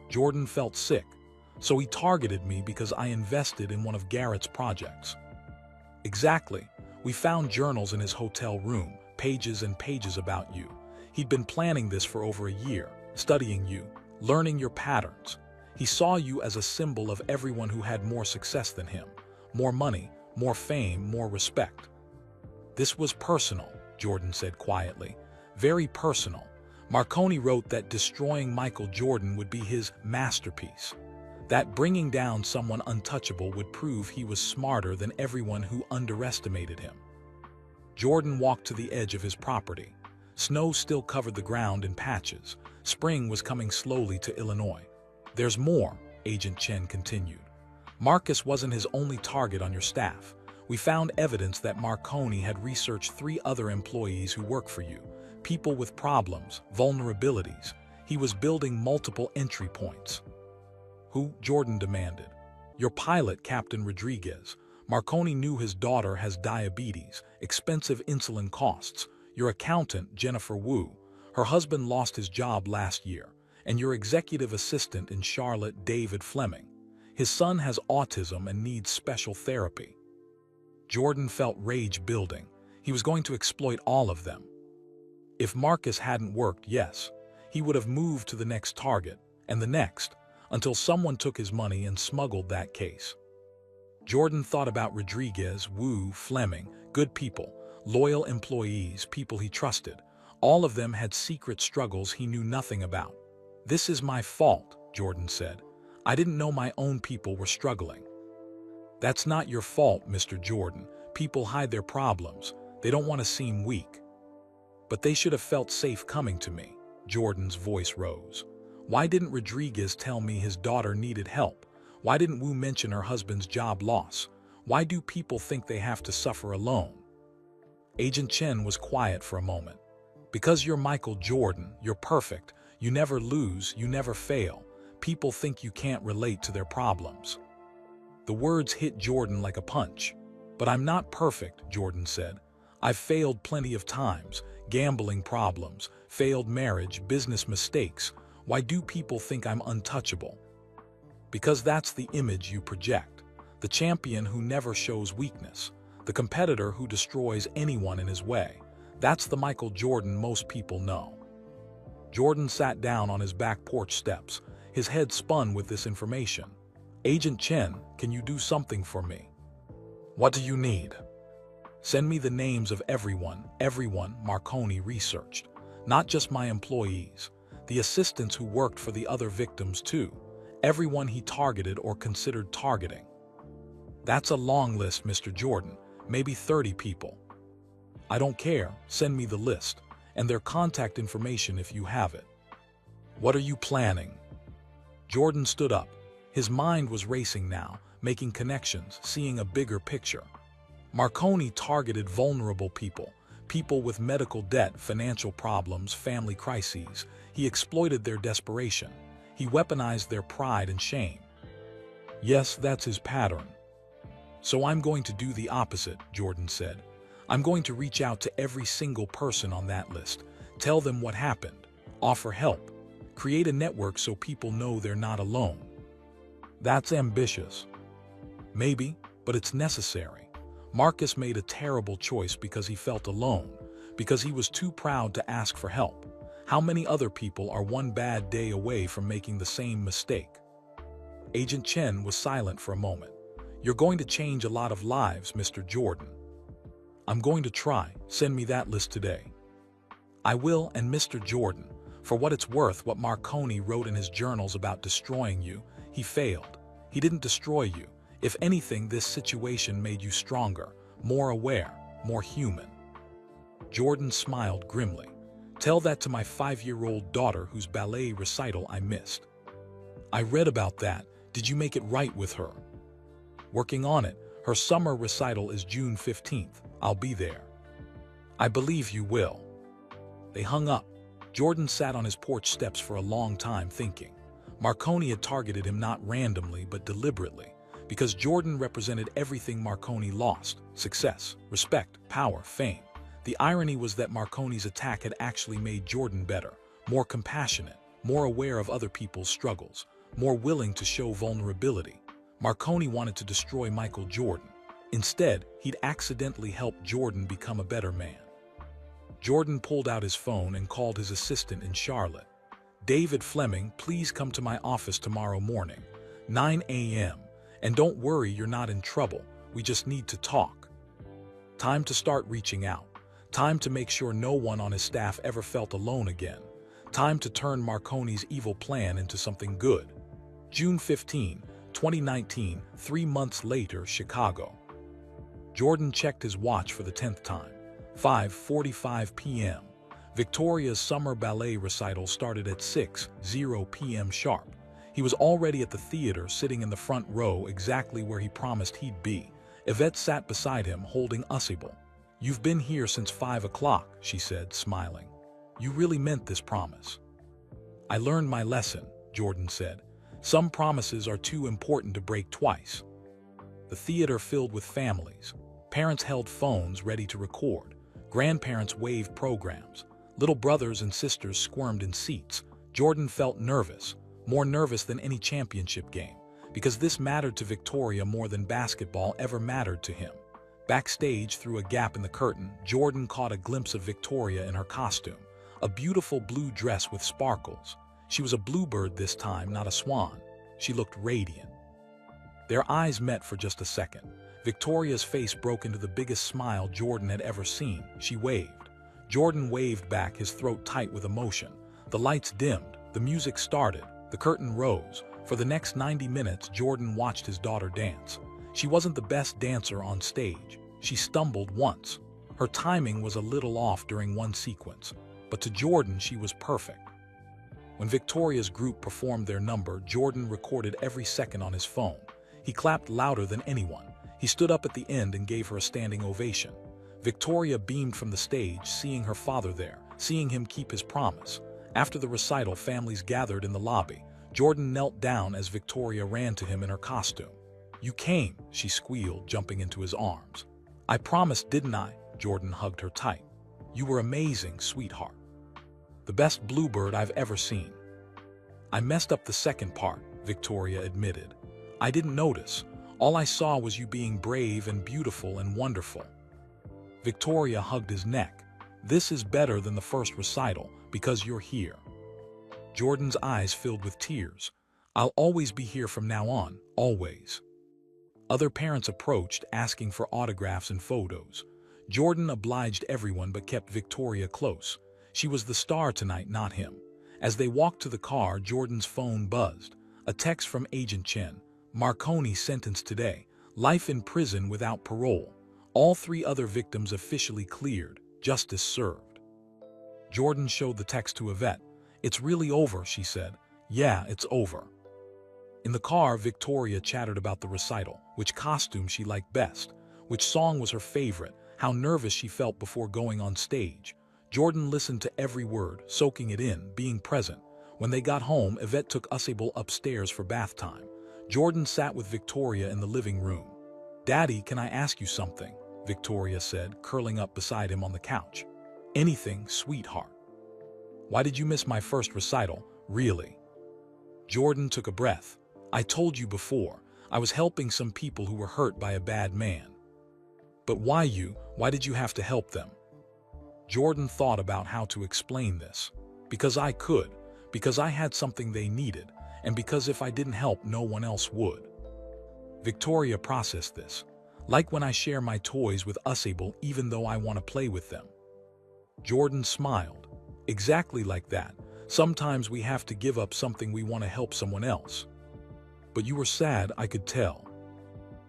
Jordan felt sick. "So he targeted me because I invested in one of Garrett's projects." "Exactly. We found journals in his hotel room, pages and pages about you. He'd been planning this for over a year, studying you, learning your patterns. He saw you as a symbol of everyone who had more success than him. More money, more fame, more respect." "This was personal," Jordan said quietly. "Very personal. Marconi wrote that destroying Michael Jordan would be his masterpiece. That bringing down someone untouchable would prove he was smarter than everyone who underestimated him. Jordan walked to the edge of his property. Snow still covered the ground in patches. Spring was coming slowly to Illinois. "There's more," Agent Chen continued. "Marcus wasn't his only target on your staff. We found evidence that Marconi had researched 3 other employees who work for you, people with problems, vulnerabilities. He was building multiple entry points." "Who?" Jordan demanded. "Your pilot, Captain Rodriguez. Marconi knew his daughter has diabetes, expensive insulin costs. Your accountant, Jennifer Wu. Her husband lost his job last year. And your executive assistant in Charlotte, David Fleming. His son has autism and needs special therapy." Jordan felt rage building. He was going to exploit all of them. If Marcus hadn't worked, yes, he would have moved to the next target, and the next, until someone took his money and smuggled that case. Jordan thought about Rodriguez, Wu, Fleming, good people, loyal employees, people he trusted. All of them had secret struggles he knew nothing about. "This is my fault," Jordan said. "I didn't know my own people were struggling." "That's not your fault, Mr. Jordan. People hide their problems. They don't want to seem weak." "But they should have felt safe coming to me." Jordan's voice rose. "Why didn't Rodriguez tell me his daughter needed help? Why didn't Wu mention her husband's job loss? Why do people think they have to suffer alone?" Agent Chen was quiet for a moment. "Because you're Michael Jordan, you're perfect. You never lose, you never fail. People think you can't relate to their problems." The words hit Jordan like a punch. "But I'm not perfect," Jordan said. "I've failed plenty of times. Gambling problems, failed marriage, business mistakes. Why do people think I'm untouchable?" "Because that's the image you project. The champion who never shows weakness. The competitor who destroys anyone in his way. That's the Michael Jordan most people know." Jordan sat down on his back porch steps. His head spun with this information. "Agent Chen, can you do something for me?" "What do you need?" "Send me the names of everyone Marconi researched. Not just my employees. The assistants who worked for the other victims too. Everyone he targeted or considered targeting." "That's a long list, Mr. Jordan. Maybe 30 people." "I don't care. Send me the list. And their contact information if you have it." "What are you planning?" Jordan stood up. His mind was racing now, making connections, seeing a bigger picture. Marconi targeted vulnerable people, people with medical debt, financial problems, family crises. He exploited their desperation. He weaponized their pride and shame. "Yes, that's his pattern." "So I'm going to do the opposite," Jordan said. "I'm going to reach out to every single person on that list, tell them what happened, offer help, create a network so people know they're not alone." "That's ambitious." "Maybe, but it's necessary. Marcus made a terrible choice because he felt alone, because he was too proud to ask for help. How many other people are one bad day away from making the same mistake?" Agent Chen was silent for a moment. "You're going to change a lot of lives, Mr. Jordan." "I'm going to try. Send me that list today." "I will, and Mr. Jordan, for what it's worth, what Marconi wrote in his journals about destroying you, he failed. He didn't destroy you. If anything, this situation made you stronger, more aware, more human." Jordan smiled grimly. "Tell that to my 5-year-old daughter whose ballet recital I missed." "I read about that. Did you make it right with her?" "Working on it. Her summer recital is June 15th. I'll be there." "I believe you will." They hung up. Jordan sat on his porch steps for a long time thinking. Marconi had targeted him not randomly but deliberately, because Jordan represented everything Marconi lost: success, respect, power, fame. The irony was that Marconi's attack had actually made Jordan better, more compassionate, more aware of other people's struggles, more willing to show vulnerability. Marconi wanted to destroy Michael Jordan. Instead, he'd accidentally helped Jordan become a better man. Jordan pulled out his phone and called his assistant in Charlotte. "David Fleming, please come to my office tomorrow morning, 9 a.m. And don't worry, you're not in trouble. We just need to talk." Time to start reaching out. Time to make sure no one on his staff ever felt alone again. Time to turn Marconi's evil plan into something good. June 15, 2019, 3 months later, Chicago. Jordan checked his watch for the 10th time. 5:45 p.m. Victoria's summer ballet recital started at 6:00 p.m. sharp. He was already at the theater, sitting in the front row, exactly where he promised he'd be. Yvette sat beside him, holding Usable. "You've been here since 5 o'clock, she said, smiling. "You really meant this promise." "I learned my lesson," Jordan said. "Some promises are too important to break twice." The theater filled with families. Parents held phones ready to record. Grandparents waved programs. Little brothers and sisters squirmed in seats. Jordan felt nervous, more nervous than any championship game, because this mattered to Victoria more than basketball ever mattered to him. Backstage, through a gap in the curtain, Jordan caught a glimpse of Victoria in her costume, a beautiful blue dress with sparkles. She was a bluebird this time, not a swan. She looked radiant. Their eyes met for just a second. Victoria's face broke into the biggest smile Jordan had ever seen. She waved. Jordan waved back, his throat tight with emotion. The lights dimmed. The music started. The curtain rose. For the next 90 minutes, Jordan watched his daughter dance. She wasn't the best dancer on stage. She stumbled once. Her timing was a little off during one sequence, but to Jordan, she was perfect. When Victoria's group performed their number, Jordan recorded every second on his phone. He clapped louder than anyone. He stood up at the end and gave her a standing ovation. Victoria beamed from the stage, seeing her father there, seeing him keep his promise. After the recital, families gathered in the lobby. Jordan knelt down as Victoria ran to him in her costume. "You came," she squealed, jumping into his arms. "I promised, didn't I?" Jordan hugged her tight. "You were amazing, sweetheart. The best bluebird I've ever seen." "I messed up the second part," Victoria admitted. "I didn't notice. All I saw was you being brave and beautiful and wonderful." Victoria hugged his neck. "This is better than the first recital, because you're here." Jordan's eyes filled with tears. "I'll always be here from now on, always." Other parents approached, asking for autographs and photos. Jordan obliged everyone but kept Victoria close. She was the star tonight, not him. As they walked to the car, Jordan's phone buzzed. A text from Agent Chen. "Marconi sentenced today. Life in prison without parole. All 3 other victims officially cleared. Justice served." Jordan showed the text to Yvette. "It's really over," she said. "Yeah, it's over." In the car, Victoria chattered about the recital, which costume she liked best, which song was her favorite, how nervous she felt before going on stage. Jordan listened to every word, soaking it in, being present. When they got home, Yvette took Usable upstairs for bath time. Jordan sat with Victoria in the living room. "Daddy, can I ask you something?" Victoria said, curling up beside him on the couch. "Anything, sweetheart." "Why did you miss my first recital, really?" Jordan took a breath. "I told you before, I was helping some people who were hurt by a bad man." "But why you? Why did you have to help them?" Jordan thought about how to explain this. "Because I could, because I had something they needed, and because if I didn't help, no one else would." Victoria processed this. "Like when I share my toys with Usable even though I want to play with them." Jordan smiled. "Exactly like that. Sometimes we have to give up something we want to help someone else." "But you were sad, I could tell."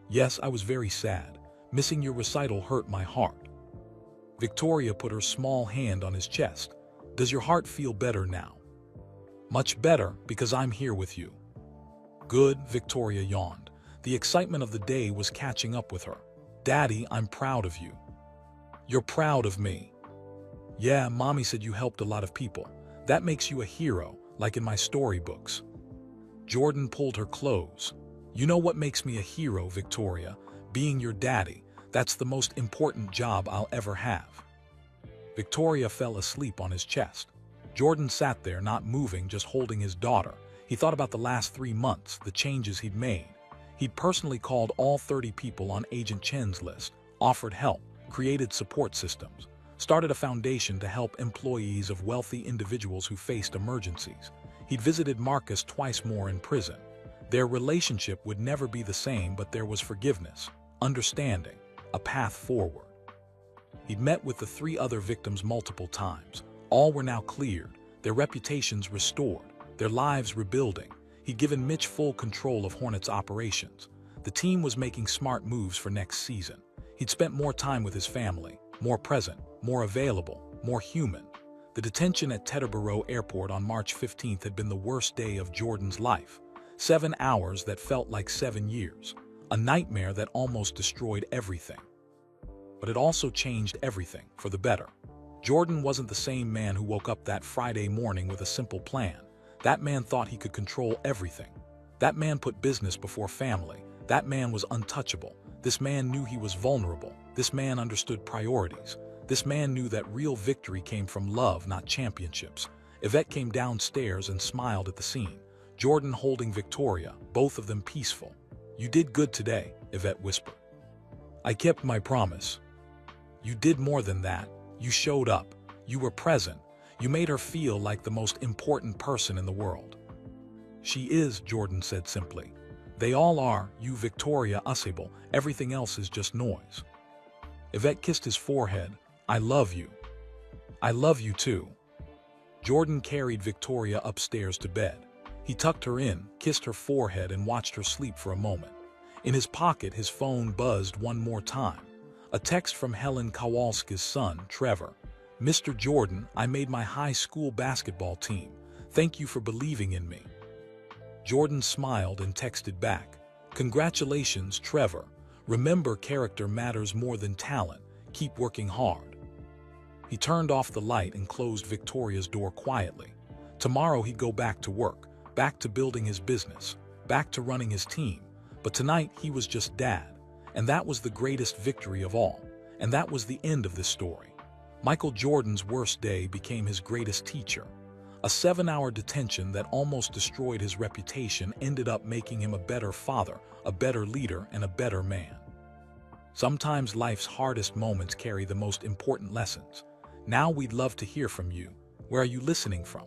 "Yes, I was very sad. Missing your recital hurt my heart." Victoria put her small hand on his chest. "Does your heart feel better now?" "Much better, because I'm here with you." "Good," Victoria yawned. The excitement of the day was catching up with her. "Daddy, I'm proud of you." "You're proud of me." "Yeah, Mommy said you helped a lot of people. That makes you a hero, like in my storybooks." Jordan pulled her close. "You know what makes me a hero, Victoria? Being your daddy. That's the most important job I'll ever have." Victoria fell asleep on his chest. Jordan sat there, not moving, just holding his daughter. He thought about the last 3 months, the changes he'd made. He'd personally called all 30 people on Agent Chen's list, offered help, created support systems, started a foundation to help employees of wealthy individuals who faced emergencies. He'd visited Marcus twice more in prison. Their relationship would never be the same, but there was forgiveness, understanding, a path forward. He'd met with the 3 other victims multiple times. All were now cleared, their reputations restored, their lives rebuilding. He'd given Mitch full control of Hornets' operations. The team was making smart moves for next season. He'd spent more time with his family, more present, more available, more human. The detention at Teterboro Airport on March 15th had been the worst day of Jordan's life. 7 hours that felt like 7 years. A nightmare that almost destroyed everything. But it also changed everything for the better. Jordan wasn't the same man who woke up that Friday morning with a simple plan. That man thought he could control everything. That man put business before family. That man was untouchable. This man knew he was vulnerable. This man understood priorities. This man knew that real victory came from love, not championships. Yvette came downstairs and smiled at the scene. Jordan holding Victoria, both of them peaceful. "You did good today," Yvette whispered. "I kept my promise." "You did more than that. You showed up. You were present. You made her feel like the most important person in the world." "She is," Jordan said simply. "They all are, you Victoria Usable. Everything else is just noise." Yvette kissed his forehead. "I love you." "I love you too." Jordan carried Victoria upstairs to bed. He tucked her in, kissed her forehead, and watched her sleep for a moment. In his pocket, his phone buzzed one more time. A text from Helen Kowalski's son, Trevor. "Mr. Jordan, I made my high school basketball team. Thank you for believing in me." Jordan smiled and texted back. "Congratulations, Trevor. Remember, character matters more than talent. Keep working hard." He turned off the light and closed Victoria's door quietly. Tomorrow he'd go back to work, back to building his business, back to running his team. But tonight he was just dad. And that was the greatest victory of all. And that was the end of this story. Michael Jordan's worst day became his greatest teacher. A 7-hour detention that almost destroyed his reputation ended up making him a better father, a better leader, and a better man. Sometimes life's hardest moments carry the most important lessons. Now we'd love to hear from you. Where are you listening from?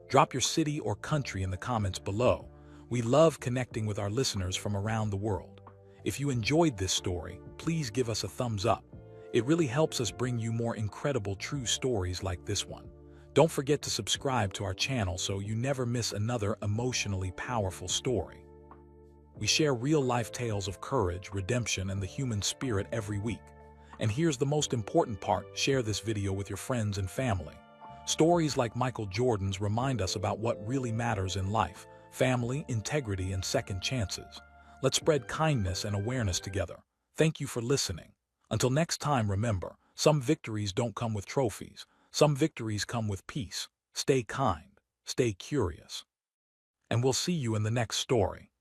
Drop your city or country in the comments below. We love connecting with our listeners from around the world. If you enjoyed this story, please give us a thumbs up. It really helps us bring you more incredible true stories like this one. Don't forget to subscribe to our channel so you never miss another emotionally powerful story. We share real-life tales of courage, redemption, and the human spirit every week. And here's the most important part: share this video with your friends and family. Stories like Michael Jordan's remind us about what really matters in life: family, integrity, and second chances. Let's spread kindness and awareness together. Thank you for listening. Until next time, remember, some victories don't come with trophies. Some victories come with peace. Stay kind, stay curious. And we'll see you in the next story.